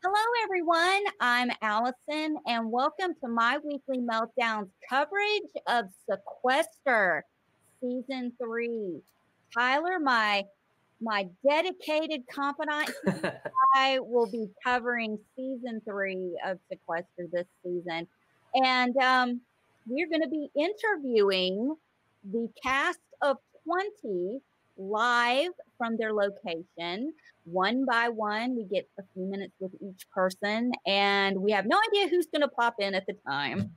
Hello, everyone. I'm Allison, and welcome to my weekly meltdowns coverage of Sequester Season 3. Tyler, my dedicated confidant, I will be covering Season 3 of Sequester this season. And we're going to be interviewing the cast of 20 live from their location. One by one, we get a few minutes with each person, and we have no idea who's going to pop in at the time.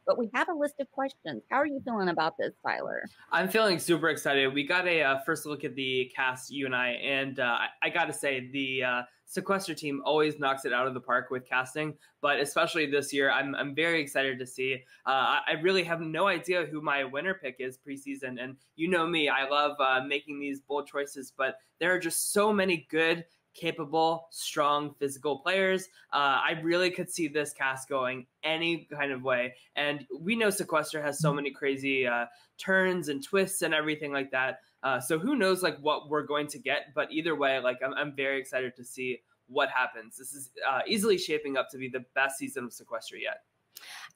But we have a list of questions. How are you feeling about this, Tyler? I'm feeling super excited. We got a first look at the cast, you and and I got to say, the Sequester team always knocks it out of the park with casting, but especially this year, I'm very excited to see. I really have no idea who my winner pick is preseason, and you know me, I love making these bold choices, but there are just so many good, capable, strong, physical players. I really could see this cast going any kind of way. And we know Sequester has so many crazy turns and twists and everything like that. So who knows like what we're going to get. But either way, like I'm very excited to see what happens. This is easily shaping up to be the best season of Sequester yet.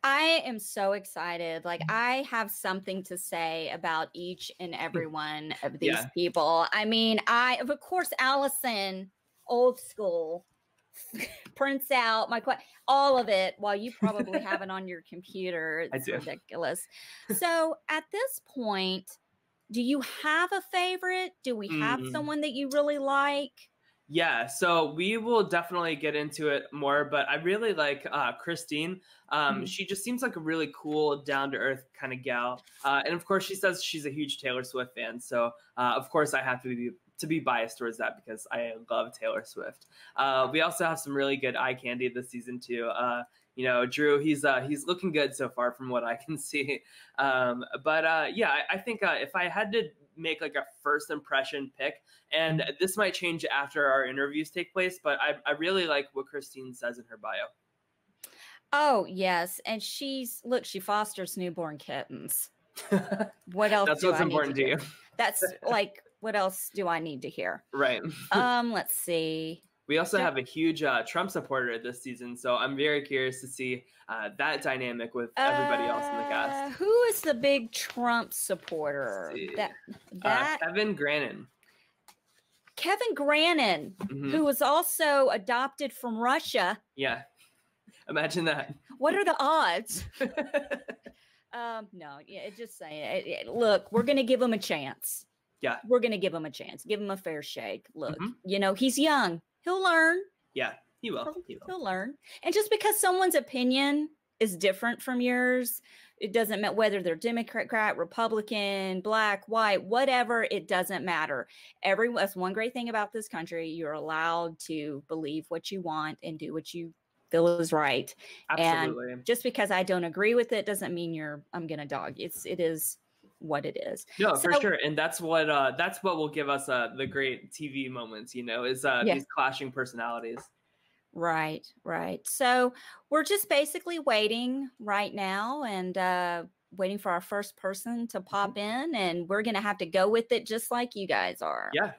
I am so excited. Like, I have something to say about each and every one of these people. I mean, of course, Allison, old school, prints out all of it while you probably have it on your computer. It's ridiculous. So at this point, do you have a favorite? Do we have someone that you really like? Yeah, so we will definitely get into it more, but I really like Christine. She just seems like a really cool, down-to-earth kind of gal. And of course, she says she's a huge Taylor Swift fan. So of course, I have to be biased towards that because I love Taylor Swift. We also have some really good eye candy this season too. You know, Drew, he's looking good so far from what I can see. Yeah, I think if I had to make like a first impression pick, and this might change after our interviews take place, but I really like what Christine says in her bio. Oh, yes. And she fosters newborn kittens. What else? That's what's important to you. That's like, what else do I need to hear? Right. Let's see. We also have a huge Trump supporter this season, so I'm very curious to see that dynamic with everybody else in the cast. Who is the big Trump supporter? Kevin Grannon. Kevin Grannon, who was also adopted from Russia. Yeah. Imagine that. What are the odds? No, yeah, just saying. Look, we're going to give him a chance. Yeah. We're going to give him a chance. Give him a fair shake. Look, you know, he's young. He'll learn. Yeah, he will. He'll learn. And just because someone's opinion is different from yours, it doesn't matter whether they're Democrat, Republican, black, white, whatever. It doesn't matter. That's one great thing about this country. You're allowed to believe what you want and do what you feel is right. Absolutely. And just because I don't agree with it doesn't mean I'm going to dog. It is what it is. No, for sure. And that's what will give us the great TV moments, you know, is these clashing personalities. Right. So we're just basically waiting right now and waiting for our first person to pop in, and we're going to have to go with it just like you guys are. Yeah.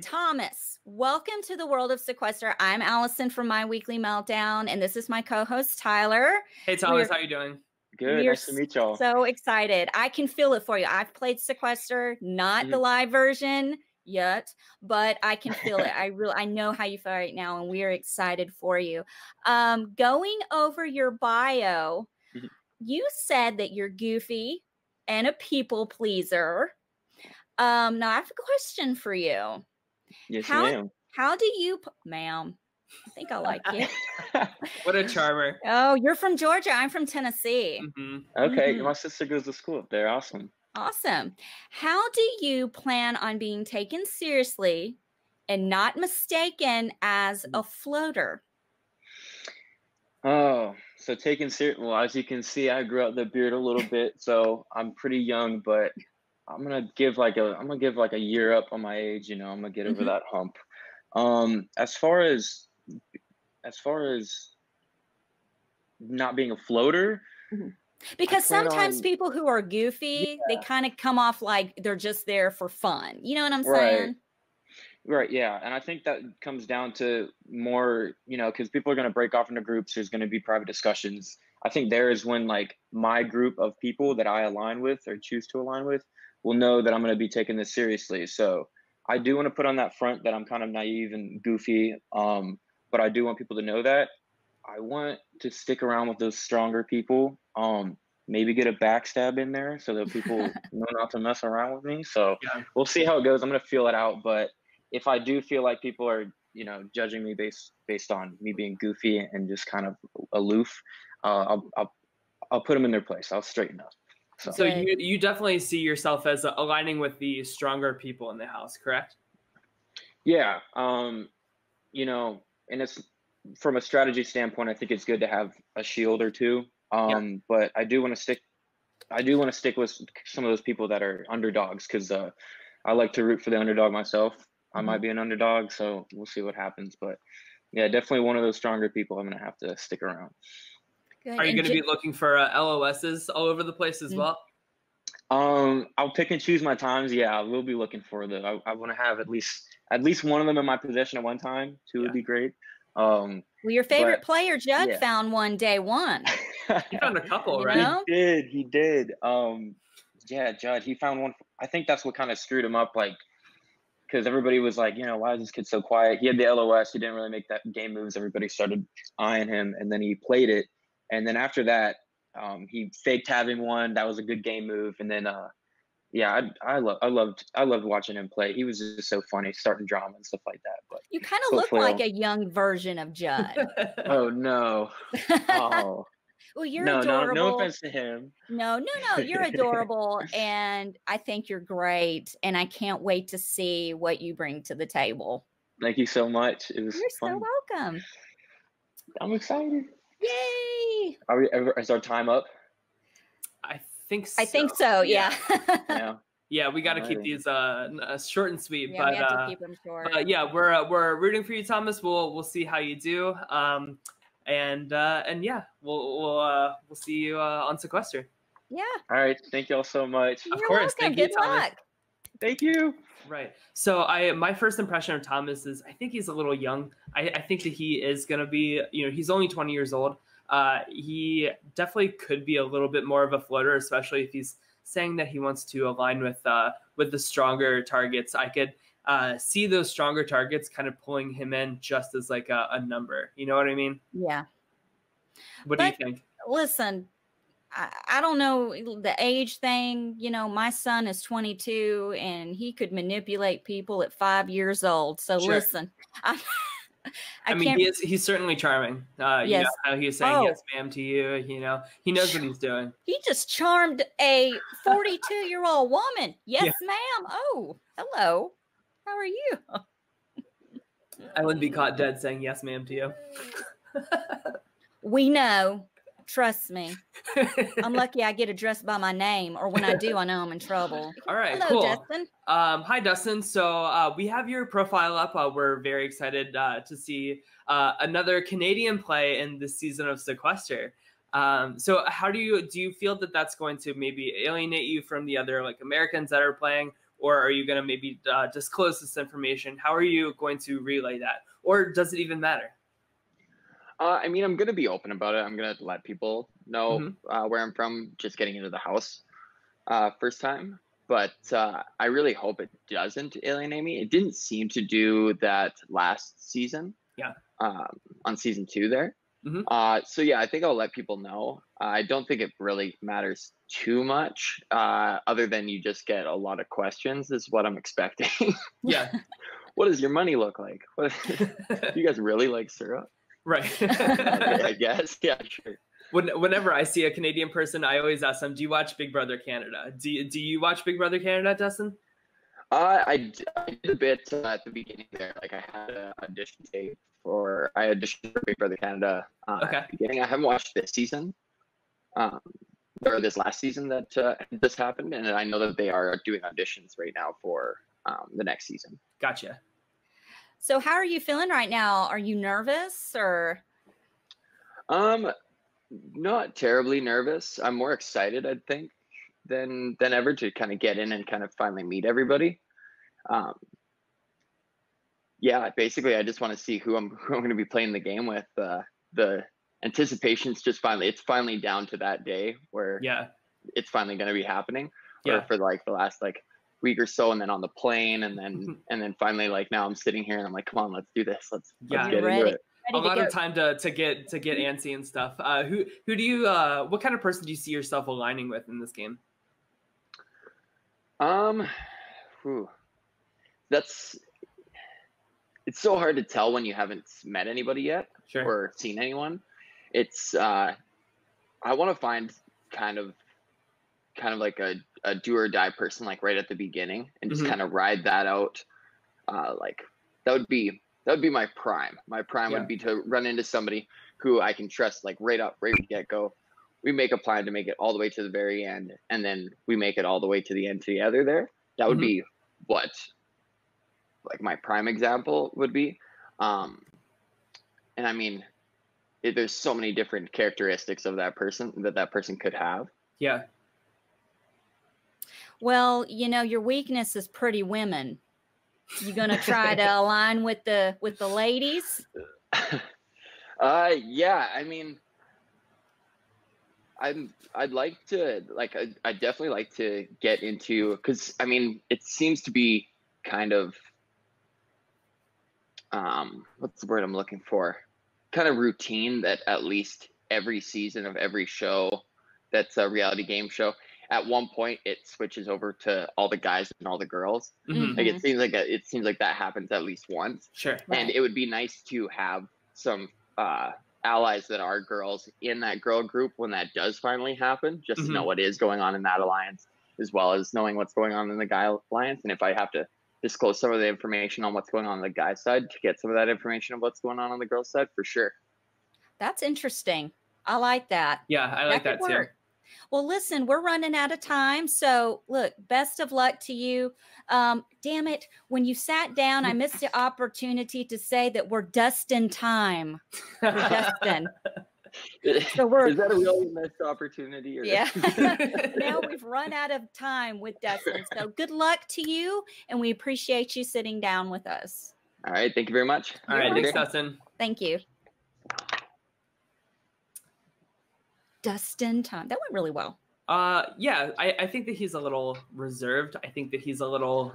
Thomas, welcome to the world of Sequester. I'm Allison from My Weekly Meltdown, and this is my co-host, Tyler. Hey, Thomas, how you doing? Good. Nice to meet y'all. So excited. I can feel it for you. I've played Sequester, not the live version yet, but I can feel it. I know how you feel right now, and we are excited for you. Going over your bio, you said that you're goofy and a people pleaser. Now I have a question for you. Yes, ma'am. How do you, ma'am? I think I like you. What a charmer. Oh, you're from Georgia. I'm from Tennessee. Okay. My sister goes to school up there. Awesome. How do you plan on being taken seriously and not mistaken as a floater? Oh, so taken serious. Well, as you can see, I grew out the beard a little bit, so I'm pretty young, but I'm gonna give like a year up on my age. You know, I'm gonna get over that hump. As far as not being a floater, because sometimes people who are goofy, they kind of come off like they're just there for fun. You know what I'm saying? Right, yeah, and I think that comes down to more, because people are going to break off into groups. There's going to be private discussions. I think there is when like my group of people that I align with or choose to align with will know that I'm going to be taking this seriously. So I do want to put on that front that I'm kind of naive and goofy, but I do want people to know that. I want to stick around with those stronger people. Maybe get a backstab in there so that people know not to mess around with me. So Yeah. we'll see how it goes. I'm going to feel it out, but if I do feel like people are, judging me based on me being goofy and just kind of aloof, I'll put them in their place. I'll straighten up. So you definitely see yourself as aligning with the stronger people in the house, correct? Yeah. And it's from a strategy standpoint, I think it's good to have a shield or two. But I do want to stick with some of those people that are underdogs, because I like to root for the underdog myself. I might be an underdog, so we'll see what happens. But yeah, definitely one of those stronger people. I'm going to have to stick around. Good. Are you going to be looking for LOSs all over the place as well? I'll pick and choose my times. Yeah, I will be looking for I want to have at least one of them in my possession at one time. Two would be great. Well, your favorite player, Judd, found one day one. He found a couple, right? He did. Yeah, Judd, he found one. I think that's what kind of screwed him up, because everybody was like, why is this kid so quiet? He had the LOS. He didn't really make that game moves. Everybody started eyeing him, and then he played it. And then after that, he faked having one. That was a good game move. And then, I loved watching him play. He was just so funny, starting drama and stuff like that. But you kind of look like a young version of Judd. Oh no! Oh. Well, you're adorable. No offense to him. No, you're adorable, and I think you're great, and I can't wait to see what you bring to the table. Thank you so much. It was You're fun. so welcome. I'm excited. Yay! Is our time up? I think so. I think so, yeah. Yeah, we got to keep these short and sweet. Yeah, we have to keep them short. But yeah, we're rooting for you, Thomas. We'll see how you do. And yeah, we'll see you on Sequester. Yeah. All right. Thank you all so much. Of course. Thank you, Thomas. Thank you. Right. So my first impression of Thomas is I think he's a little young. I think that he is going to be, he's only 20 years old. He definitely could be a little bit more of a floater, especially if he's saying that he wants to align with the stronger targets. I could see those stronger targets kind of pulling him in just as like a number. You know what I mean? Yeah. What do you think? Listen, I don't know the age thing. My son is 22 and he could manipulate people at 5 years old. So listen, I mean, he's certainly charming. Yes. You know how he was saying yes, ma'am, to you. He knows what he's doing. He just charmed a 42-year-old woman. Yes, ma'am. Oh, hello. How are you? I wouldn't be caught dead saying yes, ma'am, to you. We know. Trust me. I'm lucky I get addressed by my name, or when I do, I know I'm in trouble. All right, hello, cool. Dustin. Hi, Dustin. So we have your profile up. We're very excited to see another Canadian play in this season of Sequester. So how do you feel that that's going to maybe alienate you from the other Americans that are playing, or are you going to maybe disclose this information? How are you going to relay that, or does it even matter? I mean, I'm going to be open about it. I'm going to let people know where I'm from, just getting into the house first time. But I really hope it doesn't alienate me. It didn't seem to do that last season. Yeah. On season 2 there. So yeah, I think I'll let people know. I don't think it really matters too much, other than you just get a lot of questions is what I'm expecting. Yeah. What does your money look like? Do you guys really like syrup? Right. I guess. Yeah, sure. Whenever I see a Canadian person, I always ask them, do you watch Big Brother Canada? Do you watch Big Brother Canada, Dustin? I did a bit at the beginning there. I had an audition tape I auditioned for Big Brother Canada at the beginning. I haven't watched this season, or this last season that this happened, and I know that they are doing auditions right now for the next season. Gotcha. So how are you feeling right now? Are you nervous or? Not terribly nervous. I'm more excited, I think, than ever to kind of get in and kind of finally meet everybody. yeah, basically, I just want to see who I'm going to be playing the game with. The anticipation's just it's finally down to that day where it's finally going to be happening. Or for like the last like week or so, and then on the plane, and then finally, like, now I'm sitting here and I'm like, come on, let's do this. Let's get into it. A lot of time to get antsy and stuff. Who do you what kind of person do you see yourself aligning with in this game? It's so hard to tell when you haven't met anybody yet or seen anyone. It's I want to find kind of like a do or die person, like right at the beginning, and just kind of ride that out. Like that would be my prime. My prime would be to run into somebody who I can trust, like right from the get-go. We make a plan to make it all the way to the very end, and then we make it all the way to the end together there. That would be what, like, my prime example would be. And I mean, there's so many different characteristics of that person that person could have. Yeah. Well, you know, your weakness is pretty women. You gonna try to align with the ladies? Yeah, I mean, I'd like to, like, I'd definitely like to get into, because I mean, it seems to be kind of what's the word I'm looking for? Kind of routine that at least every season of every show that's a reality game show, at one point it switches over to all the guys and all the girls. Like it seems like that happens at least once. Sure. And it would be nice to have some allies that are girls in that girl group when that does finally happen, just to know what is going on in that alliance, as well as knowing what's going on in the guy alliance. And if I have to disclose some of the information on what's going on the guy's side, to get some of that information of what's going on the girl's side, for sure. That's interesting. I like that. Yeah, I like that too. Well, listen, we're running out of time. So look, best of luck to you. Damn it. When you sat down, I missed the opportunity to say that we're Dustin time. We're Dustin. So is that a really missed opportunity? Or yeah. Now we've run out of time with Dustin. So good luck to you. And we appreciate you sitting down with us. All right. Thank you very much. All right. Thanks, Dustin. Thank you. Dustin time. That went really well. Yeah, I think that he's a little reserved. I think that he's a little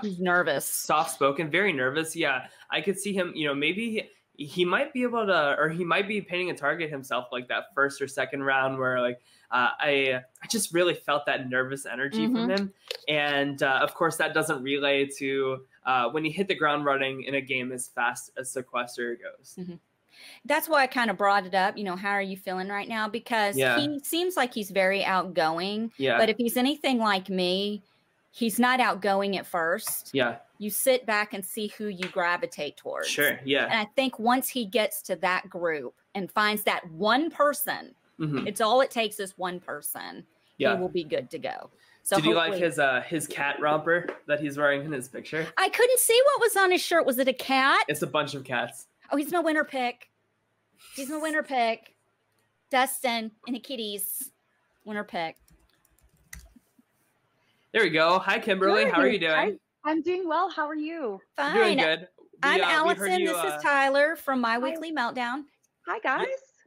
he's nervous, soft-spoken, very nervous. Yeah, I could see him, you know, maybe he might be able to, or he might be painting a target himself, like that first or second round where, like, I just really felt that nervous energy from him. And of course that doesn't relay to when you hit the ground running in a game as fast as Sequester goes. That's why I kind of brought it up. You know, how are you feeling right now? Because he seems like he's very outgoing. Yeah. But if he's anything like me, he's not outgoing at first. Yeah. You sit back and see who you gravitate towards. Sure. Yeah. And I think once he gets to that group and finds that one person, it's all it takes is one person. He will be good to go. So did you like his cat romper that he's wearing in his picture? I couldn't see what was on his shirt. Was it a cat? It's a bunch of cats. Oh, he's my winner pick. He's my winner pick. Dustin and the kitties. Winner pick. There we go. Hi, Kimberly. How are you doing? I'm doing well. How are you? Fine. Doing good. I'm Allison. This is Tyler from My Weekly Meltdown. Hi, guys.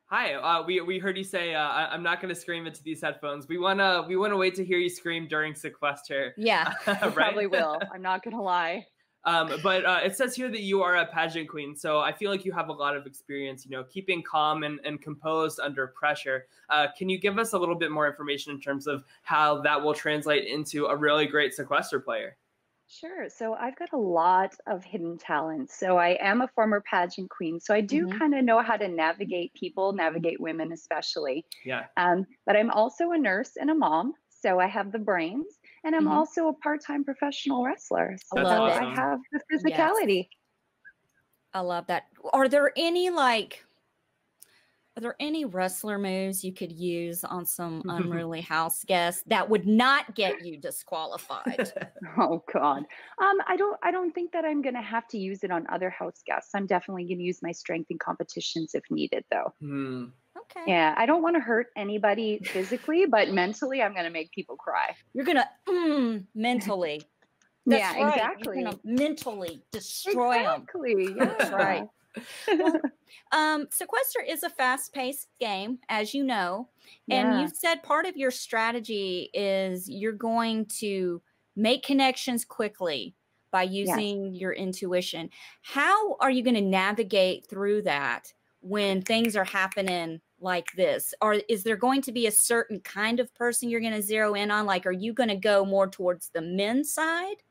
Hi. We heard you say I'm not going to scream into these headphones. We wanna wait to hear you scream during Sequester. Yeah, right? Probably will. I'm not gonna lie. But it says here that you are a pageant queen, so I feel like you have a lot of experience, you know, keeping calm and composed under pressure. Can you give us a little bit more information in terms of how that will translate into a really great Sequester player? Sure. So I've got a lot of hidden talents. So I am a former pageant queen, so I do kind of know how to navigate people, navigate women especially. Yeah. But I'm also a nurse and a mom, so I have the brains. And I'm also a part-time professional wrestler. So awesome. I have the physicality. Yes. I love that. Are there any wrestler moves you could use on some unruly house guests that would not get you disqualified? Oh God. I don't think that I'm gonna have to use it on other house guests. I'm definitely gonna use my strength in competitions if needed though. Okay. Yeah, I don't want to hurt anybody physically, but mentally I'm going to make people cry. You're going to mentally. That's yeah, right. exactly. You're gonna mentally destroy them. Exactly. Yeah. That's right. Well, Sequester is a fast-paced game, as you know, and you said part of your strategy is you're going to make connections quickly by using your intuition. How are you going to navigate through that when things are happening like this? Or is there going to be a certain kind of person you're going to zero in on? Like, are you going to go more towards the men's side,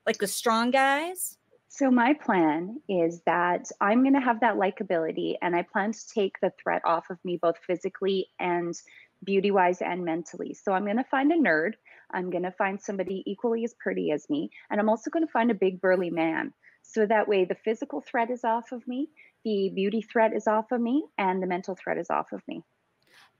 like the strong guys? So my plan is that I'm going to have that likability, and I plan to take the threat off of me, both physically and beauty-wise and mentally. So I'm going to find a nerd. I'm going to find somebody equally as pretty as me. And I'm also going to find a big burly man. So that way the physical threat is off of me, the beauty threat is off of me, and the mental threat is off of me.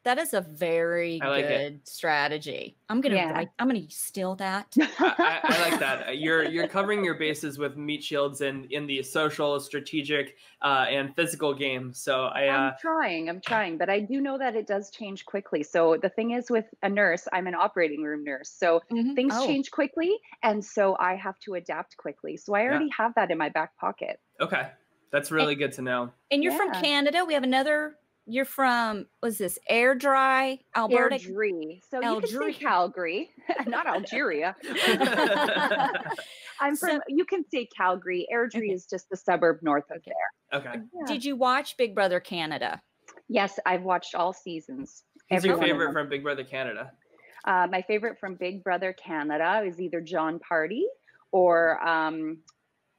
That is a very good strategy. I'm gonna steal that. I like that. You're covering your bases with meat shields and in the social, strategic, and physical game. So I'm trying, but I do know that it does change quickly. So the thing is, with a nurse, I'm an operating room nurse, so things change quickly, and so I have to adapt quickly. So I already have that in my back pocket. Okay, that's really good to know. And you're from Canada. We have another. You're from, was this Airdrie, Alberta? Airdrie. So you can say Calgary, not Algeria. I'm from, you can say Calgary. Airdrie is just the suburb north of there. Okay. Yeah. Did you watch Big Brother Canada? Yes, I've watched all seasons. Who's your favorite from Big Brother Canada? My favorite from Big Brother Canada is either John Party or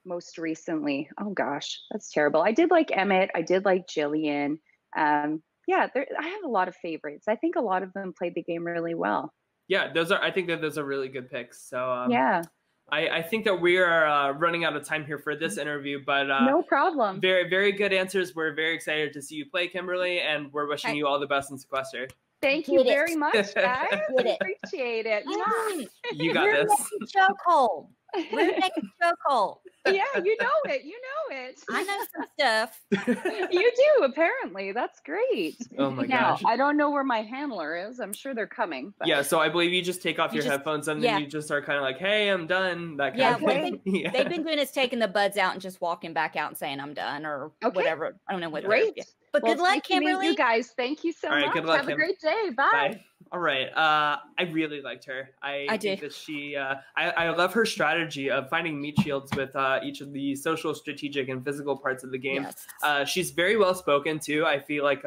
most recently, oh gosh, that's terrible. I did like Emmett. I did like Jillian. I have a lot of favorites. I think a lot of them played the game really well. Yeah, I think that those are really good picks. So I think that we are running out of time here for this interview, but no problem. Very, very good answers. We're very excited to see you play, Kimberly, and we're wishing you all the best in Sequester. Thank you very much, guys. Appreciate it. You got this. Chokehold. Rear naked chokehold. Yeah, you know it. You know it. I know some stuff. You do, apparently. That's great. Oh my gosh. Now, I don't know where my handler is. I'm sure they're coming. But... Yeah, so I believe you just take off your headphones and then you just are kind of like, hey, I'm done. That kind of thing. They've been doing is taking the buds out and just walking back out and saying I'm done or whatever. I don't know what. Great. But good luck, Kimberly. You guys, thank you so much. Good luck, Have a great day. Bye. All right. I really liked her. I think that she, I love her strategy of finding meat shields with each of the social, strategic, and physical parts of the game. Yes. She's very well spoken too. I feel like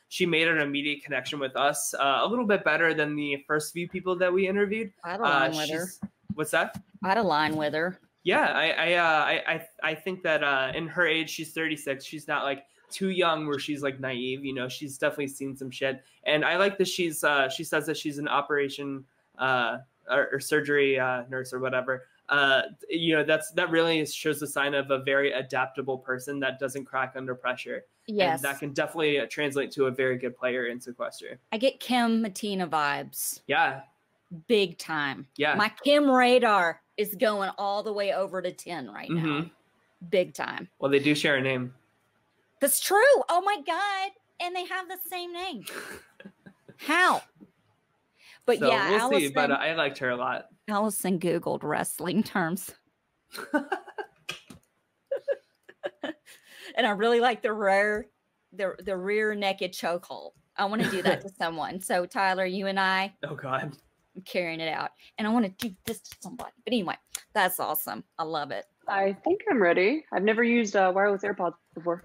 she made an immediate connection with us a little bit better than the first few people that we interviewed. I'd align with her. What's that? I'd align with her. Yeah, I think that in her age, she's 36. She's not like too young where she's like naive, you know. She's definitely seen some shit, and I like that she says that she's an operation or surgery nurse or whatever. You know, that really shows a sign of a very adaptable person that doesn't crack under pressure. Yes, and that can definitely translate to a very good player in Sequester. I get Kim Matina vibes. Yeah, big time. Yeah, my Kim radar is going all the way over to 10 right now. Big time. Well, they do share a name. That's true. Oh my God. And they have the same name. How? But so yeah, we'll Allison, see. But I liked her a lot. Allison Googled wrestling terms. And I really like the rear naked chokehold. I want to do that to someone. So Tyler, you and I. Oh God. I'm carrying it out. And I want to do this to somebody. But anyway, that's awesome. I love it. I think I'm ready. I've never used wireless AirPods before.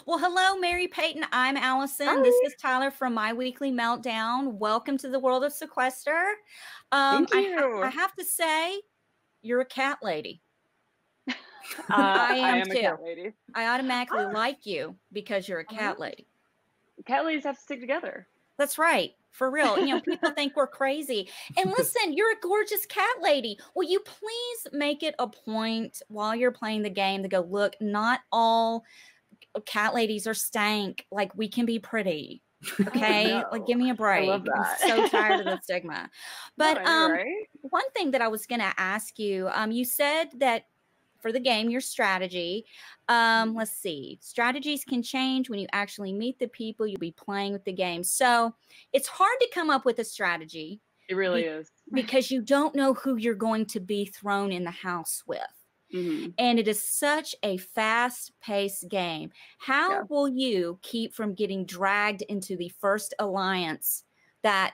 Well, hello, Mary Payton. I'm Allison. Hi. This is Tyler from My Weekly Meltdown. Welcome to the world of Sequester. Thank you. I have to say, you're a cat lady. I am too. a cat lady. I automatically like you because you're a cat lady. Cat ladies have to stick together. That's right. For real. You know, people think we're crazy. And listen, you're a gorgeous cat lady. Will you please make it a point while you're playing the game to go, look, not all cat ladies are stank. Like, we can be pretty. Okay? No. Like, give me a break. I love that. I'm so tired of the stigma. But right? One thing that I was going to ask you, you said that for the game, your strategy, let's see, strategies can change when you actually meet the people you'll be playing with the game. So it's hard to come up with a strategy It really is. Because you don't know who you're going to be thrown in the house with. And it is such a fast-paced game. How will you keep from getting dragged into the first alliance that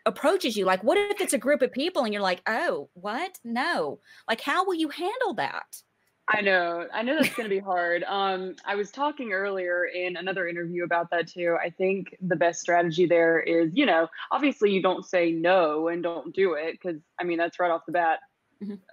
approaches you? Like, what if it's a group of people and you're like, oh, what? No. Like, how will you handle that? I know that's going to be hard. I was talking earlier in another interview about that too. I think the best strategy there is, you know, obviously you don't say no and don't do it, because I mean, that's right off the bat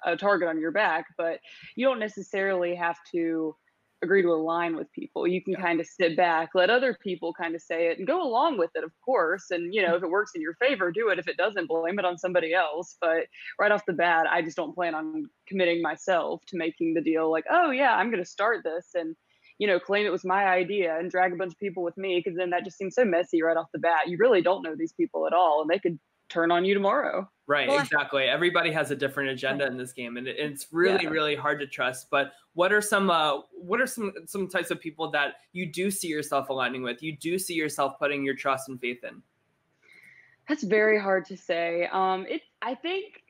a target on your back, but you don't necessarily have to agree to align with people. You can kind of sit back, let other people kind of say it and go along with it, of course. And, you know, if it works in your favor, do it. If it doesn't, blame it on somebody else. But right off the bat, I just don't plan on committing myself to making the deal like, oh yeah, I'm going to start this and, you know, claim it was my idea and drag a bunch of people with me. Because then that just seems so messy right off the bat. You really don't know these people at all, and they could turn on you tomorrow. Right, exactly. Everybody has a different agenda in this game, and it's really, really hard to trust. But what are some types of people that you do see yourself aligning with? You do see yourself putting your trust and faith in? That's very hard to say. I think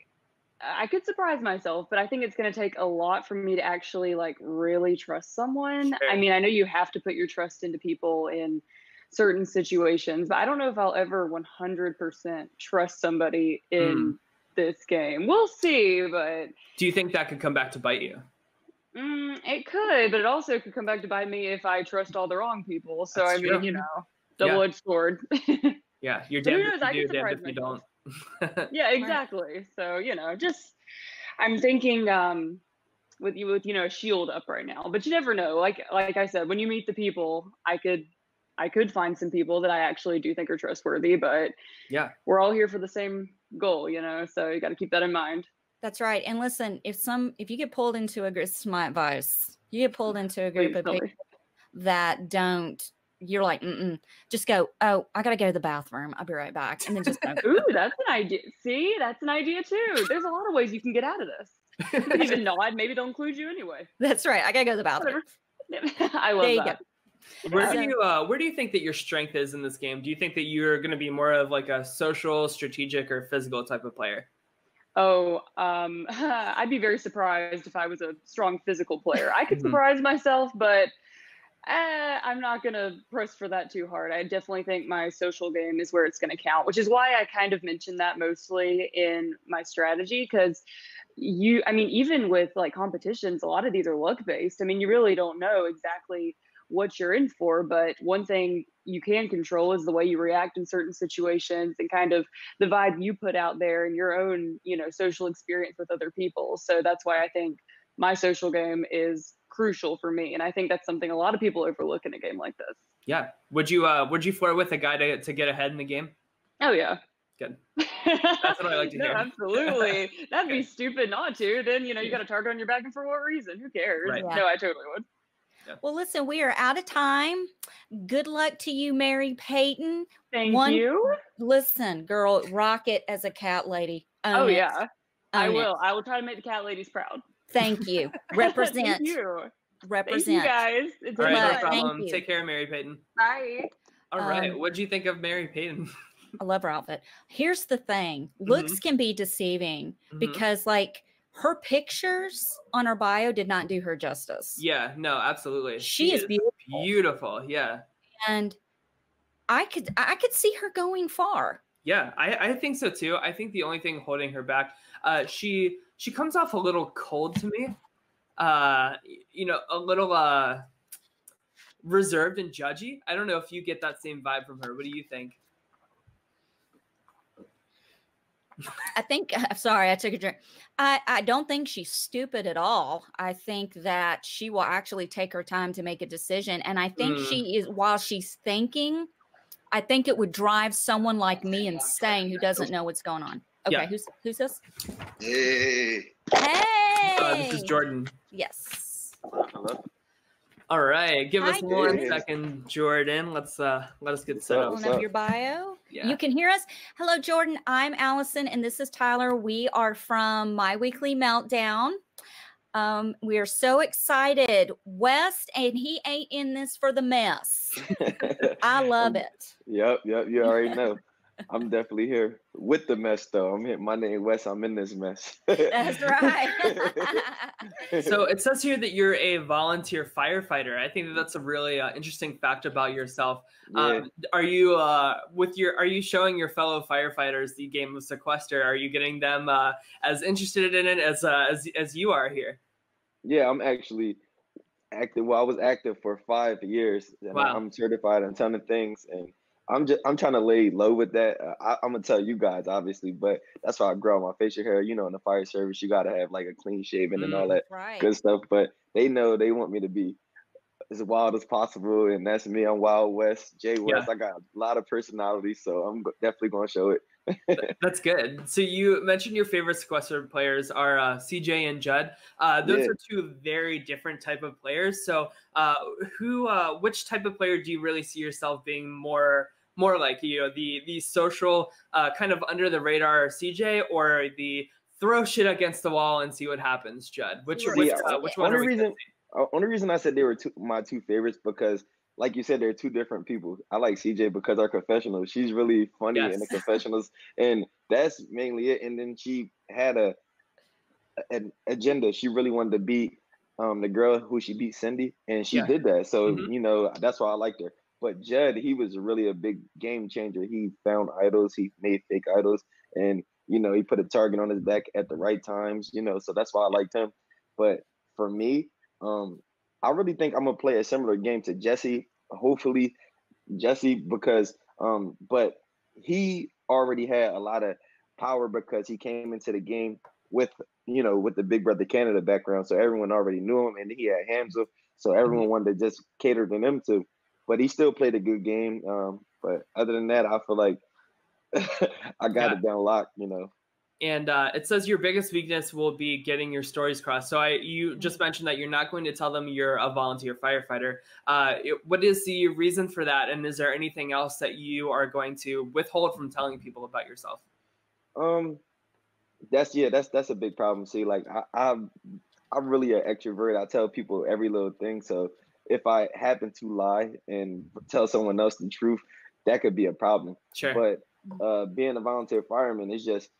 I could surprise myself, but I think it's going to take a lot for me to actually like really trust someone. Sure. I mean, I know you have to put your trust into people in certain situations, but I don't know if I'll ever 100% trust somebody in this game. We'll see, but do you think that could come back to bite you? It could, but it also could come back to bite me if I trust all the wrong people. So that's I mean, true. You know, double-edged sword. Yeah, you're damned if you do, damned if you don't. Yeah, exactly. So, you know, just I'm thinking with you know, a shield up right now, but you never know. Like I said, when you meet the people, I could find some people that I actually do think are trustworthy, but we're all here for the same goal, you know, so you got to keep that in mind. That's right. And listen, if you get pulled into a group, this is my advice, you get pulled into a group of people that don't, you're like, just go, oh, I got to go to the bathroom. I'll be right back. And then just go. Ooh, that's an idea. See, that's an idea too. There's a lot of ways you can get out of this. You can even nod. Maybe they'll include you anyway. That's right. I got to go to the bathroom. I love that. Where do you think that your strength is in this game? Do you think that you're going to be more of like a social, strategic, or physical type of player? Oh, I'd be very surprised if I was a strong physical player. I could surprise myself, but I'm not going to press for that too hard. I definitely think my social game is where it's going to count, which is why I kind of mentioned that mostly in my strategy, because I mean, even with like competitions, a lot of these are luck based. I mean, you really don't know exactly what you're in for, but one thing you can control is the way you react in certain situations and kind of the vibe you put out there and your own, you know, social experience with other people. So that's why I think my social game is crucial for me, and I think that's something a lot of people overlook in a game like this. Yeah. Would you flirt with a guy to get ahead in the game? Oh yeah. Good. That's what I like to hear. No, absolutely. That'd be stupid not to. Then, you know, you got a target on your back, and for what reason? Who cares? Right. No, I totally would. Well, listen, we are out of time. Good luck to you, Mary Payton. Thank you. Listen, girl, rock it as a cat lady. Oh, yeah. I will. I will try to make the cat ladies proud. Thank you. Represent. Thank you. Represent. Thank you, guys. It's all right, no problem. Thank you. Take care, Mary Payton. Bye. All right. What do you think of Mary Payton? I love her outfit. Here's the thing. Looks can be deceiving because, like, her pictures on her bio did not do her justice. Yeah, no, absolutely. She is beautiful. Beautiful, yeah. And I could see her going far. Yeah, I think so too. I think the only thing holding her back, she comes off a little cold to me. You know, a little reserved and judgy. I don't know if you get that same vibe from her. What do you think? I think, sorry, I took a drink. I don't think she's stupid at all. I think that she will actually take her time to make a decision. And I think she is, while she's thinking, I think it would drive someone like me insane who doesn't know what's going on. Okay, who's this? Hey. Hey. This is Jordan. Yes. Hello. All right, give us 1 second, Jordan. Let us get set up. Pulling up your bio. Yeah. You can hear us. Hello, Jordan. I'm Allison, and this is Tyler. We are from My Weekly Meltdown. We are so excited. West, and he ain't in this for the mess. I love it. Yep. You already know. I'm definitely here with the mess, though. My name Wes. I'm in this mess. That's right. So it says here that you're a volunteer firefighter. I think that's a really interesting fact about yourself. Yeah. Are you showing your fellow firefighters the game of Sequester? Are you getting them as interested in it as you are here? Yeah, I'm actually active. Well, I was active for 5 years, and Wow. I'm certified in a ton of things, and I'm trying to lay low with that. I'm gonna tell you guys, obviously, but that's why I grow my facial hair. You know, in the fire service, you gotta have like a clean shaven and all that Right. good stuff. But they know they want me to be as wild as possible, and that's me. I'm Wild West, Jay West. Yeah. I got a lot of personality, so I'm definitely gonna show it. That's good. So you mentioned your favorite Sequester players are CJ and Judd. Those are two very different type of players. So which type of player do you really see yourself being more like, you know, the social kind of under the radar CJ, or the throw shit against the wall and see what happens Judd? Which one are we gonna see? Only reason I said they were my two favorites because, like you said, they're two different people. I like CJ because our confessionals. She's really funny in the confessionals, and that's mainly it. And then she had an agenda. She really wanted to beat the girl who she beat, Cindy, and she did that. So you know, that's why I liked her. But Judd, he was really a big game changer. He found idols. He made fake idols, and you know, he put a target on his back at the right times. You know, so that's why I liked him. But for me, I really think I'm gonna play a similar game to Jesse. Hopefully, Jesse, because but he already had a lot of power because he came into the game with the Big Brother Canada background, so everyone already knew him, and he had Hamza, so everyone wanted to just cater to him too. But he still played a good game. But other than that, I feel like I got it down locked. You know. And it says your biggest weakness will be getting your stories crossed. So you just mentioned that you're not going to tell them you're a volunteer firefighter. What is the reason for that? And is there anything else that you are going to withhold from telling people about yourself? That's a big problem. See, like I'm really an extrovert. I tell people every little thing. So if I happen to lie and tell someone else the truth, that could be a problem. Sure. But being a volunteer fireman is just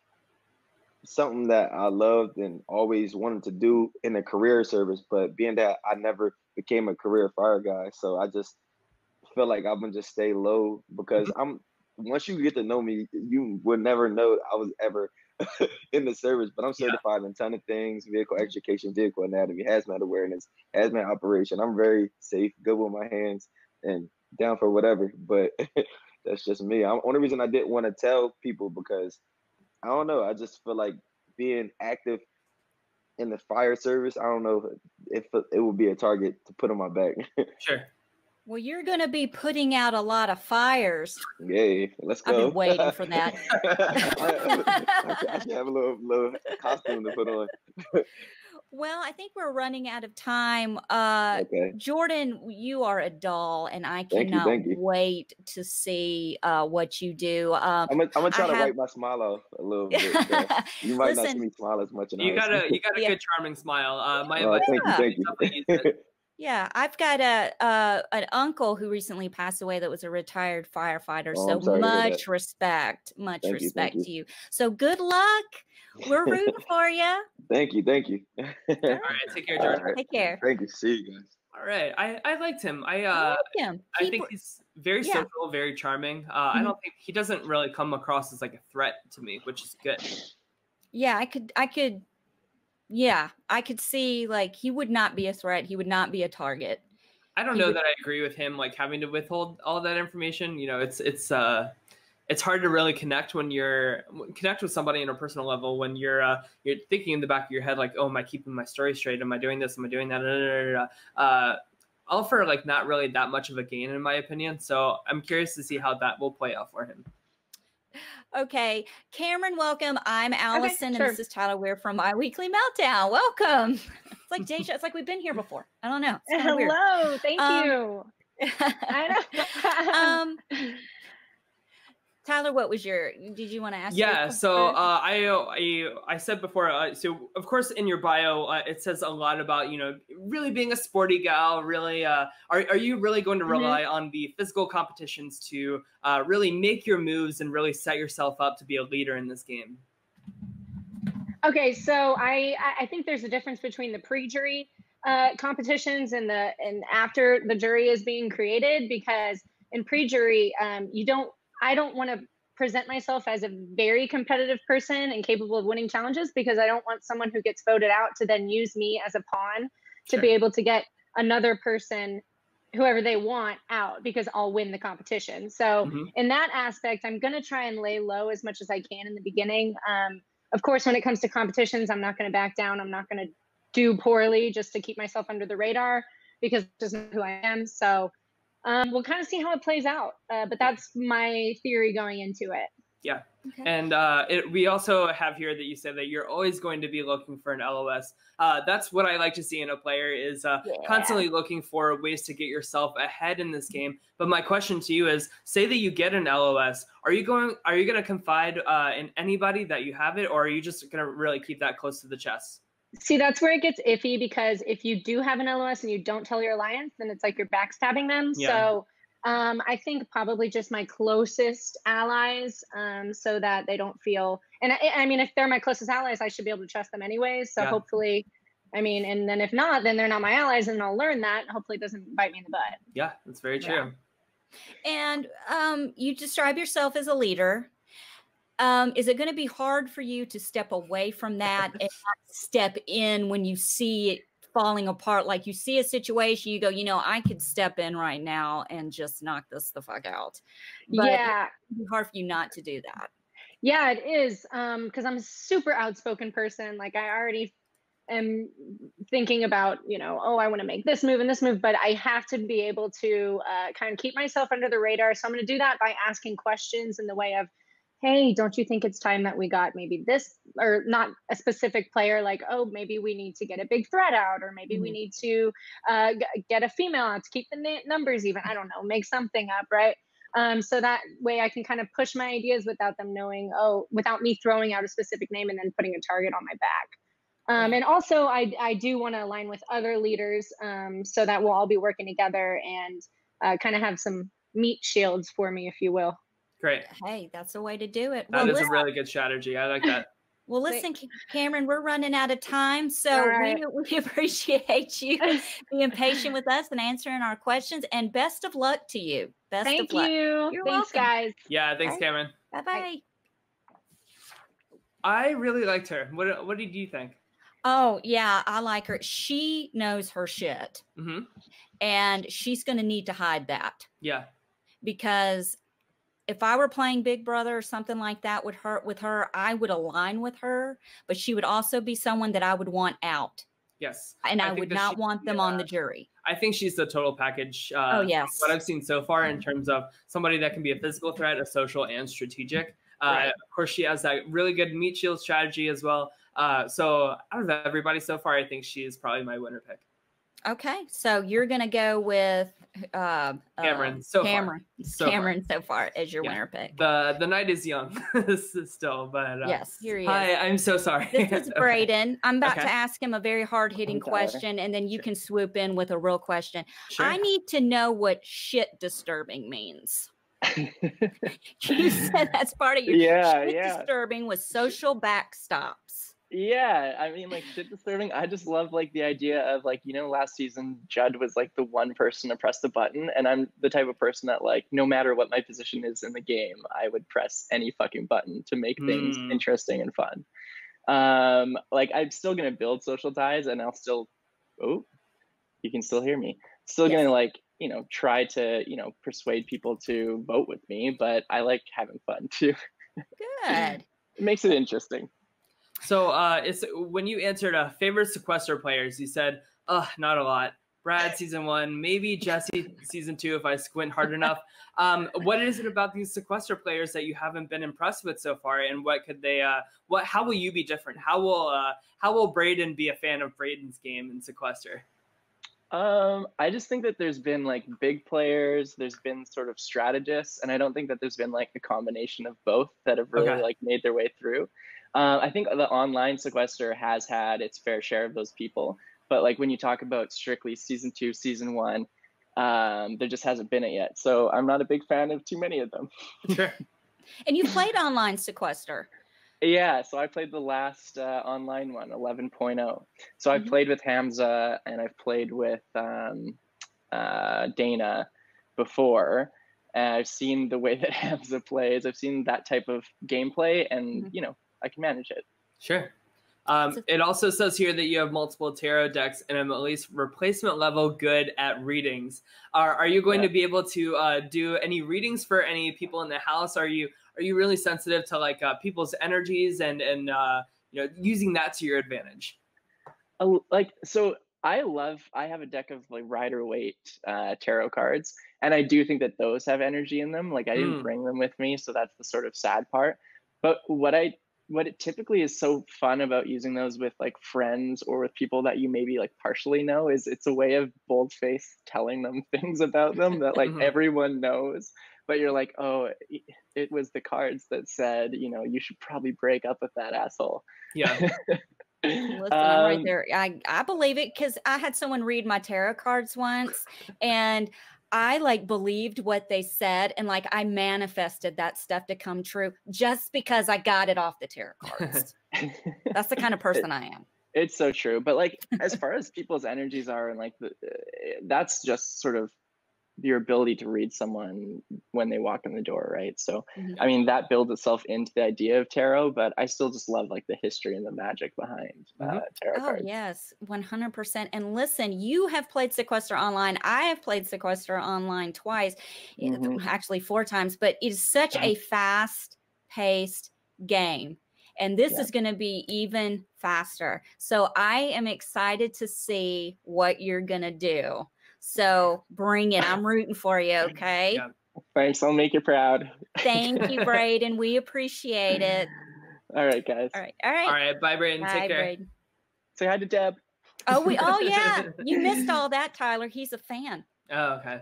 something that I loved and always wanted to do in a career service, but being that I never became a career fire guy, so I just feel like I'm gonna just stay low because once you get to know me, you would never know I was ever in the service, but I'm certified in a ton of things: vehicle education, vehicle anatomy, hazmat awareness, hazmat operation. I'm very safe, good with my hands, and down for whatever, but that's just me. Only reason I didn't want to tell people because I don't know. I just feel like being active in the fire service, I don't know if it would be a target to put on my back. Sure. Well, you're going to be putting out a lot of fires. Yay, let's go. I've been waiting for that. I should have a little costume to put on. Well, I think we're running out of time. Okay. Jordan, you are a doll, and I cannot wait to see what you do. I'm gonna try to wipe my smile off a little bit. So you might not see me smile as much. You got a good, charming smile. Thank you. Yeah, I've got an uncle who recently passed away that was a retired firefighter. So much respect to you. So good luck. We're rooting for you. Thank you. All right, take care, Jordan. Take care. Thank you. See you guys. All right, I liked him. I like him. I think he's very social, very charming. I don't think he doesn't really come across as like a threat to me, which is good. Yeah, I could see like he would not be a threat. He would not be a target. I don't know that I agree with him like having to withhold all of that information. You know, it's hard to really connect with somebody on a personal level when you're thinking in the back of your head like, oh, am I keeping my story straight? Am I doing this? Am I doing that? All for like not really that much of a gain in my opinion. So I'm curious to see how that will play out for him. Okay, Cameron, welcome. I'm Allison, and this is Tyler. We're from My Weekly Meltdown. Welcome. It's like Deja. It's like we've been here before. I don't know. Hello. Thank you. I know. Tyler, what was did you want to ask? Yeah, so I said before, so of course in your bio, it says a lot about, really being a sporty gal, really, are you really going to rely on the physical competitions to really make your moves and really set yourself up to be a leader in this game? Okay, so I think there's a difference between the pre-jury competitions and after the jury is being created, because in pre-jury, I don't want to present myself as a very competitive person and capable of winning challenges, because I don't want someone who gets voted out to then use me as a pawn to be able to get another person, whoever they want, out, because I'll win the competition. So in that aspect, I'm going to try and lay low as much as I can in the beginning. Of course, when it comes to competitions, I'm not going to back down. I'm not going to do poorly just to keep myself under the radar, because this isn't who I am. So we'll kind of see how it plays out. But that's my theory going into it. Yeah. Okay. And we also have here that you said that you're always going to be looking for an LOS. That's what I like to see in a player, is constantly looking for ways to get yourself ahead in this game. But my question to you is, say that you get an LOS, are you going to confide in anybody that you have it, or are you just going to really keep that close to the chest? See, that's where it gets iffy, because if you do have an LOS and you don't tell your alliance, then it's like you're backstabbing them. Yeah. So I think probably just my closest allies, so that they don't feel, and I mean, if they're my closest allies, I should be able to trust them anyways. So hopefully, I mean, and then if not, then they're not my allies, and I'll learn that. Hopefully it doesn't bite me in the butt. Yeah, that's very true. Yeah. And you describe yourself as a leader. Is it going to be hard for you to step away from that and not step in when you see it falling apart? Like you see a situation, you go, I could step in right now and just knock this the fuck out. But yeah, it'd be hard for you not to do that. Yeah, it is. Because I'm a super outspoken person. Like I already am thinking about, I want to make this move and this move, but I have to be able to kind of keep myself under the radar. So I'm going to do that by asking questions in the way of, hey, don't you think it's time that we got maybe this, or not a specific player, like, oh, maybe we need to get a big threat out, or maybe we need to get a female out to keep the numbers even. I don't know, make something up, right? So that way I can kind of push my ideas without them knowing, without me throwing out a specific name and then putting a target on my back. And also I do want to align with other leaders, so that we'll all be working together and kind of have some meat shields for me, if you will. Great. Hey, that's a way to do it. That is a really good strategy. I like that. Well, listen, Cameron, we're running out of time, so we appreciate you being patient with us and answering our questions. And best of luck to you. Thank you. You're Thanks, welcome. guys. Yeah, thanks, Cameron. Bye-bye. I really liked her. What did you think? Oh, yeah, I like her. She knows her shit. And she's going to need to hide that. Yeah. Because if I were playing Big Brother or something like that with her, I would align with her, but she would also be someone that I would want out. Yes. And I would not want them on the jury. I think she's the total package. Oh, yes. What I've seen so far in terms of somebody that can be a physical threat, a social, and strategic. Of course, she has that really good meat shield strategy as well. So out of everybody so far, I think she is probably my winner pick. Okay, so you're going to go with Cameron. Cameron so far as your winner pick. The night is young still, but yes, here he is. Hi, I'm so sorry. This is Braden. I'm about to ask him a very hard-hitting question, and then you can swoop in with a real question. Sure. I need to know what shit disturbing means. You said that's part of your shit disturbing with social backstops. Yeah, I mean, like, shit disturbing. I just love, like, the idea of, like, last season, Judd was, like, the one person to press the button, and I'm the type of person that, like, no matter what my position is in the game, I would press any fucking button to make things interesting and fun. Like, I'm still going to build social ties, and I'll still, you can still hear me. Still going to, like, try to, persuade people to vote with me, but I like having fun, too. Good. It makes it interesting. So it's when you answered favorite Sequester players, you said, not a lot. Brad, season 1, maybe Jesse, season 2, if I squint hard enough. What is it about these Sequester players that you haven't been impressed with so far, and what could they? How will you be different? How will Braden be a fan of Braden's game in Sequester? I just think that there's been like big players, there's been sort of strategists, and I don't think that there's been like a combination of both that have really like made their way through. I think the online Sequester has had its fair share of those people, but like when you talk about strictly season 2, season 1, there just hasn't been it yet. So I'm not a big fan of too many of them. Sure. And you played online Sequester. Yeah, so I played the last online one, 11.0. So I've played with Hamza and I've played with Dana before. And I've seen the way that Hamza plays. I've seen that type of gameplay, and you know, I can manage it. Sure. It also says here that you have multiple tarot decks and I'm at least replacement level good at readings. Are you going to be able to do any readings for any people in the house? Are you really sensitive to like people's energies and you know, using that to your advantage? Like, so I have a deck of like Rider-Waite tarot cards, and I do think that those have energy in them. Like I didn't bring them with me, so that's the sort of sad part. But what it typically is so fun about using those with like friends or with people that you maybe like partially know is it's a way of bold-faced telling them things about them that like everyone knows, but you're like, oh, it was the cards that said, you know, you should probably break up with that asshole. Yeah. Listen, I'm right there. I believe it, because I had someone read my tarot cards once, and I like believed what they said, and like I manifested that stuff to come true just because I got it off the tarot cards. That's the kind of person I am. It's so true. But like, as far as people's energies are, and like that's just sort of your ability to read someone when they walk in the door, right? So I mean, that builds itself into the idea of tarot, but I still just love like the history and the magic behind tarot cards. Oh yes, 100%. And listen, you have played Sequester online. I have played Sequester online twice, actually 4 times, but it is such a fast-paced game. And this is going to be even faster. So I am excited to see what you're going to do. So bring it. I'm rooting for you, okay? Yeah. Thanks. I'll make you proud. Thank you, Braden. We appreciate it. All right, guys. All right. Bye, Braden. Bye, Take care. Braden. Say hi to Deb. Oh, yeah. You missed all that, Tyler. He's a fan. Oh, okay.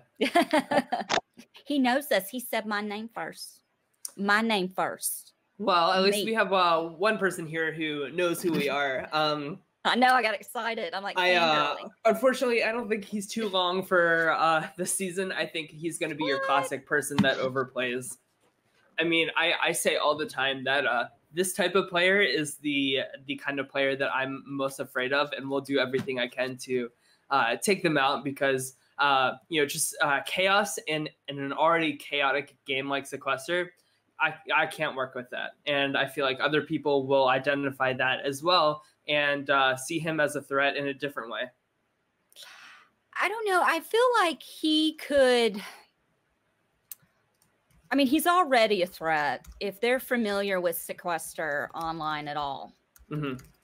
He knows us. He said my name first. My name first. Well, at least we have one person here who knows who we are. I know, I got excited. I'm like, unfortunately, I don't think he's too long for the season. I think he's going to be your classic person that overplays. I mean, I say all the time that this type of player is the kind of player that I'm most afraid of, and will do everything I can to take them out, because you know, just chaos in an already chaotic game like Sequester, I can't work with that. And I feel like other people will identify that as well and see him as a threat in a different way. I don't know. I feel like he could. I mean, he's already a threat. If they're familiar with Sequester online at all,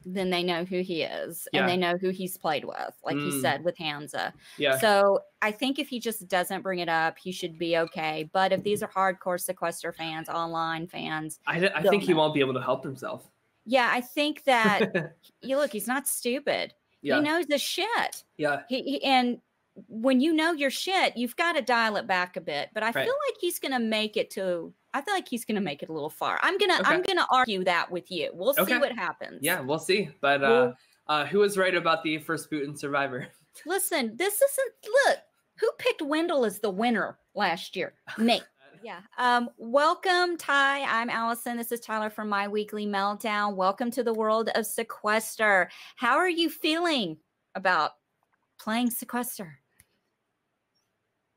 then they know who he is, and they know who he's played with, like he said, with Hamza. Yeah. So I think if he just doesn't bring it up, he should be okay. But if these are hardcore Sequester fans, online fans, I think he won't be able to help himself. Yeah, I think that he's not stupid. Yeah. He knows the shit. Yeah. And when you know your shit, you've got to dial it back a bit. But I feel like he's gonna make it to. I feel like he's gonna make it a little far. I'm gonna argue that with you. We'll see what happens. Yeah, we'll see. But who was right about the first boot in Survivor? Listen, this isn't. Look, who picked Wendell as the winner last year? Me. Yeah. Welcome, Ty. I'm Allison. This is Tyler from My Weekly Meltdown. Welcome to the world of Sequester. How are you feeling about playing Sequester?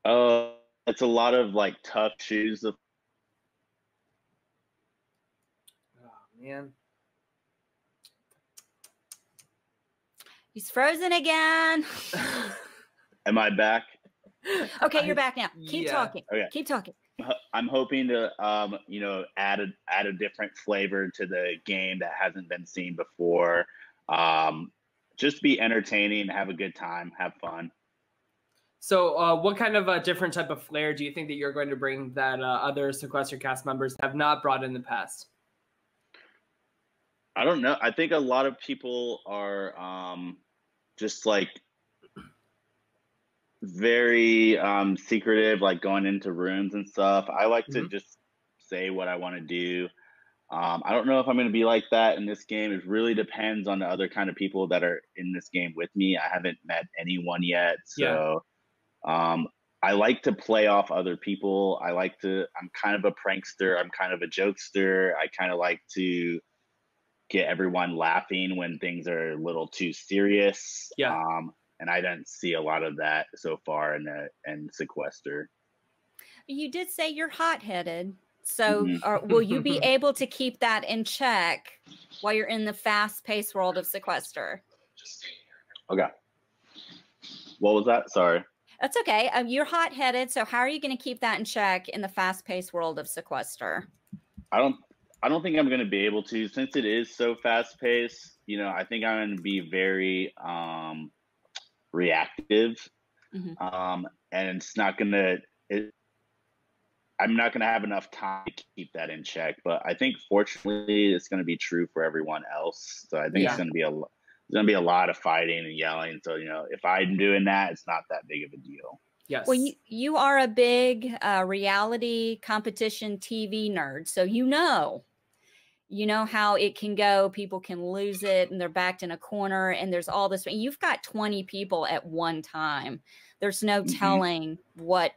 It's a lot of like tough shoes. Oh man. He's frozen again. Am I back? Okay, you're back now. Keep talking. Okay. Keep talking. I'm hoping to, add a different flavor to the game that hasn't been seen before. Just be entertaining, have a good time, have fun. So, what kind of a different type of flair do you think that you're going to bring that other Sequester cast members have not brought in the past? I don't know. I think a lot of people are just like very secretive, like going into rooms and stuff. I like to just say what I want to do. I don't know if I'm going to be like that in this game. It really depends on the other kind of people that are in this game with me. I haven't met anyone yet. So I like to play off other people. I'm kind of a prankster. I'm kind of a jokester. I kind of like to get everyone laughing when things are a little too serious. And I didn't see a lot of that so far in Sequester. You did say you're hot-headed. So will you be able to keep that in check while you're in the fast-paced world of Sequester? Okay. What was that? Sorry. That's okay. You're hot-headed, so how are you going to keep that in check in the fast-paced world of Sequester? I don't think I'm going to be able to, since it is so fast-paced. You know, I think I'm going to be very reactive, and it's not going to. I'm not going to have enough time to keep that in check. But I think, fortunately, it's going to be true for everyone else. So I think it's going to be a lot of fighting and yelling. So, you know, if I'm doing that, it's not that big of a deal. Yes. Well, you are a big reality competition TV nerd, so you know how it can go. People can lose it, and they're backed in a corner, and there's all this. You've got 20 people at one time. There's no telling what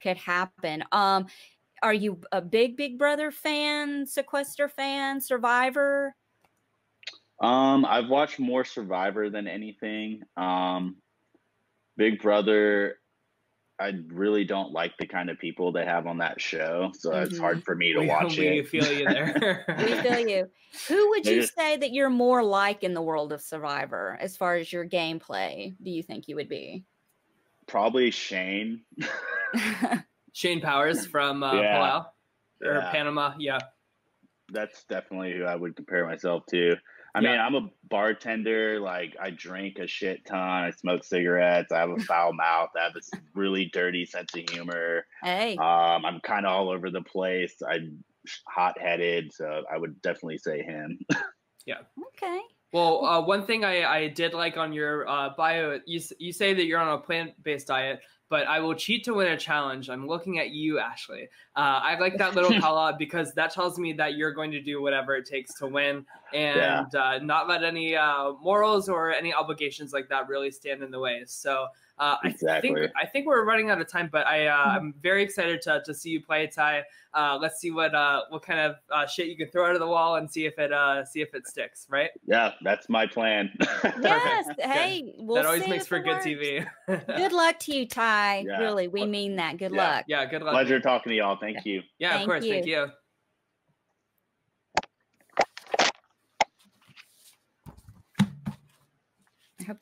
could happen. Are you a big Brother fan, Sequester fan, Survivor? I've watched more Survivor than anything. Big Brother, I really don't like the kind of people they have on that show, so it's hard for me to watch it. We feel you there. We feel you. Who would you say that you're more like in the world of Survivor as far as your gameplay? Do you think you would be? Probably Shane. Shane Powers from Palau or Panama. Yeah. That's definitely who I would compare myself to. I mean, I'm a bartender. Like, I drink a shit ton. I smoke cigarettes. I have a foul mouth. I have this really dirty sense of humor. Hey. I'm kind of all over the place. I'm hot-headed, so I would definitely say him. Yeah. Okay. Well, one thing I did like on your bio, you say that you're on a plant-based diet, but I will cheat to win a challenge. I'm looking at you, Ashley. I like that little call out because that tells me that you're going to do whatever it takes to win and not let any morals or any obligations like that really stand in the way. So exactly. I think we're running out of time, but I'm very excited to see you play, Ty. Let's see what kind of shit you can throw out of the wall and see if it sticks, right? Yeah, that's my plan. Yes. Hey, we'll that always see makes if for it good works. TV. Good luck to you, Ty. Yeah. Really, we mean that. Good luck. Yeah, good luck. Pleasure talking to y'all. Thank you. Yeah, of course. Thank you. I hope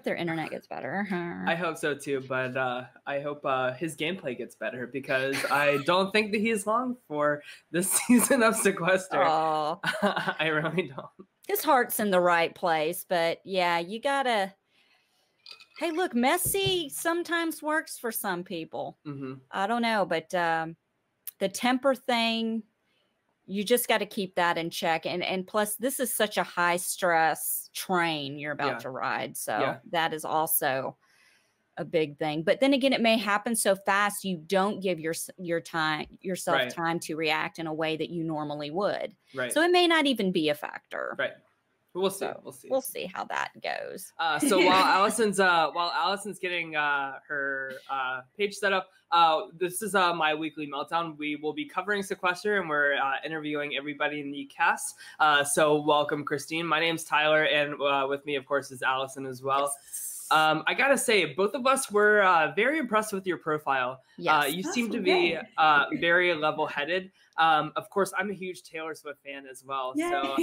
their internet gets better. I hope so too, but I hope his gameplay gets better because I don't think that he's long for this season of Sequester. Oh. I really don't. His heart's in the right place, but yeah, you gotta. Hey, look, messy sometimes works for some people. I don't know, but the temper thing, you just got to keep that in check. And plus, this is such a high stress train you're about to ride. So that is also a big thing. But then again, it may happen so fast you don't give yourself time to react in a way that you normally would. Right. So it may not even be a factor. Right. We'll see. We'll see how that goes. So while Allison's getting her page set up, this is my weekly meltdown. We will be covering Sequester, and we're interviewing everybody in the cast. So welcome, Christine. My name's Tyler, and with me, of course, is Allison as well. Yes. I gotta say, both of us were very impressed with your profile. Yes. You seem to be very level-headed. Of course, I'm a huge Taylor Swift fan as well, so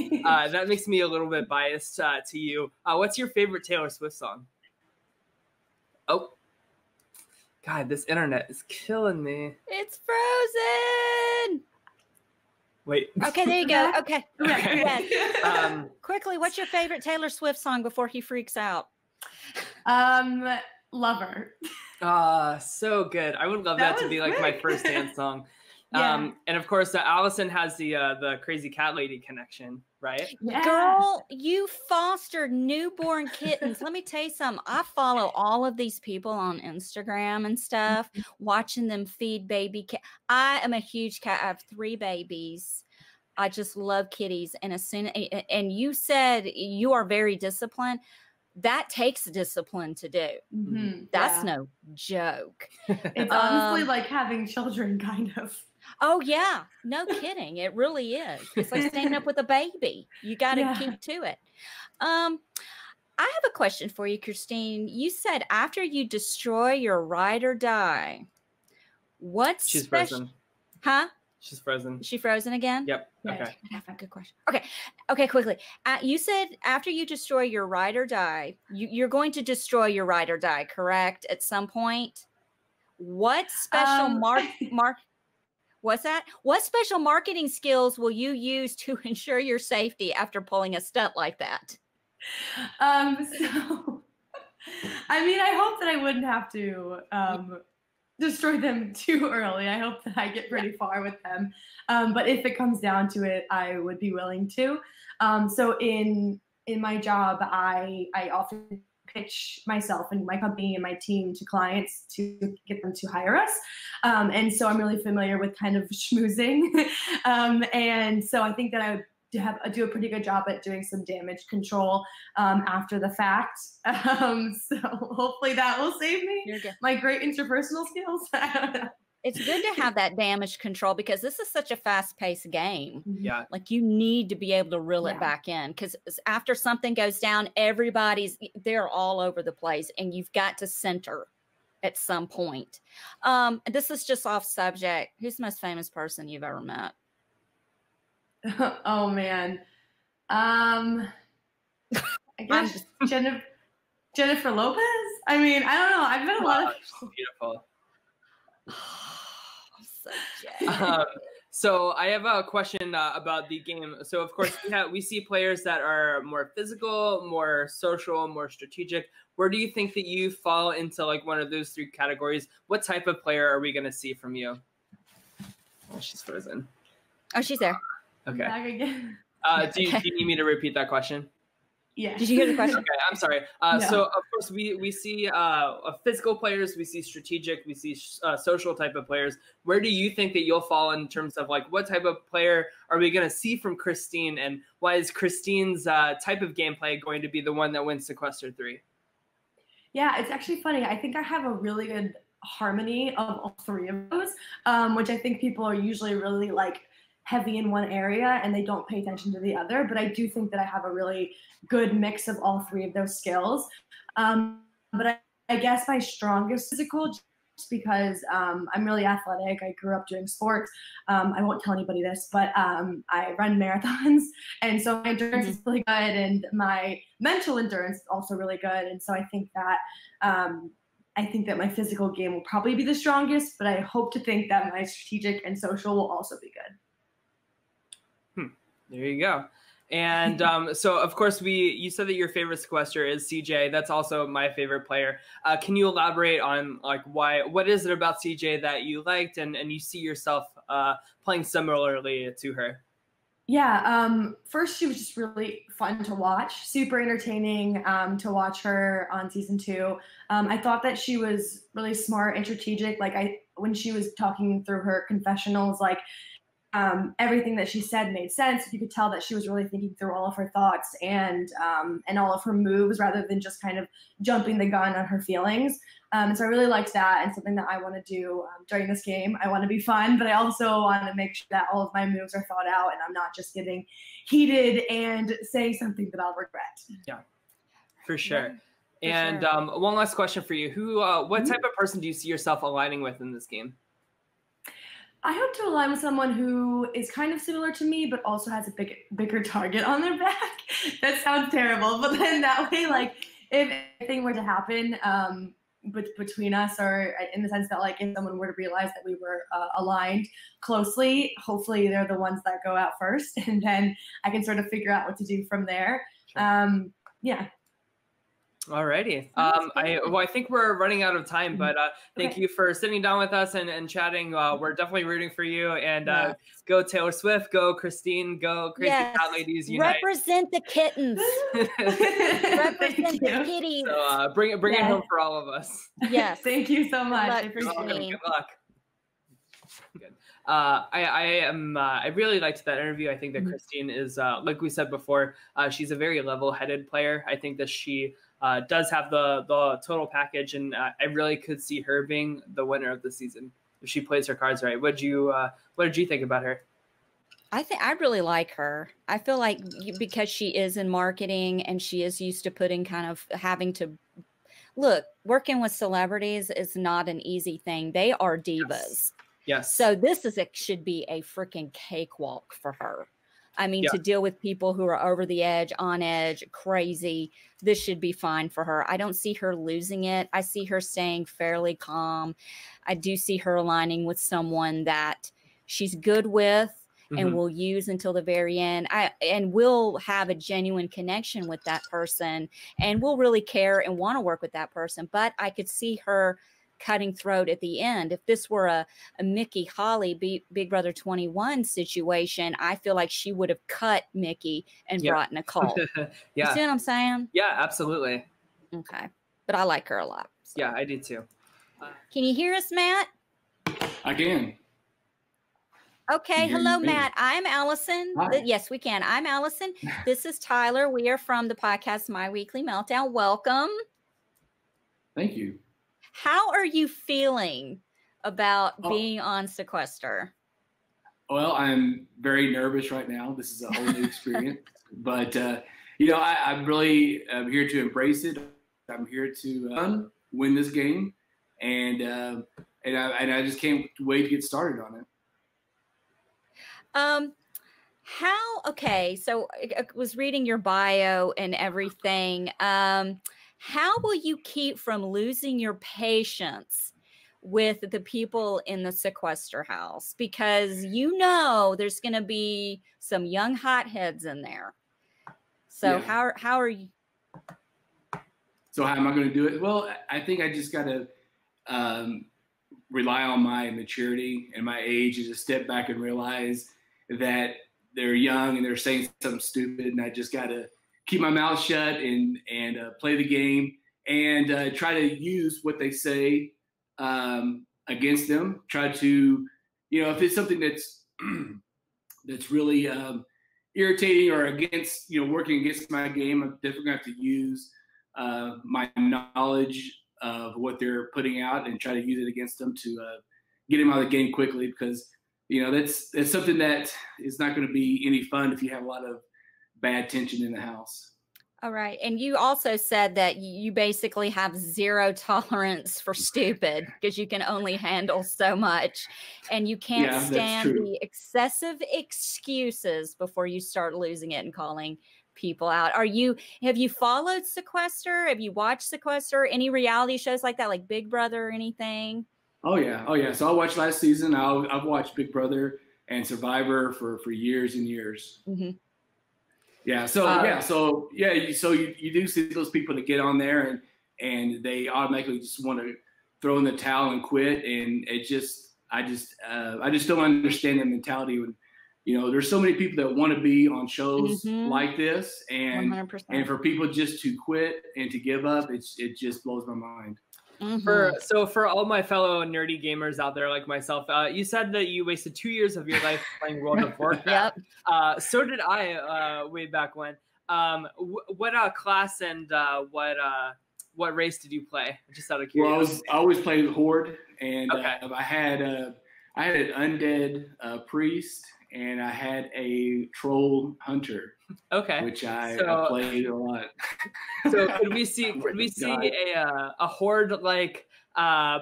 that makes me a little bit biased to you. What's your favorite Taylor Swift song? Oh, God, this internet is killing me. It's frozen. Wait. Okay, there you go. Okay. Yes. Quickly, what's your favorite Taylor Swift song before he freaks out? Lover. So good. I would love that to be like my first dance song. Yeah. And of course, Allison has the Crazy Cat Lady connection. right? Yeah. Girl, you foster newborn kittens. Let me tell you something. I follow all of these people on Instagram and stuff, watching them feed baby cat. I am a huge cat. I have 3 babies. I just love kitties. And and you said you are very disciplined. That takes discipline to do. That's no joke. It's honestly like having children, kind of. Oh yeah, no kidding. It really is. It's like standing up with a baby. You got to keep to it. I have a question for you, Christine. You said after you destroy your ride or die, what's She's frozen. Huh? She's frozen. Is she frozen again? Yep. Yeah, Okay. That's a good question. Okay, quickly. You said after you destroy your ride or die, you're going to destroy your ride or die, correct? At some point. What special What's that? What special marketing skills will you use to ensure your safety after pulling a stunt like that? So, I mean, I hope that I wouldn't have to destroy them too early. I hope that I get pretty far with them. But if it comes down to it, I would be willing to. So in my job, I often pitch myself and my company and my team to clients to get them to hire us. And so I'm really familiar with kind of schmoozing. And so I think that I would do a pretty good job at doing some damage control after the fact. So hopefully that will save me. My great interpersonal skills. It's good to have that damage control because this is such a fast-paced game. Yeah. Like you need to be able to reel it back in because after something goes down, they're all over the place and you've got to center at some point. This is just off subject. Who's the most famous person you've ever met? Oh man. I guess Jennifer Lopez? I mean, I don't know. I've met a lot of people. Beautiful. So so I have a question about the game. So of course we see players that are more physical, more social, more strategic. Where do you think that you fall into like one of those 3 categories? What type of player are we going to see from you? Oh, she's frozen. Oh, she's there. Okay. Back again. Do you need me to repeat that question? Yeah. Did you hear the question? Okay, I'm sorry. No. So of course we see physical players, we see strategic, we see social type of players. Where do you think that you'll fall in terms of like what type of player are we going to see from Christine, and why is Christine's type of gameplay going to be the one that wins Sequester 3? Yeah, it's actually funny. I think I have a really good harmony of all 3 of those, which I think people are usually really like heavy in one area and they don't pay attention to the other. But I do think that I have a really good mix of all 3 of those skills. But I guess my strongest physical, just because I'm really athletic. I grew up doing sports. I won't tell anybody this, but I run marathons. And so my endurance is really good and my mental endurance is also really good. And so I think that my physical game will probably be the strongest, but I hope to think that my strategic and social will also be good. There you go. And so, of course, you said that your favorite Sequester is CJ. That's also my favorite player. Can you elaborate on like what is it about CJ that you liked and you see yourself playing similarly to her? Yeah, first she was just really fun to watch, super entertaining to watch her on season 2. I thought that she was really smart and strategic. Like when she was talking through her confessionals, like everything that she said made sense. You could tell that she was really thinking through all of her thoughts and all of her moves rather than just kind of jumping the gun on her feelings. So I really liked that, and something that I want to do during this game. I want to be fun, but I also want to make sure that all of my moves are thought out and I'm not just getting heated and saying something that I'll regret. Yeah, for sure. Yeah, and one last question for you. What type of person do you see yourself aligning with in this game? I hope to align with someone who is kind of similar to me, but also has a bigger target on their back. That sounds terrible, but then that way, like, if anything were to happen between us, or in the sense that, like, if someone were to realize that we were aligned closely, hopefully they're the ones that go out first, and then I can sort of figure out what to do from there. Sure. Yeah. Alrighty. I think we're running out of time, but thank you for sitting down with us and chatting. We're definitely rooting for you. And go Taylor Swift, go Christine, go Crazy Cat Ladies Unite. Represent the kittens. Represent the kitties. So bring it home for all of us. Yes. Thank you so much. Good luck, I appreciate it. Good luck. Good. I really liked that interview. I think that Christine is, like we said before, she's a very level-headed player. I think that she does have the total package, and I really could see her being the winner of the season if she plays her cards right. What did you think about her? I really like her. I feel like because she is in marketing and she is used to putting kind of having to look, working with celebrities is not an easy thing. They are divas. Yes. So this should be a freaking cakewalk for her. I mean, to deal with people who are over the edge, on edge, crazy, this should be fine for her. I don't see her losing it. I see her staying fairly calm. I do see her aligning with someone that she's good with and will use until the very end. And will have a genuine connection with that person and will really care and want to work with that person. But I could see her cutting throat at the end. If this were a Mickey Holly Big Brother 21 situation, I feel like she would have cut Mickey and brought Nicole. You see what I'm saying? Yeah, absolutely. Okay. But I like her a lot. So. Yeah, I do too. Can you hear us, Matt? I can. Okay. Hello, Matt. I'm Allison. Hi. Yes, we can. I'm Allison. This is Tyler. We are from the podcast My Weekly Meltdown. Welcome. Thank you. How are you feeling about being on Sequester? Well, I'm very nervous right now. This is a whole new experience, but I'm really here to embrace it. I'm here to win this game, and I just can't wait to get started on it. Okay, so I was reading your bio and everything. How will you keep from losing your patience with the people in the Sequester house? Because there's going to be some young hotheads in there. So how are you? So how am I going to do it? Well, I think I just got to rely on my maturity and my age, and just step back and realize that they're young and they're saying something stupid, and I just got to keep my mouth shut and play the game and try to use what they say against them. Try to, if it's something that's really irritating or against, working against my game, I'm definitely going to have to use my knowledge of what they're putting out and try to use it against them to get them out of the game quickly, because, that's something that is not going to be any fun if you have a lot of bad tension in the house. All right. And you also said that you basically have zero tolerance for stupid because you can only handle so much, and you can't stand the excessive excuses before you start losing it and calling people out. Have you followed Sequester? Have you watched Sequester? Any reality shows like that, like Big Brother or anything? Oh yeah. So I watched last season. I've watched Big Brother and Survivor for years and years. Mm-hmm. Yeah. So you do see those people that get on there and they automatically just want to throw in the towel and quit. And I just don't understand the mentality when, there's so many people that want to be on shows like this, and 100%. And for people just to quit and to give up, it just blows my mind. For all my fellow nerdy gamers out there like myself, you said that you wasted 2 years of your life playing World of Warcraft. So did I way back when. What class and what race did you play? Just out of curiosity. Well, I always played Horde, and I had an undead priest, and I had a troll hunter. Okay. Which I played a lot. So could we see a Horde like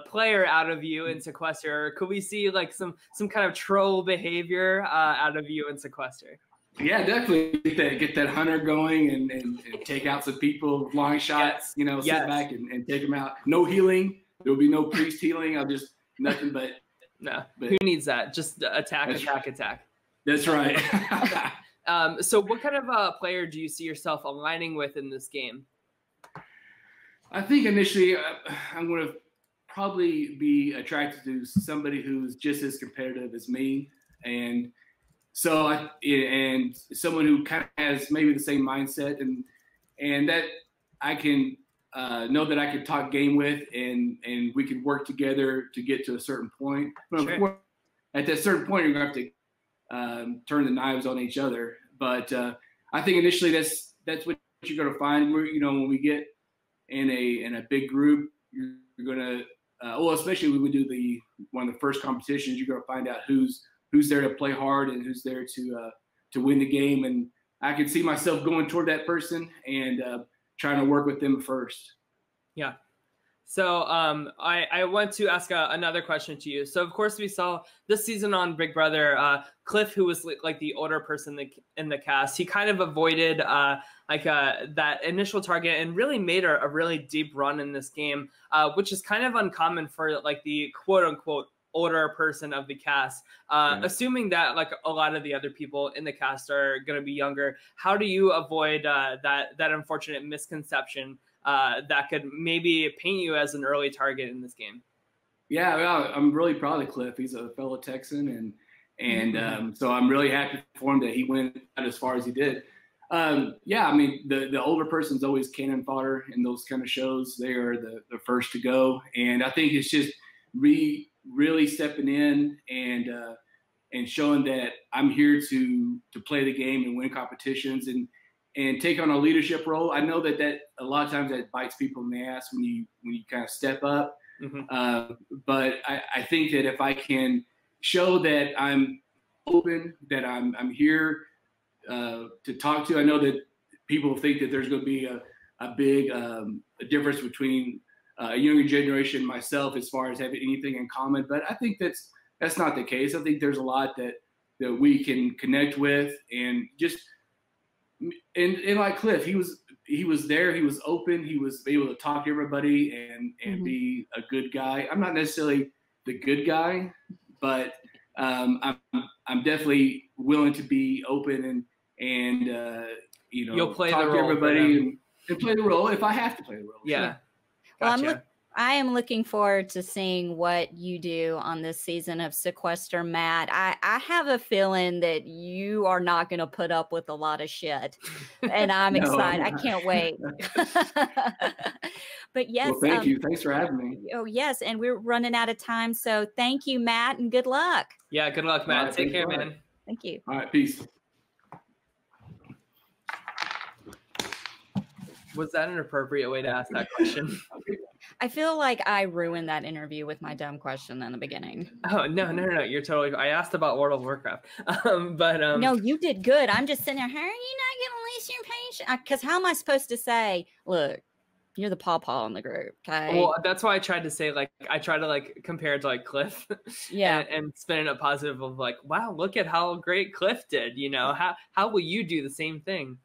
player out of you in Sequester? Or could we see like some kind of troll behavior out of you in Sequester? Yeah, definitely get that hunter going and take out some people with long shots. Sit back and take them out. No healing. There will be no priest healing. I'll just nothing but. No. Who needs that? Just attack. That's right. So what kind of player do you see yourself aligning with in this game? I think initially I'm going to probably be attracted to somebody who's just as competitive as me, and and someone who kind of has maybe the same mindset, and that I can know that I can talk game with, and we can work together to get to a certain point. But Sure. of course, at that certain point, you're going to have to turn the knives on each other. But I think initially that's what you're going to find. When we get in a big group, you're going to especially when we do one of the first competitions, you're going to find out who's there to play hard and who's there to win the game. And I can see myself going toward that person and trying to work with them first. Yeah. So I want to ask another question to you. So, of course, we saw this season on Big Brother, Cliff, who was like the older person in the cast, he kind of avoided that initial target and really made a really deep run in this game, which is kind of uncommon for like the quote unquote older person of the cast. Assuming that like a lot of the other people in the cast are going to be younger, how do you avoid that unfortunate misconception that could maybe paint you as an early target in this game? Yeah, well, I'm really proud of Cliff. He's a fellow Texan, and so I'm really happy for him that he went out as far as he did. Yeah, I mean, the older person's always cannon fodder in those kind of shows. They are the first to go, and I think it's just really stepping in and showing that I'm here to play the game and win competitions and take on a leadership role. I know that a lot of times that bites people in the ass when you kind of step up. But I think that if I can show that I'm open, that I'm here to talk to, I know that people think that there's going to be a big difference between a younger generation and myself as far as having anything in common. But I think that's not the case. I think there's a lot that we can connect with, and just and like Cliff, he was there, he was open, he was able to talk to everybody and be a good guy. I'm not necessarily the good guy, but I'm definitely willing to be open and you'll play talk the to role everybody and play the role if I have to play the role. Yeah. Well, Gotcha. I am looking forward to seeing what you do on this season of Sequester, Matt. I have a feeling that you are not going to put up with a lot of shit, and I'm excited. I can't wait. But yes, well, thank you. Thanks for having me. Oh yes, and we're running out of time, so thank you, Matt, and good luck. Yeah, good luck, Matt. Right, take care, man. Thank you. All right, peace. Was that an appropriate way to ask that question? I feel like I ruined that interview with my dumb question in the beginning. Oh, no. You're totally. I asked about World of Warcraft. No, you did good. I'm just sitting there. How are you not going to lose your patience? Because how am I supposed to say, look, you're the pawpaw in the group, okay? Well, that's why I tried to say, like, I try to, like, compare it to, like, Cliff. Yeah. and spin it a positive of, like, wow, look at how great Cliff did, How will you do the same thing?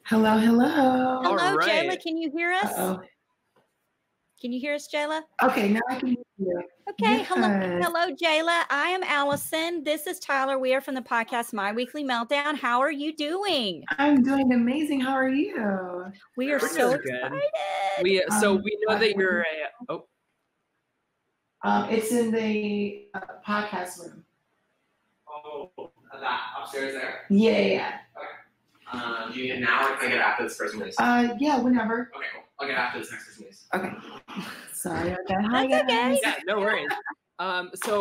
Hello. Hello, right. Jayla. Can you hear us? Uh-oh. Can you hear us, Jayla? Okay, now I can hear you. Okay, Yes. hello, Jayla. I am Allison. This is Tyler. We are from the podcast My Weekly Meltdown. How are you doing? I'm doing amazing. How are you? We are so excited. We know that you're it's in the podcast room. Oh, that upstairs there? Yeah. Okay. Do you get now or can I get after this person leaves? Yeah, whenever. Okay, cool. I'll get after this next person leaves. Okay. Sorry about that. Hi, guys. Okay. Yeah, no worries. So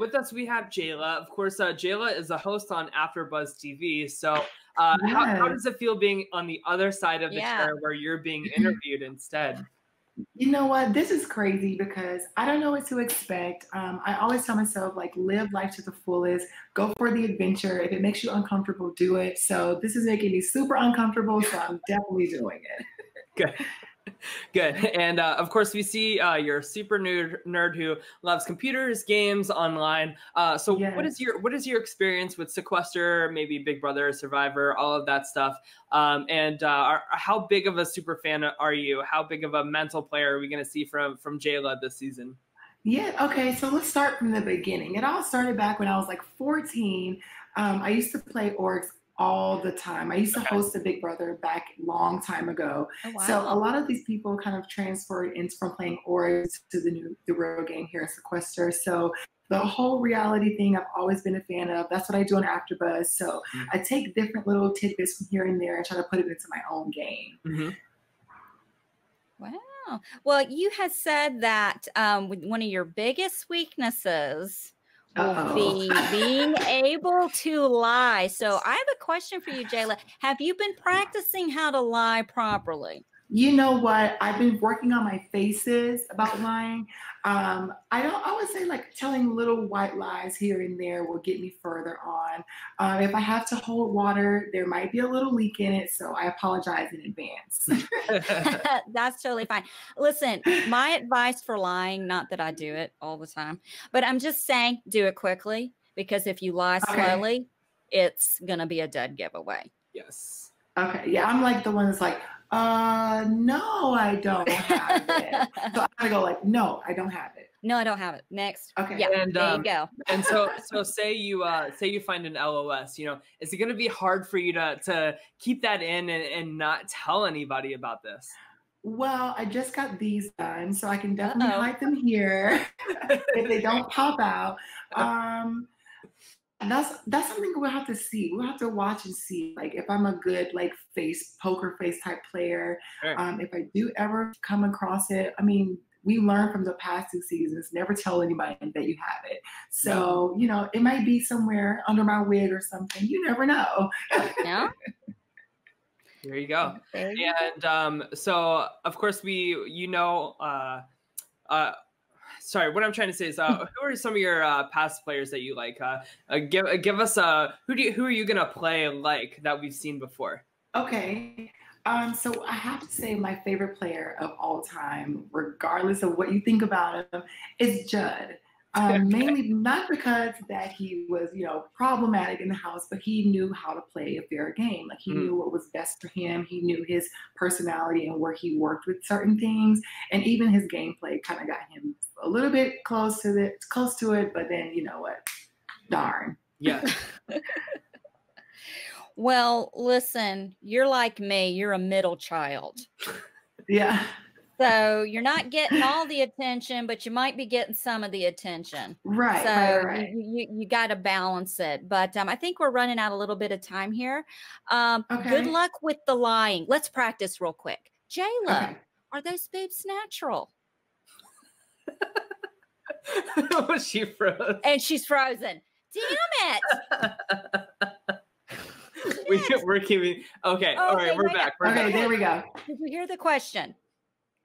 with us we have Jayla. Of course, Jayla is a host on AfterBuzz TV. So how does it feel being on the other side of the chair where you're being interviewed instead? You know what? This is crazy because I don't know what to expect. I always tell myself, like, live life to the fullest. Go for the adventure. If it makes you uncomfortable, do it. So this is making me super uncomfortable, so I'm definitely doing it. Good. And of course, we see you're a super nerd who loves computers, games, online. So Yes. what is your experience with Sequester, maybe Big Brother, Survivor, all of that stuff? And how big of a super fan are you? How big of a mental player are we going to see from Jayla this season? Yeah, okay, so let's start from the beginning. It all started back when I was like 14. I used to play orcs all the time. I used to host a Big Brother back long time ago. Oh, wow. So a lot of these people kind of transferred in from playing Orgs to the real game here at Sequester. So the whole reality thing I've always been a fan of. That's what I do on AfterBuzz. So I take different little tidbits from here and there and try to put it into my own game. Wow. Well, you had said that one of your biggest weaknesses will be being able to lie. So I have a question for you, Jayla. Have you been practicing how to lie properly? You know what? I've been working on my faces about lying. I would say like telling little white lies here and there will get me further on. If I have to hold water, there might be a little leak in it. So I apologize in advance. That's totally fine. Listen, my advice for lying, not that I do it all the time, but I'm just saying do it quickly, because if you lie slowly, it's going to be a dead giveaway. Yes. Okay. Yeah. I'm like the one that's like, no, I don't have it. So I'm gonna go like, no, I don't have it. No, I don't have it. Next. Okay. Yeah. And there you go. And so say you find an LOS, you know, is it going to be hard for you to keep that in and not tell anybody about this? Well, I just got these done, so I can definitely hide them here if they don't pop out. That's something we'll have to see. We'll have to watch and see, like if I'm a good like poker face type player. If I do ever come across it, I mean, we learned from the past 2 seasons, never tell anybody that you have it. So, you know, it might be somewhere under my wig or something. You never know. Yeah. There you go. And so of course sorry, what I'm trying to say is, who are some of your past players that you like? Give us who are you gonna play like that we've seen before? Okay, so I have to say my favorite player of all time, regardless of what you think about him, is Judd. Mainly not because that he was, you know, problematic in the house, but he knew how to play a fair game. Like he knew what was best for him. He knew his personality and where he worked with certain things, and even his gameplay kind of got him a little bit close to it. But then, you know what? Darn. Yeah. Well, listen, you're like me. You're a middle child. Yeah. So you're not getting all the attention, but you might be getting some of the attention. Right. So right. you got to balance it. But I think we're running out a little bit of time here. Good luck with the lying. Let's practice real quick. Jayla, are those boobs natural? She froze. And she's frozen. Damn it. We're keeping. Okay. All right. We're back. There we go. Did you hear the question?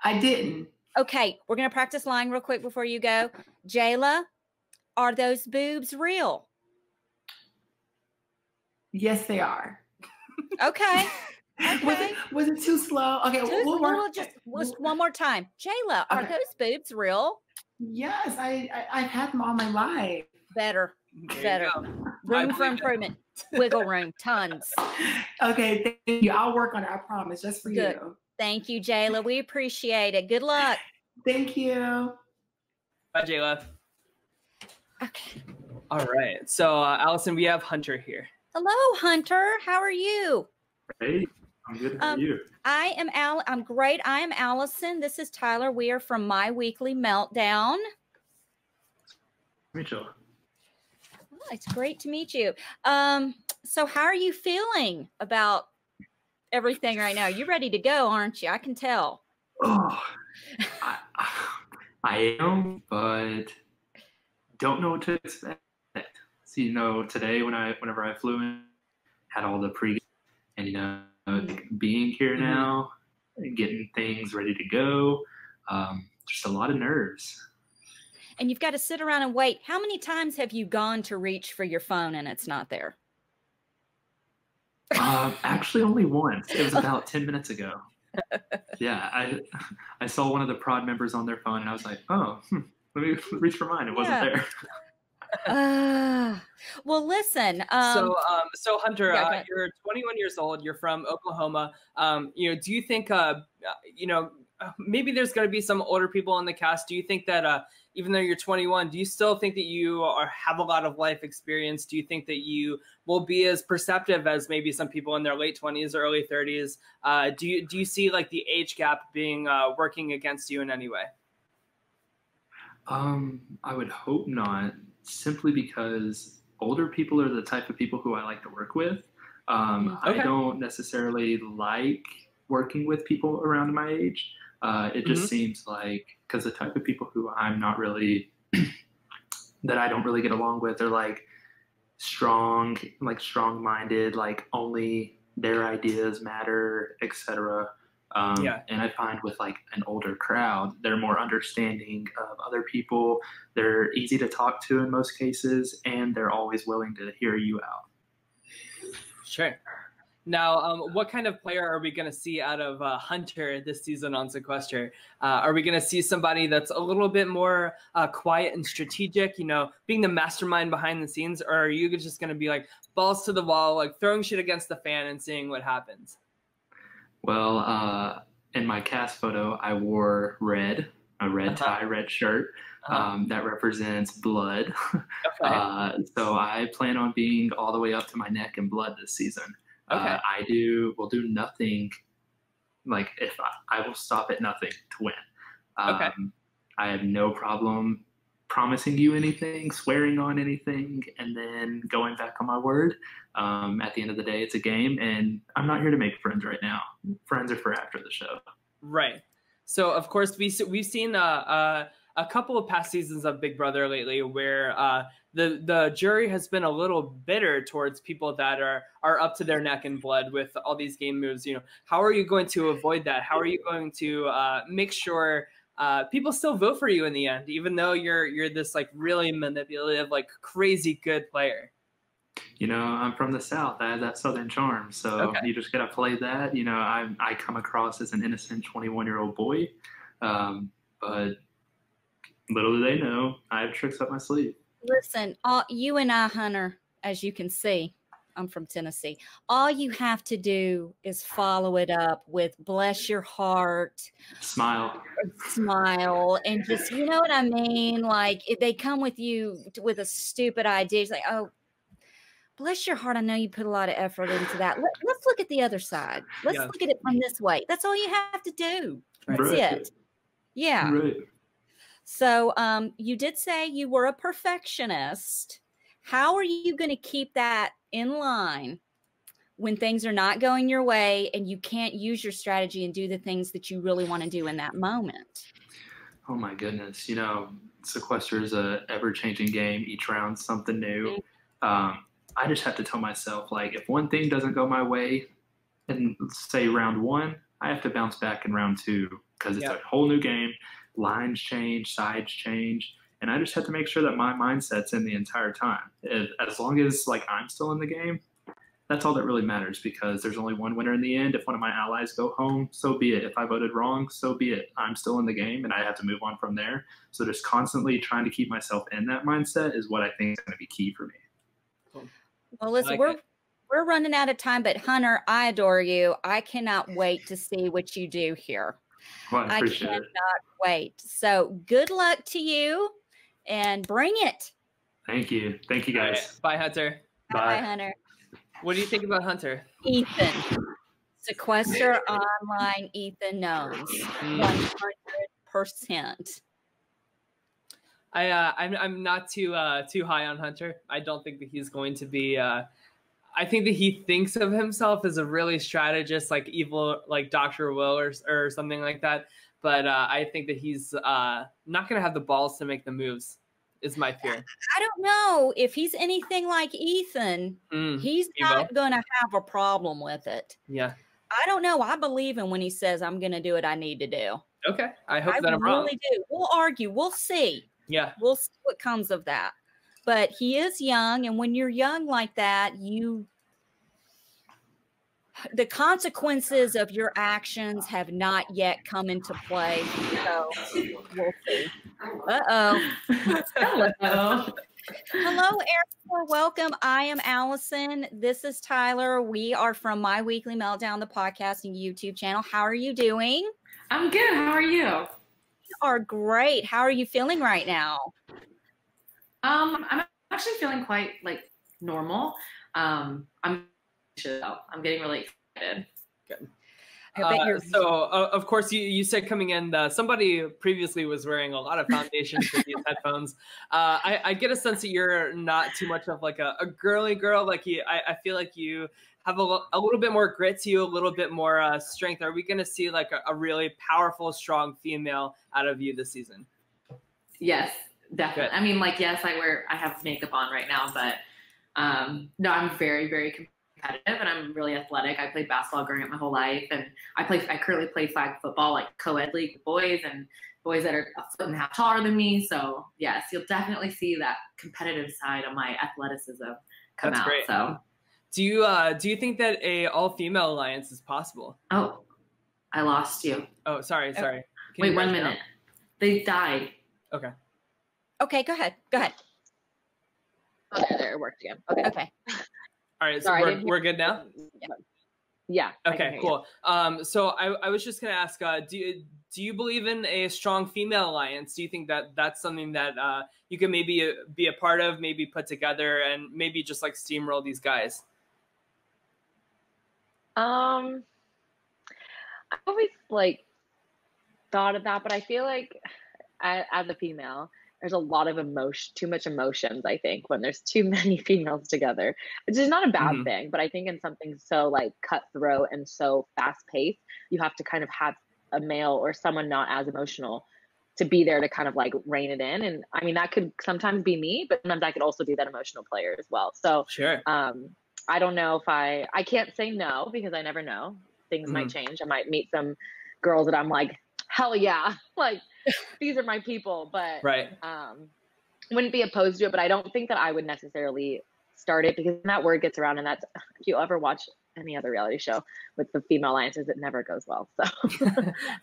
I didn't. Okay. We're going to practice lying real quick before you go. Jayla, are those boobs real? Yes, they are. Okay. Was it too slow? Okay. Just one more time. Jayla, are those boobs real? Yes. I've had them all my life. Better. Room for improvement. Wiggle room. Tons. Okay. Thank you. I'll work on it. I promise. Just for Good. you. Thank you, Jayla. We appreciate it. Good luck. Thank you. Bye, Jayla. Okay. All right. So, Allison, we have Hunter here. Hello, Hunter. How are you? Hey, I'm good. How are you? I'm great. I am Allison. This is Tyler. We are from My Weekly Meltdown. Meet you. Oh, it's great to meet you. So how are you feeling about everything right now? You're ready to go, aren't you? I can tell. Oh, I am, but don't know what to expect. So, you know, today whenever I flew in, had all the pre, and you know, being here now, and getting things ready to go, just a lot of nerves. And you've got to sit around and wait. How many times have you gone to reach for your phone and it's not there? Actually, only once. It was about 10 minutes ago. Yeah, I saw one of the prod members on their phone, and I was like, oh, let me reach for mine. It wasn't there. Well, listen. So Hunter, you're 21 years old. You're from Oklahoma. You know, do you think, you know, maybe there's going to be some older people in the cast. Do you think that even though you're 21, do you still think that you have a lot of life experience? Do you think that you will be as perceptive as maybe some people in their late 20s or early 30s? Do you see like the age gap being working against you in any way? I would hope not, simply because older people are the type of people who I like to work with. I don't necessarily like working with people around my age. It just seems like, because the type of people who I'm not really, that I don't really get along with, they're like strong-minded, like only their ideas matter, etc. And I find with like an older crowd, they're more understanding of other people. They're easy to talk to in most cases, and they're always willing to hear you out. Sure. Now, what kind of player are we going to see out of Hunter this season on Sequester? Are we going to see somebody that's a little bit more quiet and strategic, you know, being the mastermind behind the scenes? Or are you just going to be like balls to the wall, like throwing shit against the fan and seeing what happens? Well, in my cast photo, I wore red, a red tie, red shirt. That represents blood. So I plan on being all the way up to my neck in blood this season. Will do nothing. Like if I will stop at nothing to win. I have no problem promising you anything, swearing on anything, and then going back on my word. At the end of the day, it's a game, and I'm not here to make friends right now. Friends are for after the show. Right. So of course we've seen a couple of past seasons of Big Brother lately where the jury has been a little bitter towards people that are up to their neck in blood with all these game moves. You know, how are you going to avoid that? How are you going to make sure people still vote for you in the end, even though you're this like really manipulative, like crazy good player? You know, I'm from the South. I have that Southern charm. So you just got to play that. You know, I come across as an innocent 21-year-old boy. But little do they know, I have tricks up my sleeve. Listen, you and I, Hunter, as you can see, I'm from Tennessee. All you have to do is follow it up with bless your heart. Smile, and just, you know what I mean? Like if they come with you with a stupid idea, it's like, oh, bless your heart. I know you put a lot of effort into that. Let's look at the other side. Let's look at it from this way. That's all you have to do. That's it. Yeah. Right. So you did say you were a perfectionist. How are you going to keep that in line when things are not going your way and you can't use your strategy and do the things that you really want to do in that moment? Oh my goodness. You know, Sequester is a ever-changing game. Each round's something new. I just have to tell myself, like, if one thing doesn't go my way in, say, round one, I have to bounce back in round two because it's a whole new game. Lines change, sides change, and I just have to make sure that my mindset's in the entire time. As long as like I'm still in the game, that's all that really matters, because there's only one winner in the end. If one of my allies go home, so be it. If I voted wrong, so be it. I'm still in the game, and I have to move on from there. So just constantly trying to keep myself in that mindset is what I think is going to be key for me. Well, listen, we're running out of time, but Hunter, I adore you. I cannot wait to see what you do here. Well, I cannot wait. So good luck to you and bring it. Thank you. Thank you, guys. Right. Bye, Hunter. Bye, Hunter. What do you think about Hunter? Ethan. Sequester Online Ethan knows. 100%. I'm not too high on Hunter. I don't think that he's going to be I think that he thinks of himself as a really strategist, like evil, like Dr. Will or something like that. But I think that he's not going to have the balls to make the moves, is my fear. I don't know. If he's anything like Ethan, he's not going to have a problem with it. Yeah. I don't know. I believe him when he says, I'm going to do what I need to do. Okay. I hope that I'm wrong. I really do. We'll argue. We'll see. Yeah. We'll see what comes of that. But he is young, and when you're young like that, the consequences of your actions have not yet come into play. So we'll see. Uh-oh. Hello. Hello, Erica. Welcome. I am Allison. This is Tyler. We are from My Weekly Meltdown, the podcast and YouTube channel. How are you doing? I'm good. How are you? You are great. How are you feeling right now? I'm actually feeling quite like normal. I'm getting really excited. Good. So, of course, you said coming in, somebody previously was wearing a lot of foundation for these headphones. I get a sense that you're not too much of like a girly girl. Like I feel like you have a little bit more grit to you, a little bit more strength. Are we going to see like a really powerful, strong female out of you this season? Yes, definitely. Good. I mean, like, yes, I have makeup on right now, but no, I'm very, very competitive, and I'm really athletic. I played basketball growing up my whole life, and I currently play flag football, like co-ed league with boys and boys that are a foot and a half taller than me. So yes, you'll definitely see that competitive side of my athleticism come That's out. great. So do you think that a all-female alliance is possible? Oh, I lost you. Oh, sorry. Can Wait you 1 write it minute. down? They died. Okay. Okay, go ahead. Okay, there, it worked again. Okay. All right, so Sorry, we're good now? Yeah. I can Okay, hear cool. So I was just going to ask, do you believe in a strong female alliance? Do you think that that's something that you can maybe be a part of, maybe put together, and maybe just like steamroll these guys? I always like thought of that, but I feel like as a female, there's a lot of too much emotions, I think, when there's too many females together, which is not a bad thing, but I think in something so like cutthroat and so fast paced, you have to kind of have a male or someone not as emotional to be there to kind of like rein it in. And I mean, that could sometimes be me, but sometimes I could also be that emotional player as well. So sure. I don't know if I can't say no because I never know. Things might change. I might meet some girls that I'm like, hell yeah, like these are my people, but right. Wouldn't be opposed to it, but I don't think that I would necessarily start it because that word gets around, and that's, if you ever watch any other reality show with the female alliances, it never goes well. So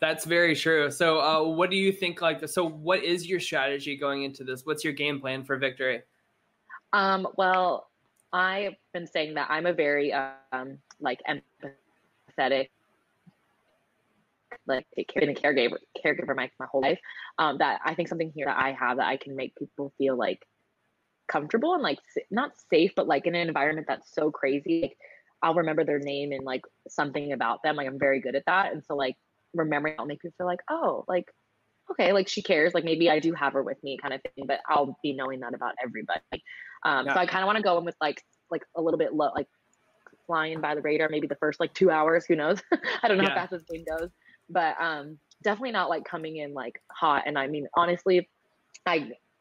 that's very true. So what do you think, so what is your strategy going into this? What's your game plan for victory? Well, I've been saying that I'm a very like empathetic, like been a caregiver my whole life. That I think something here that I have that I can make people feel like comfortable and like not safe, but like in an environment that's so crazy. Like, I'll remember their name and like something about them. Like I'm very good at that, and so like remembering, I'll make people feel like, oh, like okay, like she cares. Like maybe I do have her with me, kind of thing. But I'll be knowing that about everybody. So I kind of want to go in with like a little bit low, like flying by the radar. Maybe the first like 2 hours. Who knows? I don't know how fast this game goes. But definitely not like coming in like hot. And I mean, honestly,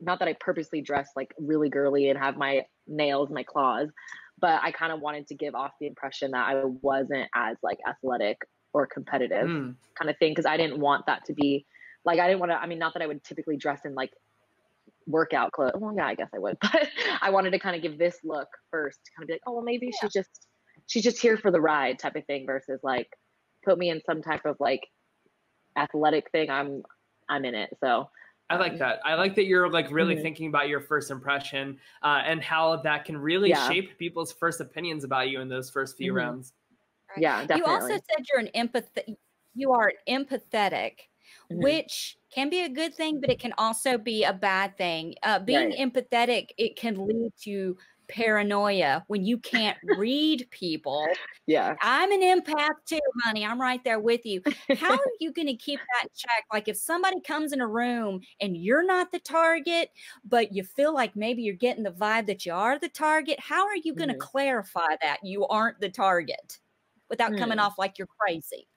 not that I purposely dress like really girly and have my nails, my claws, but I kind of wanted to give off the impression that I wasn't as like athletic or competitive kind of thing. Cause I didn't want that to be like, I didn't want to, I mean, not that I would typically dress in like workout clothes. Well, yeah, I guess I would, but I wanted to kind of give this look first, kind of be like, oh, well, maybe she's just here for the ride type of thing versus like put me in some type of like athletic thing. I'm in it. So I like that. I like that you're like really thinking about your first impression and how that can really shape people's first opinions about you in those first few rounds. Yeah, definitely. You also said you are empathetic, which can be a good thing, but it can also be a bad thing. Being empathetic, it can lead to paranoia when you can't read people. Yeah. I'm an empath too, honey. I'm right there with you. How are you going to keep that in check? Like if somebody comes in a room and you're not the target, but you feel like maybe you're getting the vibe that you are the target, how are you going to clarify that you aren't the target without coming off like you're crazy?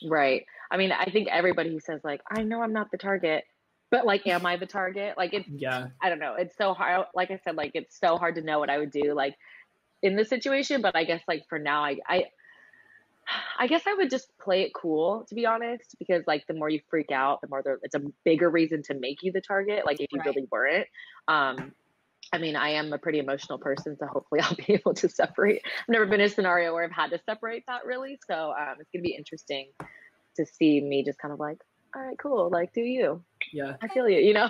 Right. I mean, I think everybody who says like, I know I'm not the target, but like, am I the target? Like it's, I don't know. It's so hard. Like I said, like, it's so hard to know what I would do like in this situation. But I guess like for now, I guess I would just play it cool, to be honest, because like the more you freak out, the more it's a bigger reason to make you the target. Like if you really weren't, I mean, I am a pretty emotional person, so hopefully I'll be able to separate. I've never been in a scenario where I've had to separate that really. So it's going to be interesting to see me just kind of like, all right, cool. Like, do you? Yeah. I feel you, you know?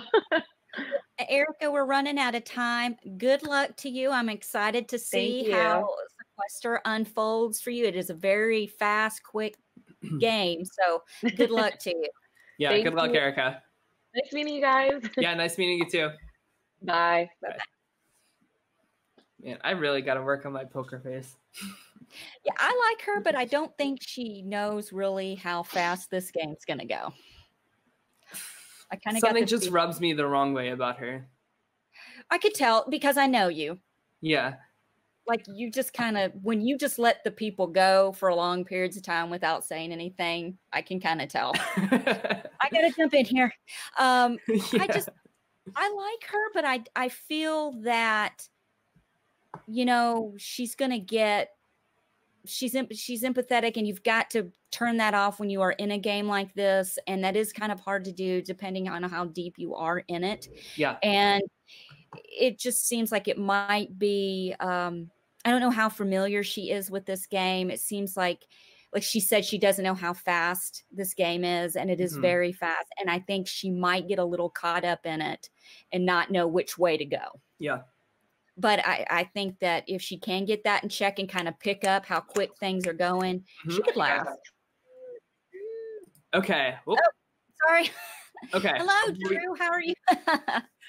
Erica, we're running out of time. Good luck to you. I'm excited to see how Sequester unfolds for you. It is a very fast, quick game. So good luck to you. Yeah, Thank good luck, you. Erica. Nice meeting you guys. Yeah, nice meeting you too. Bye. Bye. Man, I really got to work on my poker face. Yeah, I like her, but I don't think she knows really how fast this game's going to go. I kind of Something just rubs me the wrong way about her. I could tell because I know you. Yeah. Like you just kind of, when you just let the people go for long periods of time without saying anything, I can kind of tell. I got to jump in here. I like her, but I feel that, you know, she's going to get, she's empathetic, and you've got to turn that off when you are in a game like this. And that is kind of hard to do depending on how deep you are in it. Yeah. And it just seems like it might be, I don't know how familiar she is with this game. It seems like she said, she doesn't know how fast this game is, and it is very fast. And I think she might get a little caught up in it and not know which way to go. Yeah. But I think that if she can get that in check and kind of pick up how quick things are going, she could last. Okay. Oh, sorry. Okay. Hello, Drew. How are you?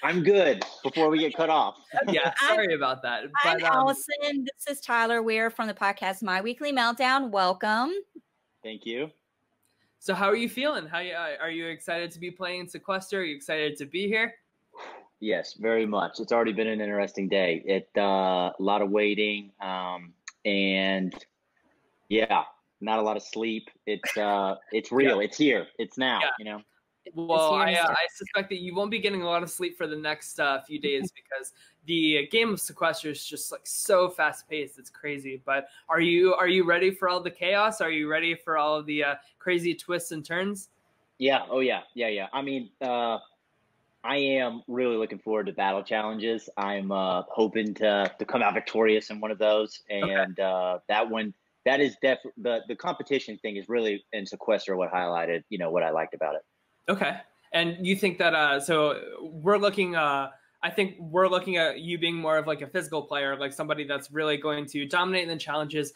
I'm good before we get cut off. Yeah, sorry about that. I'm Allison. This is Tyler Weir from the podcast My Weekly Meltdown. Welcome. Thank you. So how are you feeling? Are you excited to be playing Sequester? Are you excited to be here? Yes, very much. It's already been an interesting day. A lot of waiting, and yeah, not a lot of sleep. It's real. Yeah. It's here. It's now. Yeah. You know. Well, I suspect that you won't be getting a lot of sleep for the next few days because the game of Sequester is just like so fast paced. It's crazy. But are you ready for all the chaos? Are you ready for all of the crazy twists and turns? Yeah. Oh yeah. Yeah. I mean, I am really looking forward to battle challenges. I'm hoping to come out victorious in one of those, and that is definitely the competition thing is really in Sequester what highlighted, you know, what I liked about it. Okay. And you think that, so we're looking, I think we're looking at you being more of like a physical player, like somebody that's really going to dominate in the challenges,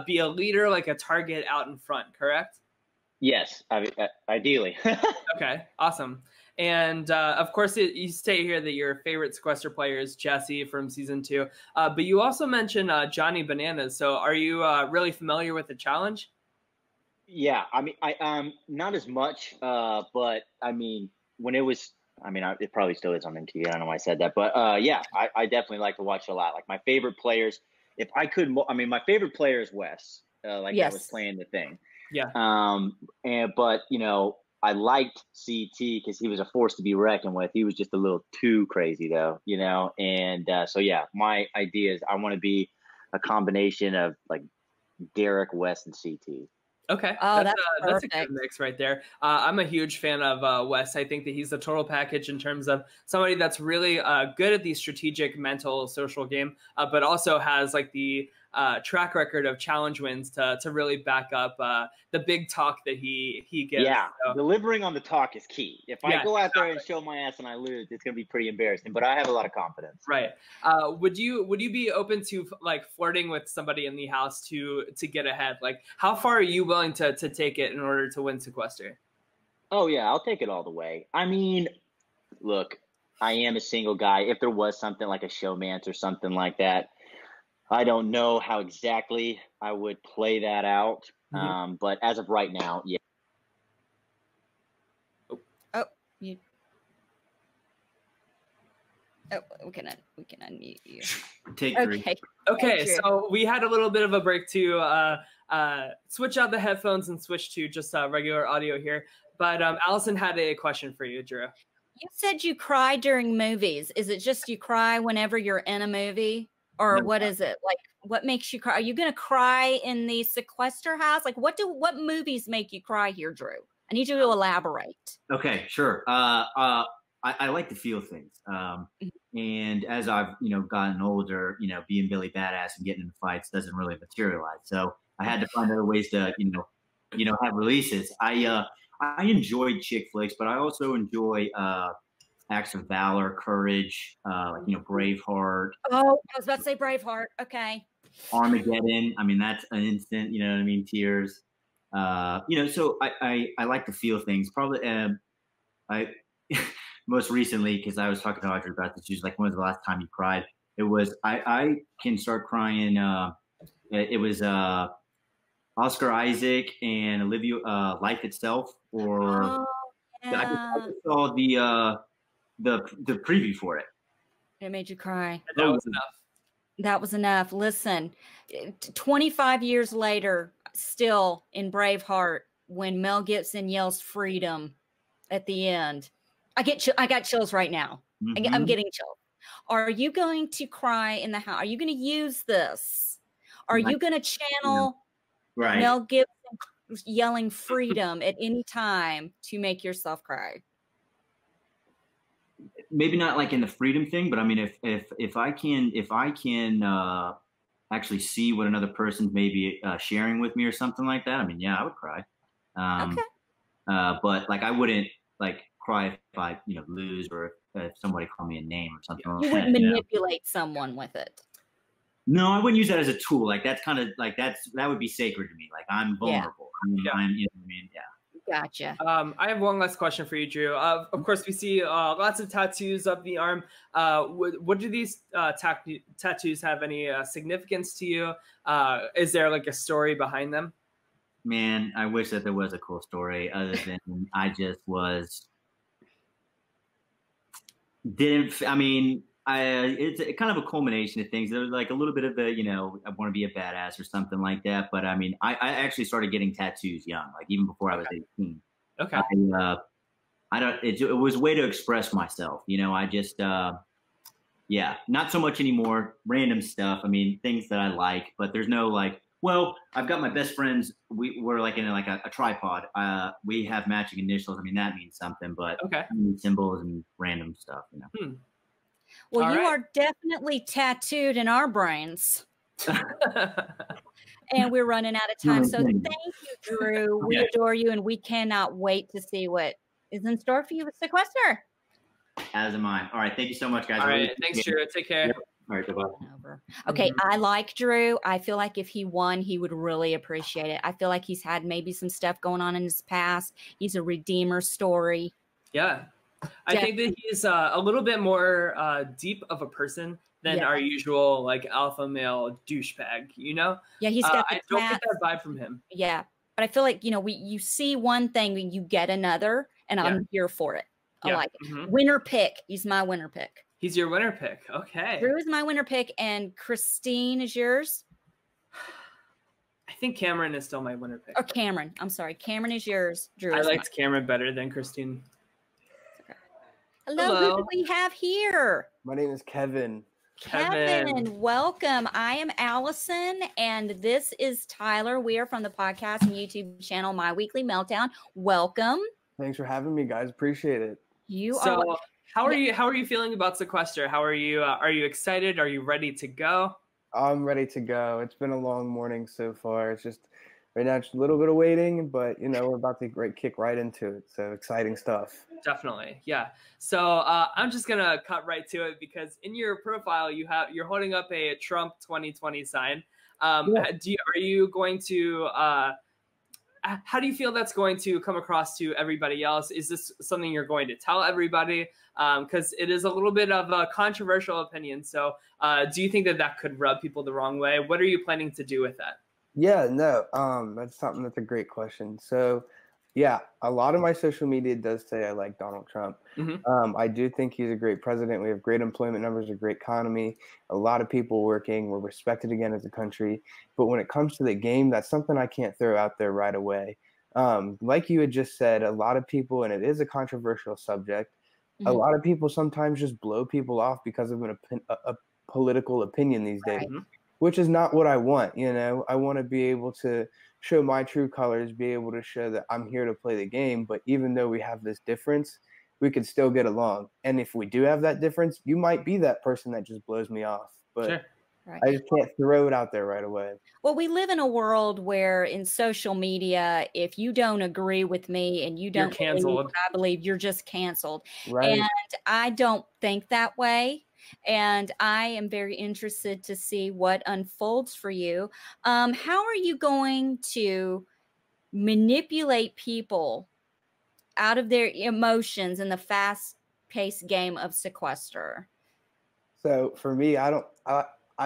be a leader, like a target out in front, correct? Yes, ideally. Okay, awesome. And of course, you state here that your favorite Sequester player is Jesse from season 2, but you also mentioned Johnny Bananas. So are you really familiar with the challenge? Yeah, I mean, not as much, but I mean, when it was, I mean, it probably still is on MTV. I don't know why I said that, but yeah, I definitely like to watch it a lot. Like my favorite players, if I could, I mean, my favorite player is Wes. Like yes. I was playing the thing. Yeah. But you know, I liked CT because he was a force to be reckoned with. He was just a little too crazy though, you know. And so yeah, my idea is I want to be a combination of like Derek, Wes, and CT. Okay. Oh, that's a good mix right there. I'm a huge fan of Wes. I think that he's the total package in terms of somebody that's really good at the strategic, mental, social game, but also has like the track record of challenge wins to really back up the big talk that he gives. Yeah, so. Delivering on the talk is key. If I go out there and show my ass and I lose, it's going to be pretty embarrassing, but I have a lot of confidence. Right. Would you be open to like flirting with somebody in the house to get ahead? Like how far are you willing to take it in order to win Sequester? Oh yeah, I'll take it all the way. I mean, look, I am a single guy. If there was something like a showmance or something like that, I don't know how exactly I would play that out. Mm-hmm. But as of right now, yeah. We can unmute you. Take three. Okay, so we had a little bit of a break to switch out the headphones and switch to just regular audio here. But Allison had a question for you, Drew. You said you cry during movies. Is it just you cry whenever you're in a movie? Or what is it? Like, what makes you cry? Are you going to cry in the Sequester house? Like, what movies make you cry here, Drew? I need you to elaborate. Okay, sure. I like to feel things. And as I've, gotten older, being Billy Badass and getting into fights doesn't really materialize. So I had to find other ways to, have releases. I enjoyed chick flicks, but I also enjoy acts of valor, courage, Braveheart. Oh, I was about to say Braveheart. Okay. Armageddon. I mean, that's an instant, tears. So I like to feel things. Probably, I most recently, because I was talking to Audrey about this, she was like, "When was the last time you cried?" It was I can start crying. It was Oscar Isaac and Olivia Life Itself, or I just saw the preview for it. It made you cry. That was enough. That was enough. Listen, 25 years later, still in Braveheart, when Mel Gibson yells freedom at the end, I got chills right now. Mm-hmm. I'm getting chills. Are you going to cry in the house? Are you going to use this? Are you going to channel Mel Gibson yelling freedom at any time to make yourself cry? Maybe not like in the freedom thing, but I mean, if I can actually see what another person's maybe sharing with me or something like that, I mean, yeah, I would cry. Okay. But like, I wouldn't like cry if I lose, or if somebody called me a name or something. You wouldn't manipulate someone with it. No, I wouldn't use that as a tool. Like, that's kind of like that would be sacred to me. Like, I'm vulnerable. Yeah. I'm yeah. Gotcha. I have one last question for you, Drew. Of course, we see lots of tattoos up the arm. What do these tattoos have any significance to you? Is there like a story behind them? Man, I wish that there was a cool story, other than I just it's kind of a culmination of things. There was like a little bit of the, I want to be a badass or something like that. But I mean, I actually started getting tattoos young, like even before I was 18. Okay. It was a way to express myself. I just, not so much anymore. Random stuff. I mean, things that I like, but there's no like, well, I've got my best friends. We're like in a tripod. We have matching initials. I mean, that means something, but symbols and random stuff, Well, All you are definitely tattooed in our brains. And we're running out of time. So thank you, Drew. We adore you, and we cannot wait to see what is in store for you with Sequester. As am I. All right. Thank you so much, guys. All right. Thanks, Drew. Take care. Yep. All right. Bye-bye. Okay. I like Drew. I feel like if he won, he would really appreciate it. I feel like he's had maybe some stuff going on in his past. He's a redeemer story. Yeah. I think that he's a little bit more deep of a person than our usual like alpha male douchebag, Yeah, he's got I don't get that vibe from him. Yeah, but I feel like you see one thing and you get another, and I'm here for it. I like it. Winner pick. He's my winner pick. He's your winner pick. Okay. Drew is my winner pick, and Christine is yours. I think Cameron is still my winner pick. Or Cameron. I'm sorry. Cameron is yours. Drew. I liked Cameron better than Christine. Hello, who do we have here? My name is Kevin. Kevin, welcome. I am Allison, and this is Tyler. We are from the podcast and YouTube channel My Weekly Meltdown. Welcome. Thanks for having me, guys. Appreciate it. So, how are you feeling about Sequester? How are you? Are you excited? Are you ready to go? I'm ready to go. It's been a long morning so far. It's just right now, it's a little bit of waiting, but we're about to kick right into it. So exciting stuff. Definitely, yeah. So I'm just gonna cut right to it, because in your profile you're holding up a Trump 2020 sign. Are you going to? How do you feel that's going to come across to everybody else? Is this something you're going to tell everybody? Because it is a little bit of a controversial opinion. So do you think that could rub people the wrong way? What are you planning to do with that? Yeah, no, that's a great question. So, yeah, a lot of my social media does say I like Donald Trump. Mm-hmm. I do think he's a great president. We have great employment numbers, a great economy, a lot of people working. We're respected again as a country. But when it comes to the game, that's something I can't throw out there right away. Like you had just said, a lot of people, and it is a controversial subject, a lot of people sometimes just blow people off because of a political opinion these days. Mm-hmm. Which is not what I want. I want to be able to show my true colors, be able to show that I'm here to play the game. But even though we have this difference, we could still get along. And if we do have that difference, you might be that person that just blows me off. But I just can't throw it out there right away. Well, we live in a world where in social media, if you don't agree with me and you don't believe what I believe, you're just canceled. Right. And I don't think that way. And I am very interested to see what unfolds for you. How are you going to manipulate people out of their emotions in the fast-paced game of Sequester? So for me, I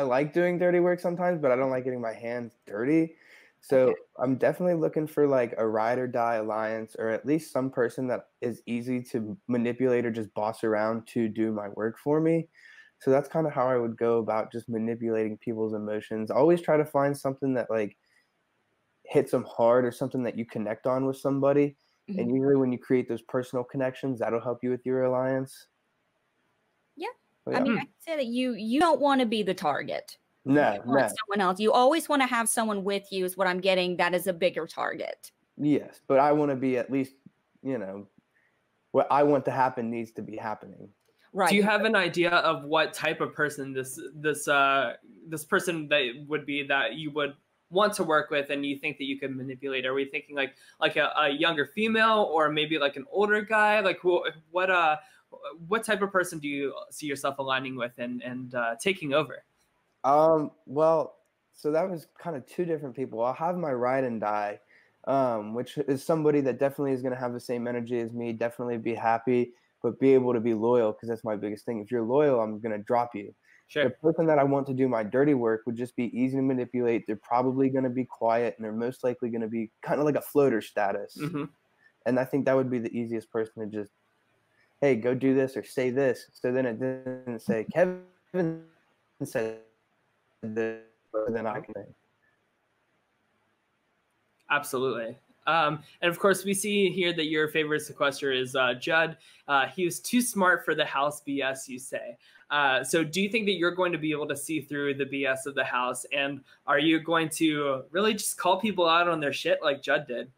like doing dirty work sometimes, but I don't like getting my hands dirty. So I'm definitely looking for like a ride or die alliance, or at least some person that is easy to manipulate or just boss around to do my work for me. So that's kind of how I would go about just manipulating people's emotions. Always try to find something that like hits them hard, or something that you connect on with somebody. Mm-hmm. And usually when you create those personal connections, that'll help you with your alliance. Yeah. Yeah. I mean, I can say that you don't want to be the target. No, You want someone else. You always want to have someone with you, is what I'm getting. That is a bigger target. Yes, but I want to be at least, what I want to happen needs to be happening. Right. Do you have an idea of what type of person this person that would be that you would want to work with, and you think that you could manipulate? Are we thinking like a younger female, or maybe like an older guy? Like what type of person do you see yourself aligning with and taking over? Well, so that was kind of two different people. I'll have my ride and die, which is somebody that definitely is going to have the same energy as me, definitely be happy, but be able to be loyal, because that's my biggest thing. If you're loyal, I'm going to drop you. Sure. The person that I want to do my dirty work would just be easy to manipulate. They're probably going to be quiet, and they're most likely going to be kind of like a floater status. Mm-hmm. And I think that would be the easiest person to just, hey, go do this or say this. So then it didn't say Kevin said this, then I can. Absolutely. And of course, we see here that your favorite sequester is Judd. He was too smart for the house BS, you say. So do you think that you're going to be able to see through the BS of the house? And are you going to really just call people out on their shit like Judd did?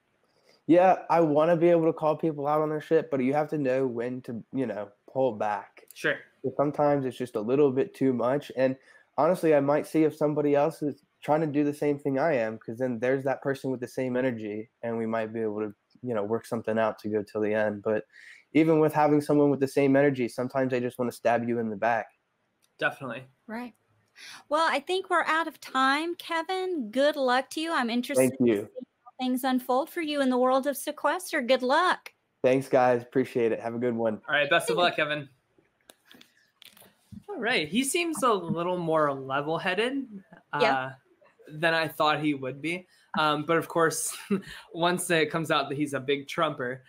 Yeah, I want to be able to call people out on their shit, but you have to know when to, pull back. Sure. So sometimes it's just a little bit too much. And honestly, I might see if somebody else is trying to do the same thing I am, because then there's that person with the same energy, and we might be able to, work something out to go till the end. But even with having someone with the same energy, sometimes they just want to stab you in the back. Definitely. Right. Well, I think we're out of time, Kevin. Good luck to you. I'm interested Thank you. to see how things unfold for you in the world of Sequester. Good luck. Thanks, guys. Appreciate it. Have a good one. All right. Best of luck, Kevin. All right. He seems a little more level-headed than I thought he would be. But of course, once it comes out that he's a big Trumper,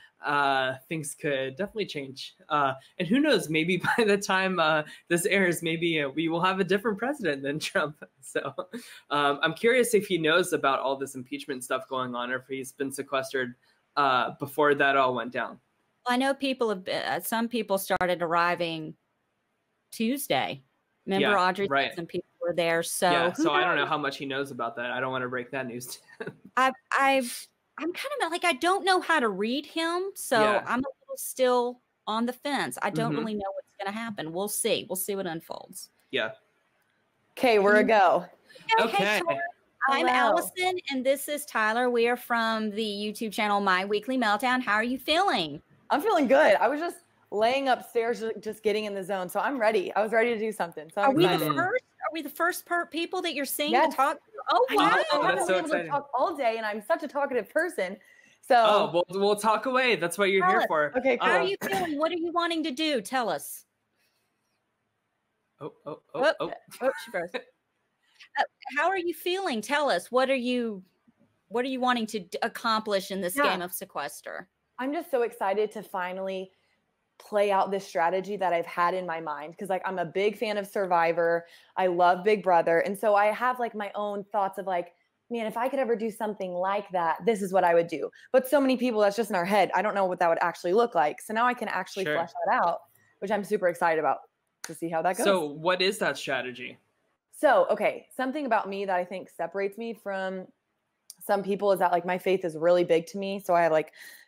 things could definitely change. And who knows, maybe by the time this airs, maybe we will have a different president than Trump. So I'm curious if he knows about all this impeachment stuff going on, or if he's been sequestered before that all went down. I know some people started arriving Tuesday. Remember, Audrey, right. Some people were there. So yeah, so I don't know how much he knows about that. I don't want to break that news to him. I'm kind of like, I don't know how to read him, so I'm a little still on the fence. I don't really know what's going to happen. We'll see. We'll see what unfolds. Yeah. Okay, we're a go. Okay. I'm Allison, and this is Tyler. We are from the YouTube channel My Weekly Meltdown. How are you feeling? I'm feeling good. I was just laying upstairs, just getting in the zone. So I'm ready. I was ready to do something. So Are we the first people that you're seeing to talk? Oh, wow. I haven't been able to talk all day, and I'm such a talkative person. So we'll talk away. That's what you're here for. Okay, cool. How are you feeling? What are you wanting to do? Tell us. She froze. How are you feeling? Tell us. What are you wanting to accomplish in this game of Sequester? I'm just so excited to finally play out this strategy that I've had in my mind, because I'm a big fan of Survivor. I love Big Brother, and so I have my own thoughts of man, if I could ever do something like that, this is what I would do. But so many people, that's just in our head. I don't know what that would actually look like. So now I can actually flesh that out, which I'm super excited about to see how that goes. So what is that strategy? So, okay, something about me that I think separates me from some people is that my faith is really big to me. So I have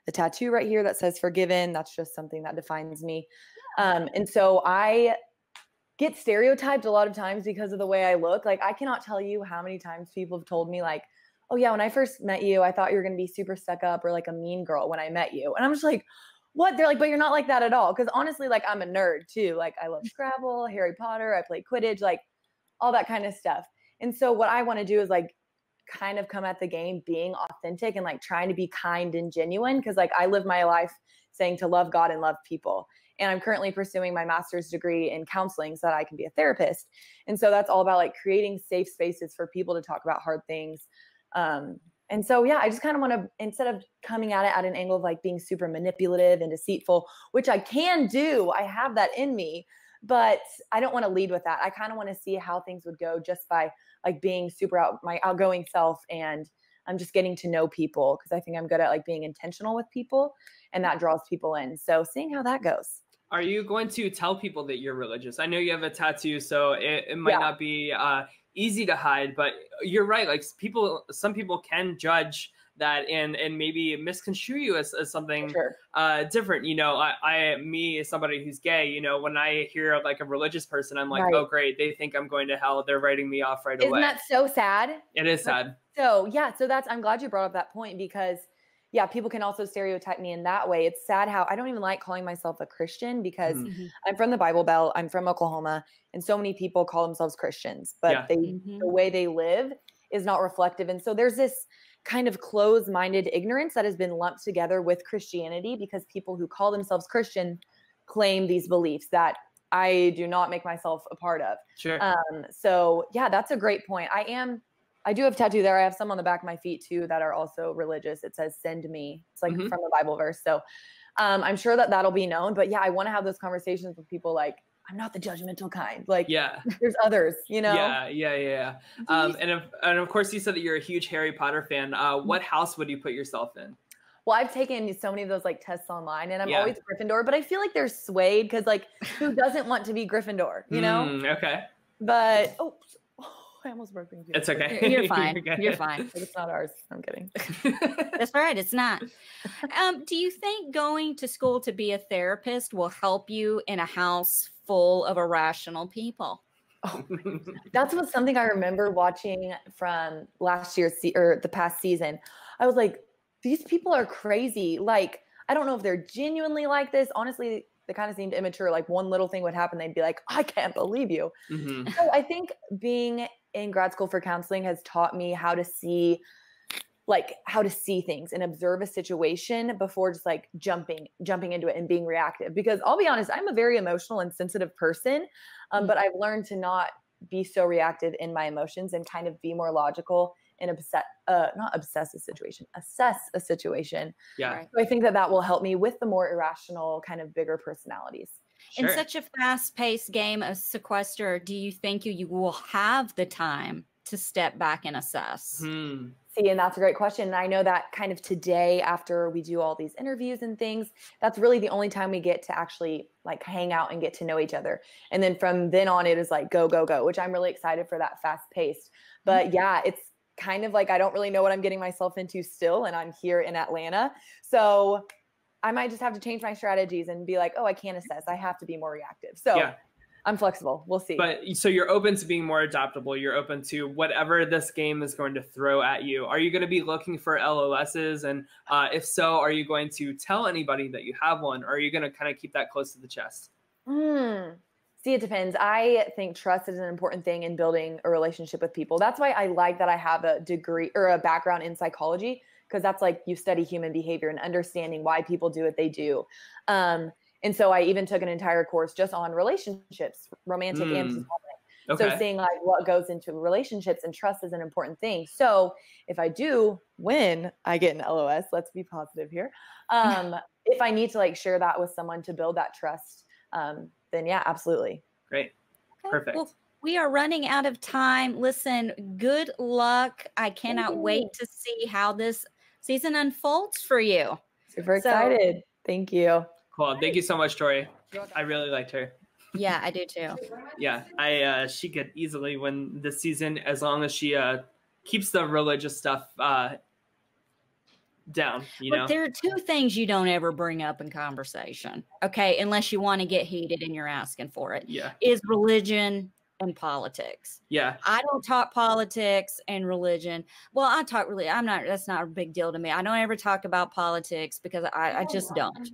the tattoo right here that says forgiven. That's just something that defines me. And so I get stereotyped a lot of times because of the way I look. I cannot tell you how many times people have told me oh yeah, when I first met you, I thought you were going to be super stuck up or a mean girl when I met you. And I'm just what? They're but you're not like that at all. Cause honestly, I'm a nerd too. I love Scrabble, Harry Potter. I play Quidditch, all that kind of stuff. And so what I want to do is kind of come at the game being authentic and like trying to be kind and genuine, because like I live my life saying to love God and love people. And I'm currently pursuing my master's degree in counseling so that I can be a therapist. And so that's all about like creating safe spaces for people to talk about hard things. And so, yeah, I just kind of want to, instead of coming at it at an angle of like being super manipulative and deceitful, which I can do, I have that in me, but I don't want to lead with that. I kind of want to see how things would go just by like being super my outgoing self, and I'm just getting to know people, because I think I'm good at like being intentional with people, and that draws people in. So seeing how that goes. Are you going to tell people that you're religious? I know you have a tattoo, so it might not be easy to hide, but you're right. Like some people can judge that and maybe misconstrue you as something different. You know, me as somebody who's gay, you know, when I hear of like a religious person, I'm like, oh great, they think I'm going to hell. They're writing me off right away. Isn't that so sad? It is sad. So yeah, so I'm glad you brought up that point, because yeah, people can also stereotype me in that way. It's sad how I don't even like calling myself a Christian, because I'm from the Bible Belt. I'm from Oklahoma, and so many people call themselves Christians, but the way they live is not reflective. And so there's this kind of closed-minded ignorance that has been lumped together with Christianity, because people who call themselves Christian claim these beliefs that I do not make myself a part of. Sure. So yeah, that's a great point. I do have a tattoo there. I have some on the back of my feet too that are also religious. It says "Send me." It's like from the Bible verse. So I'm sure that'll be known. But yeah, I want to have those conversations with people. Like, I'm not the judgmental kind. Like, there's others, you know? Yeah. And of course, you said that you're a huge Harry Potter fan. What house would you put yourself in? Well, I've taken so many of those like tests online, and I'm always Gryffindor, but I feel like they're swayed, because like who doesn't want to be Gryffindor, you know? Okay. But I almost broke things. It's okay. You're fine. You're fine. It's not ours. I'm kidding. That's all right. It's not. Do you think going to school to be a therapist will help you in a house full of irrational people? Oh, that's something I remember watching from last year's or the past season. I was like, these people are crazy. Like, I don't know if they're genuinely like this. Honestly, they kind of seemed immature. Like one little thing would happen, they'd be like, I can't believe you. So I think being in grad school for counseling has taught me how to see things and observe a situation before just like jumping into it and being reactive. Because I'll be honest, I'm a very emotional and sensitive person, but I've learned to not be so reactive in my emotions and kind of be more logical and assess a situation. Yeah. So I think that will help me with the more irrational kind of bigger personalities. In such a fast-paced game of Sequester, do you think you will have the time to step back and assess? See, and that's a great question. And I know that kind of today, after we do all these interviews and things, that's really the only time we get to actually like hang out and get to know each other. And then from then on, it is like go, go, go, which I'm really excited for that fast-paced. But yeah, it's kind of like I don't really know what I'm getting myself into still, and I'm here in Atlanta. So I might just have to change my strategies and be like, oh, I can't assess. I have to be more reactive. So I'm flexible. We'll see. But so you're open to being more adaptable. You're open to whatever this game is going to throw at you. Are you going to be looking for LOSs? And if so, are you going to tell anybody that you have one? Or are you going to kind of keep that close to the chest? See, it depends. I think trust is an important thing in building a relationship with people. That's why I like that I have a degree or a background in psychology, because that's like you study human behavior and understanding why people do what they do. And so I even took an entire course just on relationships, romantic and platonic. So seeing like what goes into relationships, and trust is an important thing. So if I do win, I get an LOS, let's be positive here. If I need to like share that with someone to build that trust, then yeah, absolutely. Great. Perfect. Well, we are running out of time. Listen, good luck. I cannot wait to see how this season unfolds for you. Super excited. Thank you. Cool. Thank you so much, Tori. I really liked her. Yeah, I do too. Yeah, she could easily win this season as long as she keeps the religious stuff down, you know. But there are two things you don't ever bring up in conversation, okay, unless you want to get heated and you're asking for it. Yeah. Is religion and politics. Yeah. I don't talk politics and religion. Well, I talk really, that's not a big deal to me. I don't ever talk about politics because I just don't.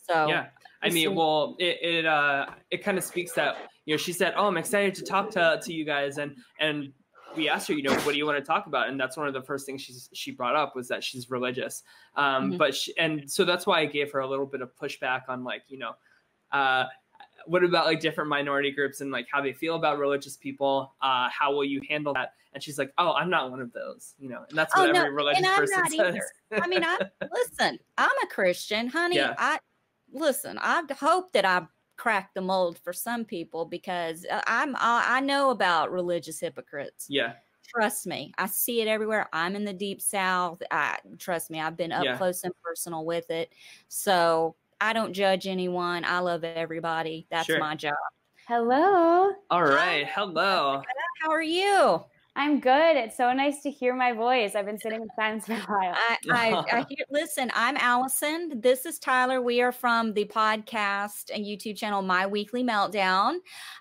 So yeah, I mean, well, it kind of speaks that, you know, she said, oh, I'm excited to talk to you guys, and we asked her, you know, what do you want to talk about? And that's one of the first things she brought up was that she's religious. And so that's why I gave her a little bit of pushback on like, you know, what about like different minority groups and like how they feel about religious people? How will you handle that? And she's like, oh, I'm not one of those, you know, and that's what every religious person says. Either. I mean, listen, I'm a Christian, honey. Yeah. I hope that I crack the mold for some people because I know about religious hypocrites. Yeah. Trust me, I see it everywhere. I'm in the deep South. Trust me, I've been up close and personal with it. So I don't judge anyone. I love everybody. That's my job. Hello. All right. Hello. How are you? I'm good. It's so nice to hear my voice. I've been sitting in silence for a while. I hear, listen, I'm Allison. This is Tyler. We are from the podcast and YouTube channel, My Weekly Meltdown.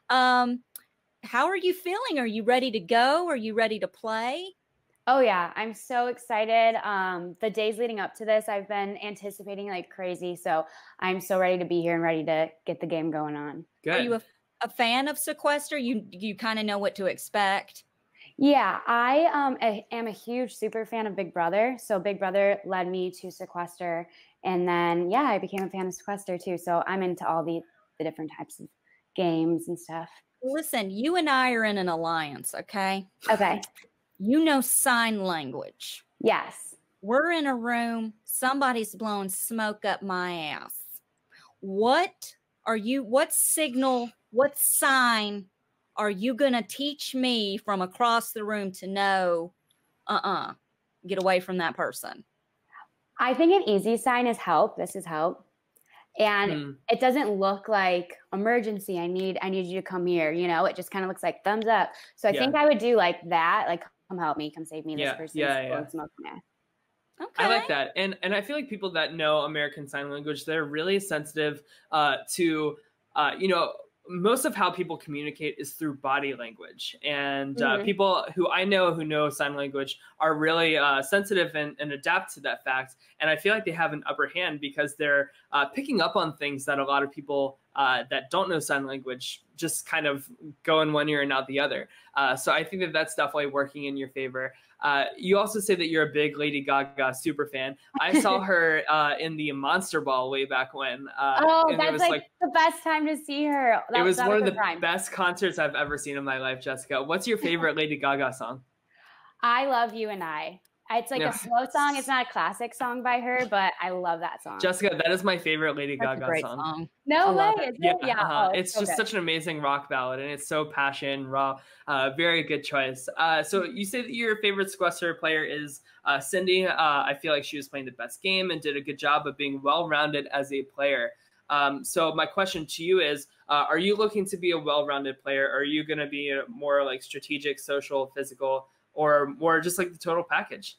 How are you feeling? Are you ready to go? Are you ready to play? Oh yeah, I'm so excited. The days leading up to this, I've been anticipating like crazy. So I'm so ready to be here and ready to get the game going on. Good. Are you a fan of Sequester? You kind of know what to expect? Yeah, I am a huge super fan of Big Brother. So Big Brother led me to Sequester. And then, yeah, I became a fan of Sequester too. So I'm into all the different types of games and stuff. Listen, you and I are in an alliance, okay? Okay. You know sign language. Yes. We're in a room. Somebody's blowing smoke up my ass. What signal, what sign are you going to teach me from across the room to know, get away from that person? I think an easy sign is help. This is help. And it doesn't look like emergency. I need you to come here. You know, it just kind of looks like thumbs up. So I think I would do like that. Like, come help me, come save me. This person's blowing smoke in my ass. Okay. I like that. And I feel like people that know American Sign Language, they're really sensitive to, you know, most of how people communicate is through body language. And people who I know who know sign language are really sensitive and adapt to that fact. And I feel like they have an upper hand because they're picking up on things that a lot of people that don't know sign language just kind of go in one ear and out the other. So I think that that's definitely working in your favor. You also say that you're a big Lady Gaga super fan. I saw her in the Monster Ball way back when. That's like the best time to see her. It was one of the best concerts I've ever seen in my life, Jessica. What's your favorite Lady Gaga song? I Love You and I. It's like a slow song. It's not a classic song by her, but I love that song. Jessica, that is my favorite Lady Gaga song. No way. Is it? Yeah. It's so just such an amazing rock ballad, and it's so passion, raw. Very good choice. So you say that your favorite Sequester player is Cindy. I feel like she was playing the best game and did a good job of being well-rounded as a player. So my question to you is, are you looking to be a well-rounded player? Or are you going to be more like strategic, social, physical, or more just like the total package?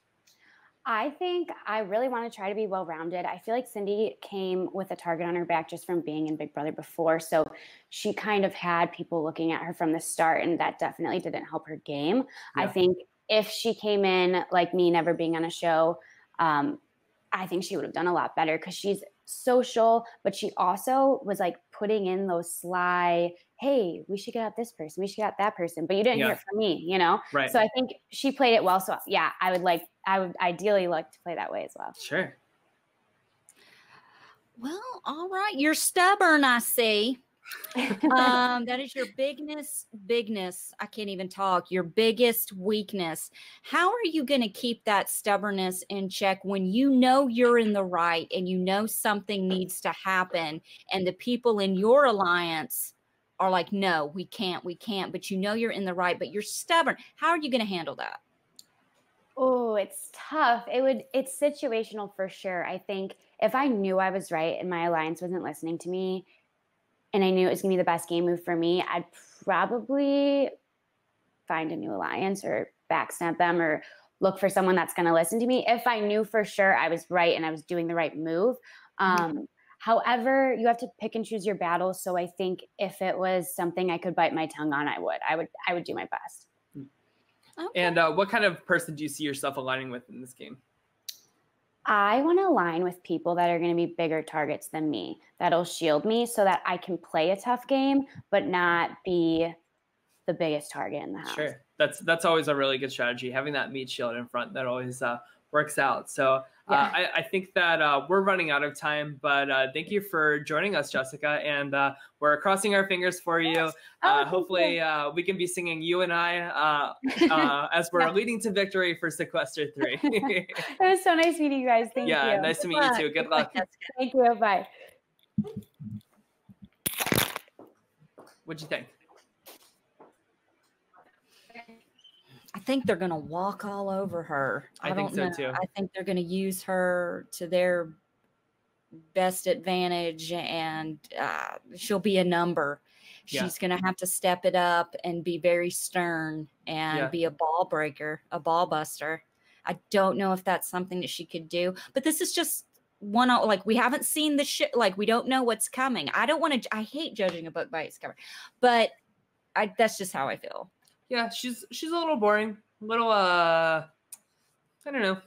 I think I really want to try to be well-rounded. I feel like Cindy came with a target on her back just from being in Big Brother before. So she kind of had people looking at her from the start, and that definitely didn't help her game. Yeah. I think if she came in like me, never being on a show, I think she would have done a lot better because she's social, but she also was like putting in those sly, hey, we should get out this person, we should get out that person, but you didn't hear it from me, you know? Right. So I think she played it well. So yeah, I would ideally like to play that way as well. Sure. Well, all right. You're stubborn, I see. That is your bigness. I can't even talk. Your biggest weakness. How are you going to keep that stubbornness in check when you know you're in the right and you know something needs to happen and the people in your alliance are like, no, we can't, but you know you're in the right, but you're stubborn. How are you going to handle that? Oh, it's tough. It's situational for sure. I think if I knew I was right and my alliance wasn't listening to me, and I knew it was going to be the best game move for me, I'd probably find a new alliance or backstab them or look for someone that's going to listen to me if I knew for sure I was right and I was doing the right move. However, you have to pick and choose your battles. So I think if it was something I could bite my tongue on, I would do my best. Okay. And what kind of person do you see yourself aligning with in this game? I want to align with people that are going to be bigger targets than me, that'll shield me so that I can play a tough game, but not be the biggest target in the house. Sure. that's always a really good strategy. Having that meat shield in front, that always works out. So I think that we're running out of time, but thank you for joining us, Jessica, and we're crossing our fingers for you. Hopefully we can be singing You and I as we're leading to victory for Sequester 3. It was so nice meeting you guys. Thank you. Yeah, nice to meet you too. Good luck. Thank you. Bye. What'd you think? I think they're going to walk all over her. I think so too. I think they're going to use her to their best advantage, and she'll be a number. She's going to have to step it up and be very stern and be a ball breaker, a ball buster. I don't know if that's something that she could do, but this is just one, like, we haven't seen the shit. Like, we don't know what's coming. I hate judging a book by its cover, but that's just how I feel. Yeah, she's a little boring. A little I don't know.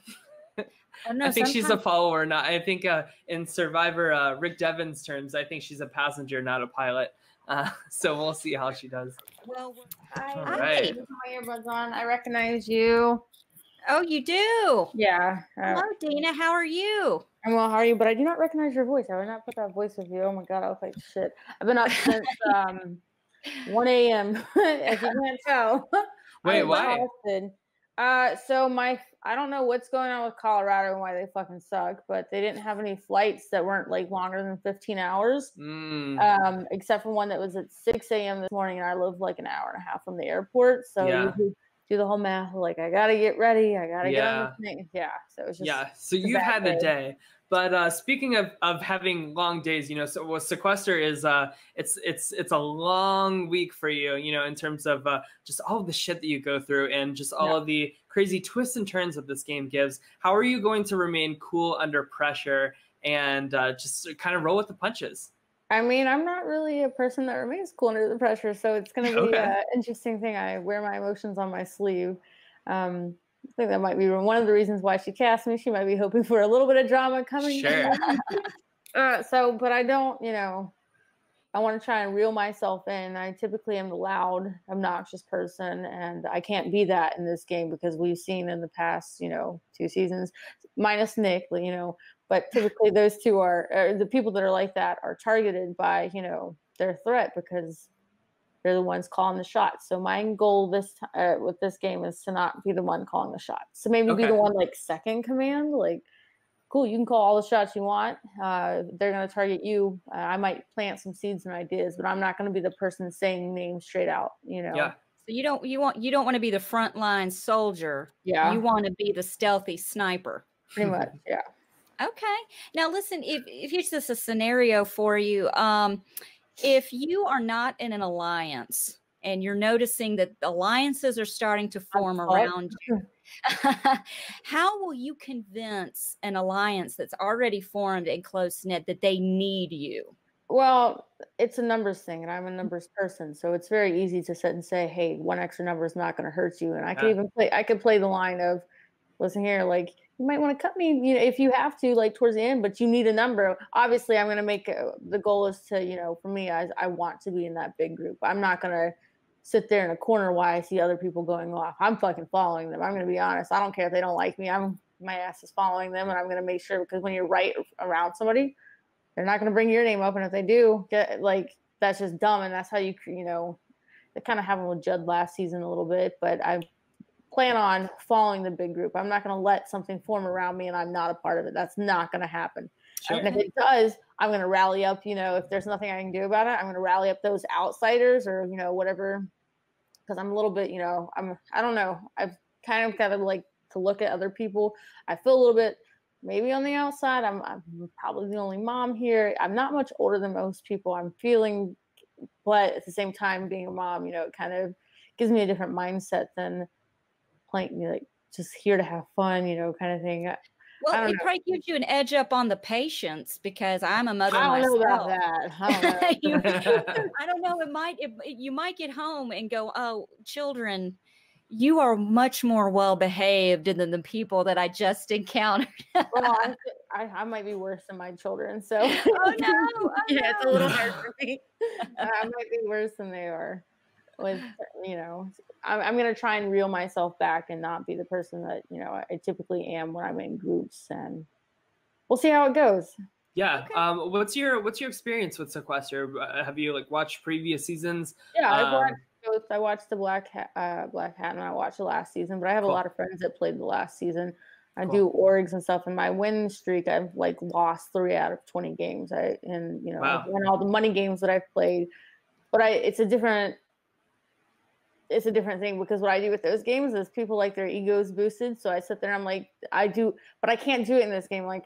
I think she's a follower, not. I think in Survivor, Rick Devon's terms, I think she's a passenger, not a pilot. So we'll see how she does. Well, All right. put my earbuds on. I recognize you. Oh, you do? Yeah. Hello, Dina. How are you? I'm well. How are you? But I do not recognize your voice. I would not put that voice with you. Oh my god, I was like shit. I've been up since 1 a.m. as you can't tell. Wait, why? So I don't know what's going on with Colorado and why they fucking suck, but they didn't have any flights that weren't like longer than 15 hours. Except for one that was at 6 a.m. this morning, and I live like an hour and a half from the airport. So you do the whole math, like I gotta get ready, I gotta get on the thing. Yeah. So it's just so you've had a day. But speaking of having long days, so Sequester is it's a long week for you, in terms of just all of the shit that you go through and just all of the crazy twists and turns that this game gives. How are you going to remain cool under pressure and just kind of roll with the punches? I mean, I'm not really a person that remains cool under the pressure, so it's going to be an interesting thing. I wear my emotions on my sleeve. I think that might be one of the reasons why she cast me. She might be hoping for a little bit of drama coming. Sure. But I don't, I want to try and reel myself in. I typically am the loud, obnoxious person, and I can't be that in this game because we've seen in the past, 2 seasons, minus Nick, but typically those two are the people that are like that are targeted by, their threat because they're the ones calling the shots. So my goal with this game is to not be the one calling the shots. So maybe be the one like second command, like, cool, you can call all the shots you want. They're going to target you. I might plant some seeds and ideas, but I'm not going to be the person saying names straight out, Yeah. So you don't want to be the frontline soldier. Yeah. You want to be the stealthy sniper. Pretty much. Yeah. Okay. Now listen, if here's just a scenario for you. If you are not in an alliance and you're noticing that alliances are starting to form around you, how will you convince an alliance that's already formed and close-knit that they need you? Well, it's a numbers thing, and I'm a numbers person, so it's very easy to sit and say, hey, one extra number is not going to hurt you. And I could play the line of, listen here, like, you might want to cut me, if you have to, like towards the end, but you need a number. Obviously, I'm going to make the goal is to, for me, I want to be in that big group. I'm not going to sit there in a corner while I see other people going off. I'm fucking following them. I'm going to be honest. I don't care if they don't like me. My ass is following them, and I'm going to make sure, because when you're right around somebody, they're not going to bring your name up. And if they do, that's just dumb. And that's how they kind of happened with Judd last season a little bit, but I plan on following the big group. I'm not going to let something form around me and I'm not a part of it. That's not going to happen. Sure. And if it does, I'm going to rally up, if there's nothing I can do about it, I'm going to rally up those outsiders or, whatever. Because I'm a little bit, I don't know. I've kind of got to look at other people. I feel a little bit maybe on the outside. I'm probably the only mom here. I'm not much older than most people. I'm feeling, but at the same time, being a mom, it kind of gives me a different mindset than playing, just here to have fun, kind of thing. Well, it probably gives you an edge up on the patients because I'm a mother myself. I don't know about that. I don't know. You might get home and go, oh, children, you are much more well behaved than the people that I just encountered. Well, I might be worse than my children. So oh no, it's a little hard for me. I might be worse than they are. with, you know, I'm going to try and reel myself back and not be the person that, you know, I typically am when I'm in groups, and we'll see how it goes. Yeah. Okay. What's your experience with Sequester? Have you like watched previous seasons? Yeah, I've watched both. I watched the Black Hat, and I watched the last season. But I have a lot of friends that played the last season. I do orgs and stuff. And my win streak, I've like lost 3 out of 20 games. I've won all the money games that I've played. But it's a different thing, because what I do with those games is people like their egos boosted. So I sit there and I'm like, but I can't do it in this game. Like,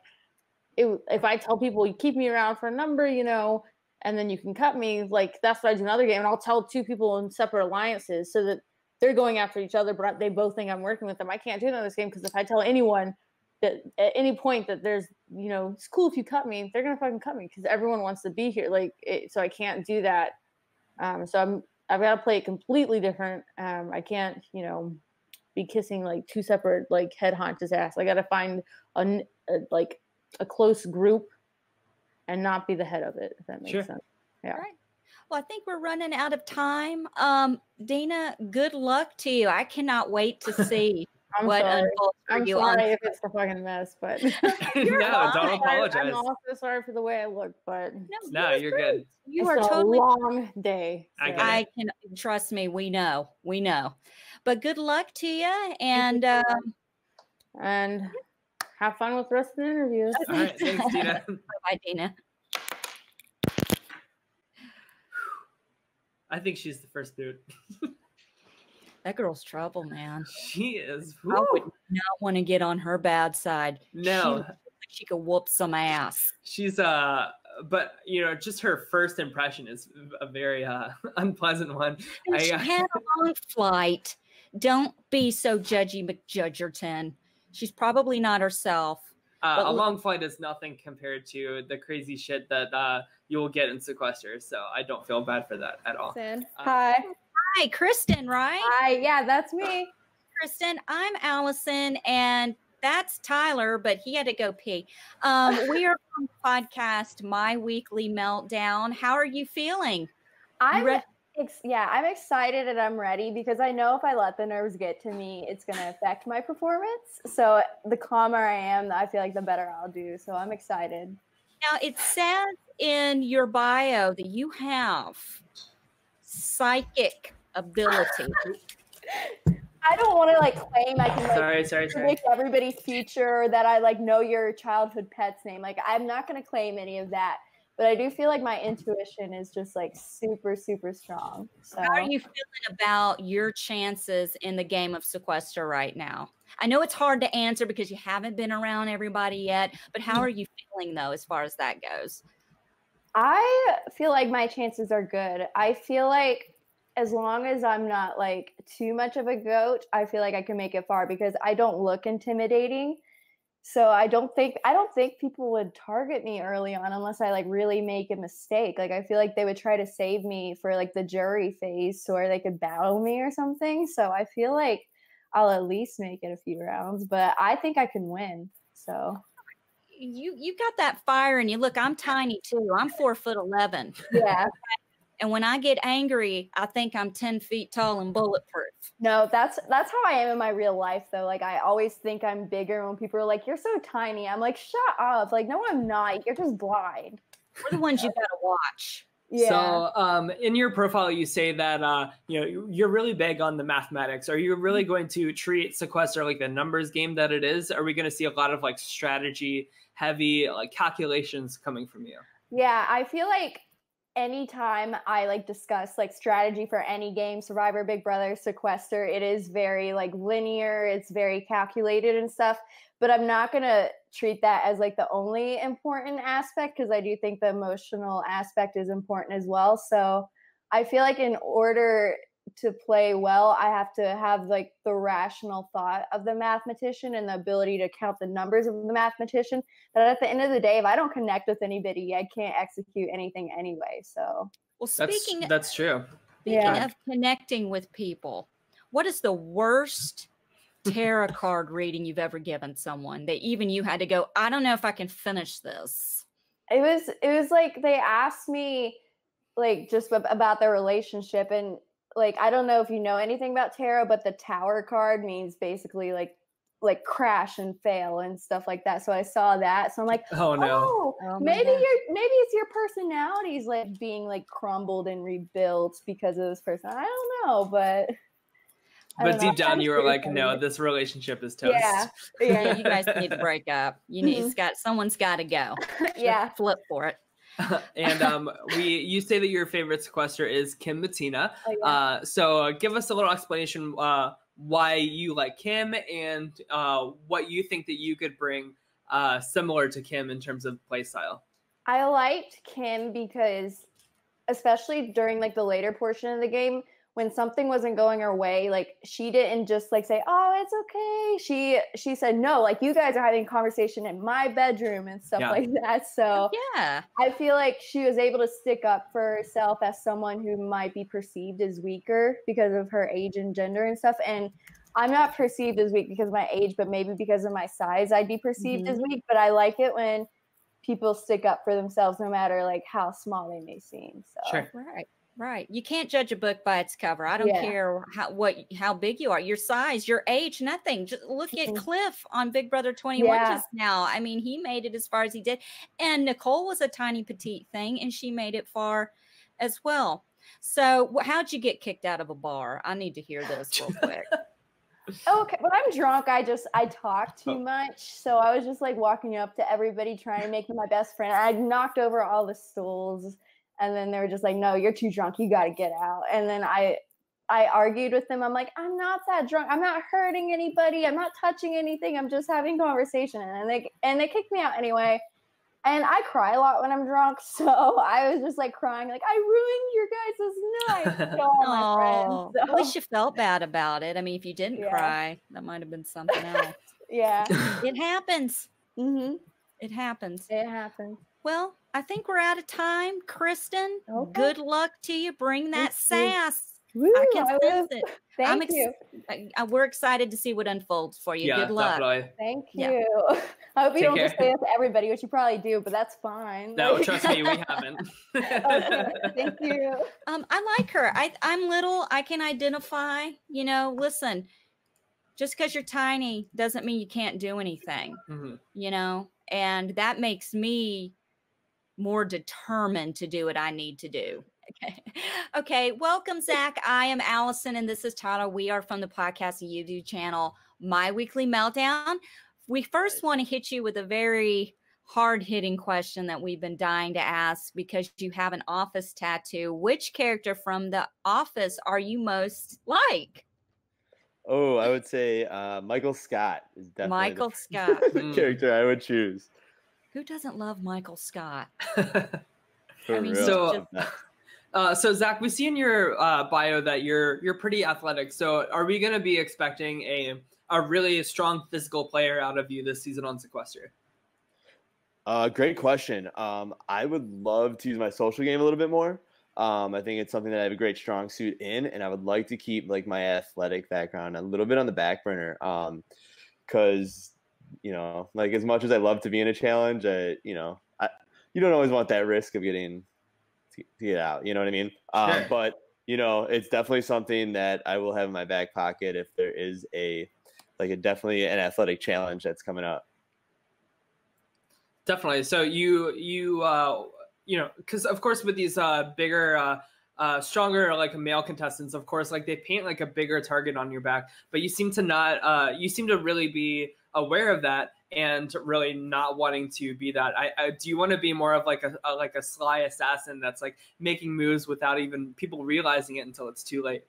if I tell people, you keep me around for a number, you know, and then you can cut me, like that's what I do in another game. And I'll tell 2 people in separate alliances so that they're going after each other, but they both think I'm working with them. I can't do it in this game, because if I tell anyone that at any point that there's, you know, it's cool if you cut me, they're going to fucking cut me, because everyone wants to be here. So I can't do that. So I've got to play it completely different. I can't, you know, be kissing like 2 separate like head honch's ass. I got to find a close group and not be the head of it, if that makes sense. Yeah. All right. Well, I think we're running out of time. Dina, good luck to you. I cannot wait to see what unfolds for you. I'm sorry if it's a fucking mess, but no, don't apologize. I'm also sorry for the way I look, but no, you're good. You are totally a long day. So. I can trust me. We know. But good luck to you, and have fun with the rest of the interviews. All right, thanks, Dina. Bye, Dina. I think she's the first boot. That girl's trouble, man. She is. Woo. I would not want to get on her bad side. No. She could whoop some ass. She's but you know, just her first impression is a very unpleasant one. She had a long flight. Don't be so judgy, McJudgerton. She's probably not herself. A long flight is nothing compared to the crazy shit that you will get in Sequester. So I don't feel bad for that at all. Hi. Hi, Kristen, right? Hi, yeah, that's me. Kristen, I'm Allison, and that's Tyler, but he had to go pee. We are on the podcast, My Weekly Meltdown. How are you feeling? I'm excited and I'm ready, because I know if I let the nerves get to me, it's going to affect my performance. So the calmer I am, I feel like the better I'll do. So I'm excited. Now, it says in your bio that you have psychic ability. I don't want to like claim I can like sorry. predict everybody's future, or that I like know your childhood pet's name. Like, I'm not going to claim any of that. But I do feel like my intuition is just like super, super strong. So. How are you feeling about your chances in the game of Sequester right now? I know it's hard to answer because you haven't been around everybody yet, but how are you feeling though, as far as that goes? I feel like my chances are good. I feel like as long as I'm not like too much of a goat, I feel like I can make it far, because I don't look intimidating. So I don't think people would target me early on unless I like really make a mistake. Like, I feel like they would try to save me for like the jury phase, so they could battle me or something. So I feel like I'll at least make it a few rounds, but I think I can win. So you got that fire in you. Look, I'm tiny too. I'm 4'11". Yeah. And when I get angry, I think I'm 10 feet tall and bulletproof. No, that's how I am in my real life, though. Like, I always think I'm bigger when people are like, "You're so tiny." I'm like, "Shut up!" Like, no, I'm not. You're just blind. We're the ones you gotta watch. Yeah. So, in your profile, you say that you're really big on the mathematics. Are you really going to treat Sequester like the numbers game that it is? Are we going to see a lot of like strategy heavy like calculations coming from you? Yeah, I feel like anytime I like discuss like strategy for any game, Survivor, Big Brother, Sequester, it is very like linear, it's very calculated and stuff, but I'm not going to treat that as like the only important aspect, because I do think the emotional aspect is important as well. So I feel like in order to play well, I have to have like the rational thought of the mathematician and the ability to count the numbers of the mathematician. But at the end of the day, if I don't connect with anybody, I can't execute anything anyway. So, well, that's true. Speaking of connecting with people, what is the worst tarot card reading you've ever given someone that even you had to go, I don't know if I can finish this? It was like they asked me like just about their relationship, and like, I don't know if you know anything about tarot, but the Tower card means basically like crash and fail and stuff like that. So I saw that. So I'm like, Oh no. maybe it's your personality's like being like crumbled and rebuilt because of this person. I don't know, but deep down you were like, no, this relationship is toast. Yeah. You guys need to break up. You need someone's got to go. Yeah. Flip for it. And you say that your favorite sequester is Kim Bettina. Oh, yeah. So give us a little explanation why you like Kim and what you think that you could bring similar to Kim in terms of play style. I liked Kim because, especially during like the later portion of the game, when something wasn't going her way, like she didn't just like say, "Oh, it's okay." She said, "No, like you guys are having a conversation in my bedroom and stuff like that." So yeah, I feel like she was able to stick up for herself as someone who might be perceived as weaker because of her age and gender and stuff. And I'm not perceived as weak because of my age, but maybe because of my size, I'd be perceived as weak. But I like it when people stick up for themselves, no matter like how small they may seem. So sure. Right. You can't judge a book by its cover. I don't care how big you are, your size, your age, nothing. Just look at Cliff on Big Brother 21 just now. I mean, he made it as far as he did. And Nicole was a tiny petite thing, and she made it far as well. So how'd you get kicked out of a bar? I need to hear this real quick. Okay, when I'm drunk, I talk too much. So I was just like walking up to everybody trying to make me my best friend. I knocked over all the stools. And then they were just like, "No, you're too drunk. You got to get out." And then I argued with them. I'm like, "I'm not that drunk. I'm not hurting anybody. I'm not touching anything. I'm just having conversation." And they kicked me out anyway. And I cry a lot when I'm drunk. So I was just like crying, like, "I ruined your guys' night." To all my friends. So. At least you felt bad about it. I mean, if you didn't cry, that might have been something else. Yeah. It happens. Mm-hmm. It happens. It happens. Well, I think we're out of time. Kristen, good luck to you. Bring that sass. Woo, I can sense it. Thank you. We're excited to see what unfolds for you. Good luck. Definitely. Thank you. I hope you don't just say that to everybody, which you probably do, but that's fine. No, trust me, we haven't. Okay, thank you. I like her. I'm little. I can identify. You know, listen, just because you're tiny doesn't mean you can't do anything. Mm-hmm. You know, and that makes me more determined to do what I need to do. Okay. Welcome, Zach. I am Allison, and this is Tyler. We are from the podcast and YouTube channel, My Weekly Meltdown. We first want to hit you with a very hard-hitting question that we've been dying to ask because you have an Office tattoo. Which character from The Office are you most like? Oh, I would say Michael Scott is definitely Michael Scott. the character I would choose. Who doesn't love Michael Scott? For real. So Zach, we see in your bio that you're pretty athletic. So are we going to be expecting a really strong physical player out of you this season on Sequester? Great question. I would love to use my social game a little bit more. I think it's something that I have a great strong suit in, and I would like to keep like my athletic background a little bit on the back burner. Because you know, like as much as I love to be in a challenge, you don't always want that risk of getting to get out. You know what I mean? Sure. But you know, it's definitely something that I will have in my back pocket if there is definitely an athletic challenge that's coming up. Definitely. So you know, because of course with these bigger, stronger like male contestants, of course, like they paint like a bigger target on your back, but you seem to not. You seem to really be aware of that and really not wanting to be that. Do you want to be more of like a sly assassin that's like making moves without even people realizing it until it's too late?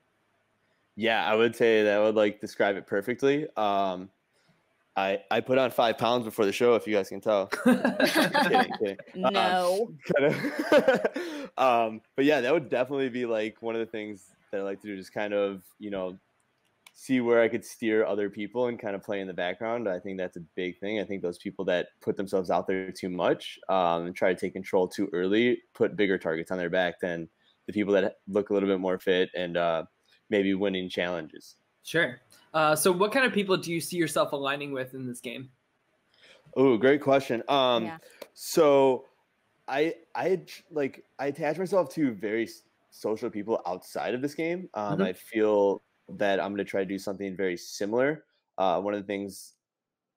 Yeah, I would say that would like describe it perfectly. I put on 5 pounds before the show, if you guys can tell. kidding. No. But yeah, that would definitely be like one of the things that I like to do, just kind of, you know, see where I could steer other people and kind of play in the background. I think that's a big thing. I think those people that put themselves out there too much and try to take control too early put bigger targets on their back than the people that look a little bit more fit and maybe winning challenges. Sure. So what kind of people do you see yourself aligning with in this game? Oh, great question. So I attach myself to very social people outside of this game. I feel that I'm going to try to do something very similar. One of the things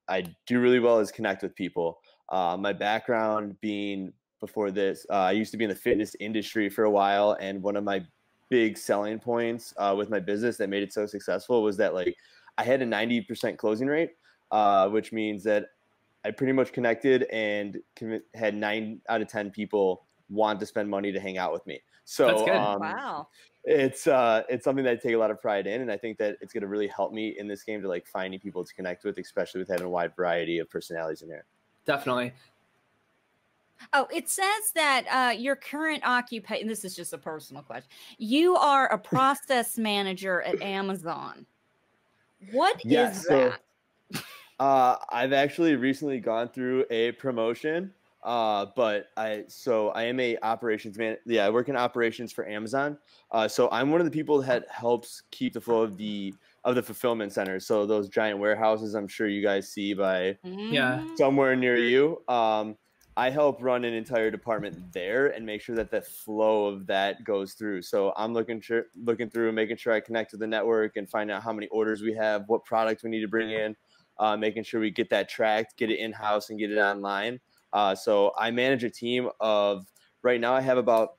I do really well is connect with people. My background being before this, I used to be in the fitness industry for a while, and one of my big selling points with my business that made it so successful was that like I had a 90% closing rate, which means that I pretty much connected and had 9 out of 10 people want to spend money to hang out with me. So That's good. Wow. It's something that I take a lot of pride in, and I think that it's going to really help me in this game to like finding people to connect with, especially with having a wide variety of personalities in there. Definitely. Oh, it says that your current occupation, this is just a personal question. You are a process manager at Amazon. What is that? I've actually recently gone through a promotion, but I am a operations man. Yeah, I work in operations for Amazon. So I'm one of the people that helps keep the flow of the fulfillment centers. So those giant warehouses, I'm sure you guys see by somewhere near you. I help run an entire department there and make sure that the flow of that goes through. So I'm looking through and making sure I connect to the network and find out how many orders we have, what products we need to bring in, making sure we get that tracked, get it in-house, and get it online. So I manage a team of, right now I have about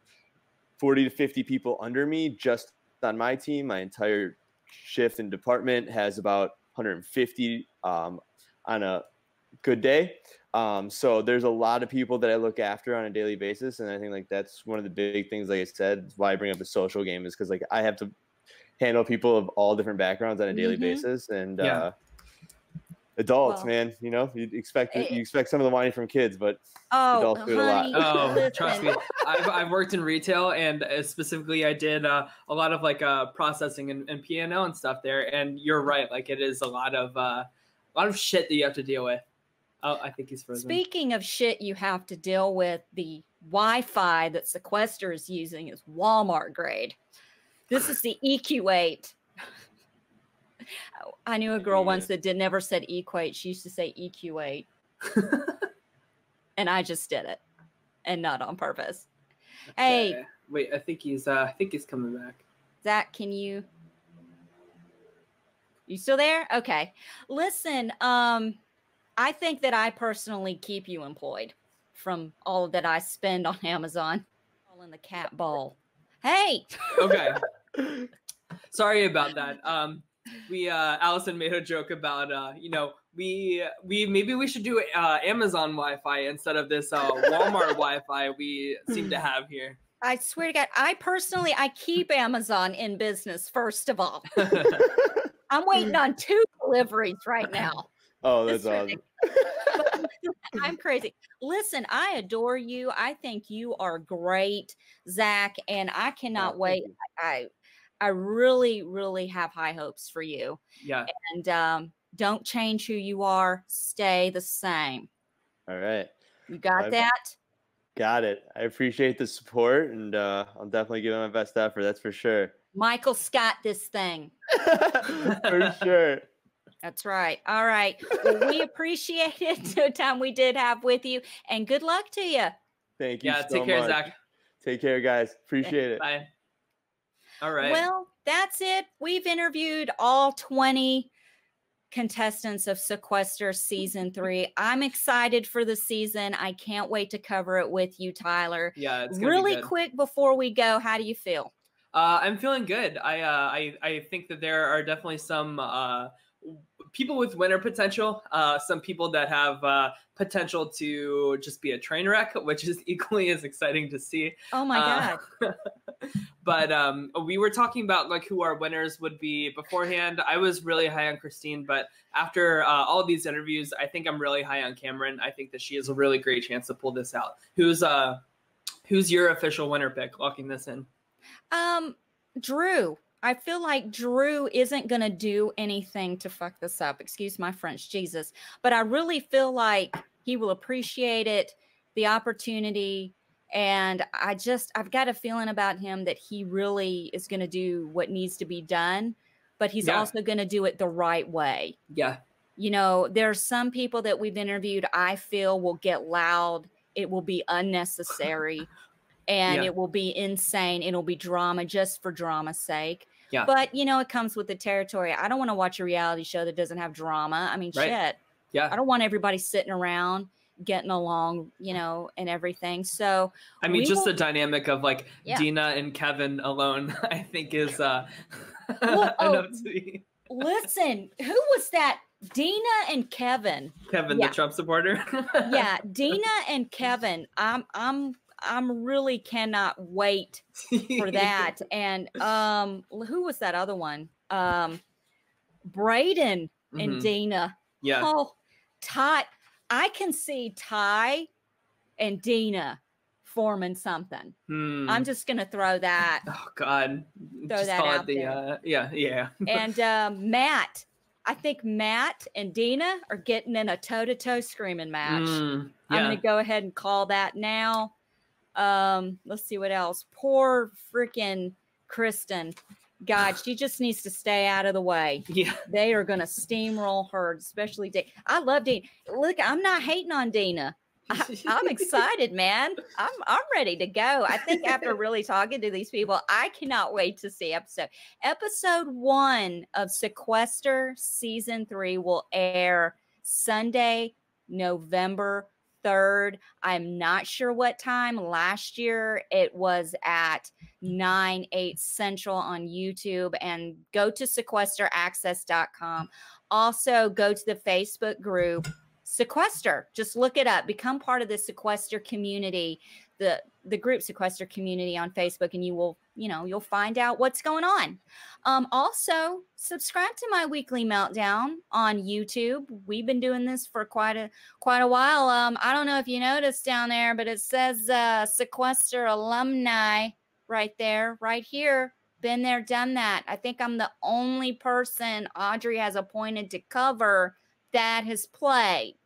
40 to 50 people under me just on my team. My entire shift and department has about 150 on a good day. So there's a lot of people that I look after on a daily basis. And I think like that's one of the big things, like I said, why I bring up the social game is because like I have to handle people of all different backgrounds on a daily basis. And adults, man, you know, you expect some of the whining from kids, but adults do it a lot. Oh, trust me. I've worked in retail, and specifically I did a lot of like processing and P&L and stuff there. And you're right. Like it is a lot of shit that you have to deal with. Oh, I think he's frozen. Speaking of shit you have to deal with, the Wi-Fi that Sequester is using is Walmart grade. This is the EQ8. I knew a girl once that never said equate. She used to say EQ8. And I just did it. And not on purpose. Okay. Hey. Wait, I think he's coming back. Zach, can you still there? Okay. Listen, I think that I personally keep you employed from all that I spend on Amazon. All in the cat bowl. Hey. Okay. Sorry about that. Allison made a joke about maybe we should do Amazon Wi-Fi instead of this Walmart Wi-Fi we seem to have here. I swear to God, I keep Amazon in business, first of all. I'm waiting on 2 deliveries right now. Oh, that's awesome. I'm crazy. Listen, I adore you. I think you are great, Zach, and I cannot wait. I really, really have high hopes for you. Yeah. And don't change who you are. Stay the same. All right. You got that? Got it. I appreciate the support, and I'll definitely give it my best effort. That's for sure. Michael Scott this thing. For sure. That's right. All right. Well, we appreciate it, the time we did have with you, and good luck to you. Thank you so take care, much. Zach. Take care, guys. Appreciate it. Bye. All right. Well, that's it. We've interviewed all 20 contestants of Sequester Season 3. I'm excited for the season. I can't wait to cover it with you, Tyler. Yeah, it's gonna really be good. quick before we go. How do you feel? I'm feeling good. I think that there are definitely some people with winner potential, some people that have potential to just be a train wreck, which is equally as exciting to see. Oh my God. But we were talking about like who our winners would be beforehand. I was really high on Christine, but after all of these interviews, I think I'm really high on Cameron. I think that she has a really great chance to pull this out. Who's your official winner pick, locking this in? Drew. I feel like Drew isn't going to do anything to fuck this up. Excuse my French, Jesus. But I really feel like he will appreciate it, the opportunity. And I've got a feeling about him that he really is going to do what needs to be done, but he's also going to do it the right way. Yeah. You know, there's some people that we've interviewed, I feel will get loud. It will be unnecessary. and it will be insane. It'll be drama just for drama's sake. Yeah. But, you know, it comes with the territory. I don't want to watch a reality show that doesn't have drama. I mean, shit. Yeah. I don't want everybody sitting around getting along, you know, and everything. So, I mean, just the dynamic of like Dina and Kevin alone, I think is listen, who was that? Dina and Kevin. Kevin, the Trump supporter. Yeah, Dina and Kevin. I'm really cannot wait for that. And who was that other one? Braden and Dina. Yeah. Oh, Ty. I can see Ty and Dina forming something. I'm just gonna throw that. Oh God. Throw that out there. Yeah. And Matt. I think Matt and Dina are getting in a toe-to-toe screaming match. I'm going to go ahead and call that now. Let's see what else. Poor freaking Kristen. God, she just needs to stay out of the way. Yeah. They are going to steamroll her, especially Dina. I love Dina. Look, I'm not hating on Dina. I'm excited, man. I'm ready to go. I think after really talking to these people, I cannot wait to see episode 1 of Sequester season 3 will air Sunday, November 3rd. I'm not sure what time. Last year it was at 9/8 Central on YouTube, and go to sequesteraccess.com. Also go to the Facebook group Sequester. Just look it up. Become part of the Sequester community, the group Sequester community on Facebook, and you will, you know, you'll find out what's going on. Also, subscribe to My Weekly Meltdown on YouTube. We've been doing this for quite a while. I don't know if you noticed down there, but it says Sequester alumni right there, right here. Been there, done that. I think I'm the only person Audrey has appointed to cover that has played.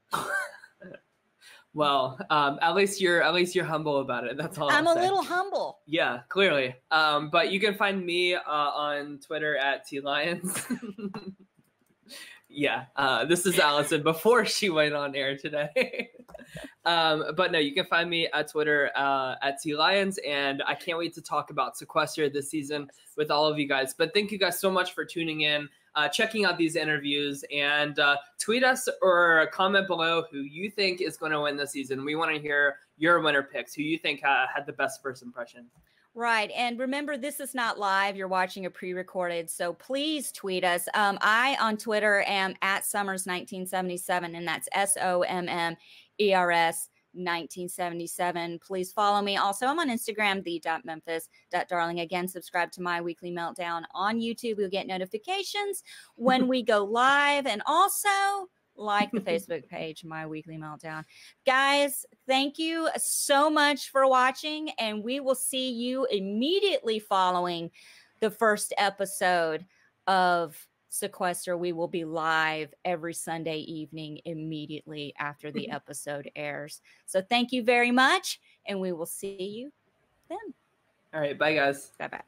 Well, at least you're humble about it. That's all I'm I'll a say. little humble. Yeah, clearly. But you can find me on Twitter at TLions. Yeah, this is Allison before she went on air today. But no, you can find me at Twitter at TLions, and I can't wait to talk about Sequester this season with all of you guys. But thank you guys so much for tuning in, checking out these interviews, and tweet us or comment below who you think is going to win this season. We want to hear your winner picks, who you think had the best first impression. Right. And remember, this is not live. You're watching a pre-recorded. So please tweet us. I on Twitter am at Summers1977, and that's SOMMERS 1977. Please follow me. Also, I'm on Instagram, the.memphis.darling. Again, subscribe to My Weekly Meltdown on YouTube. You'll get notifications when we go live. And also, like the Facebook page, My Weekly Meltdown. Guys, thank you so much for watching, and we will see you immediately following the first episode of Sequester. We will be live every Sunday evening immediately after the episode airs. So thank you very much, and we will see you then. All right, bye guys. Bye-bye.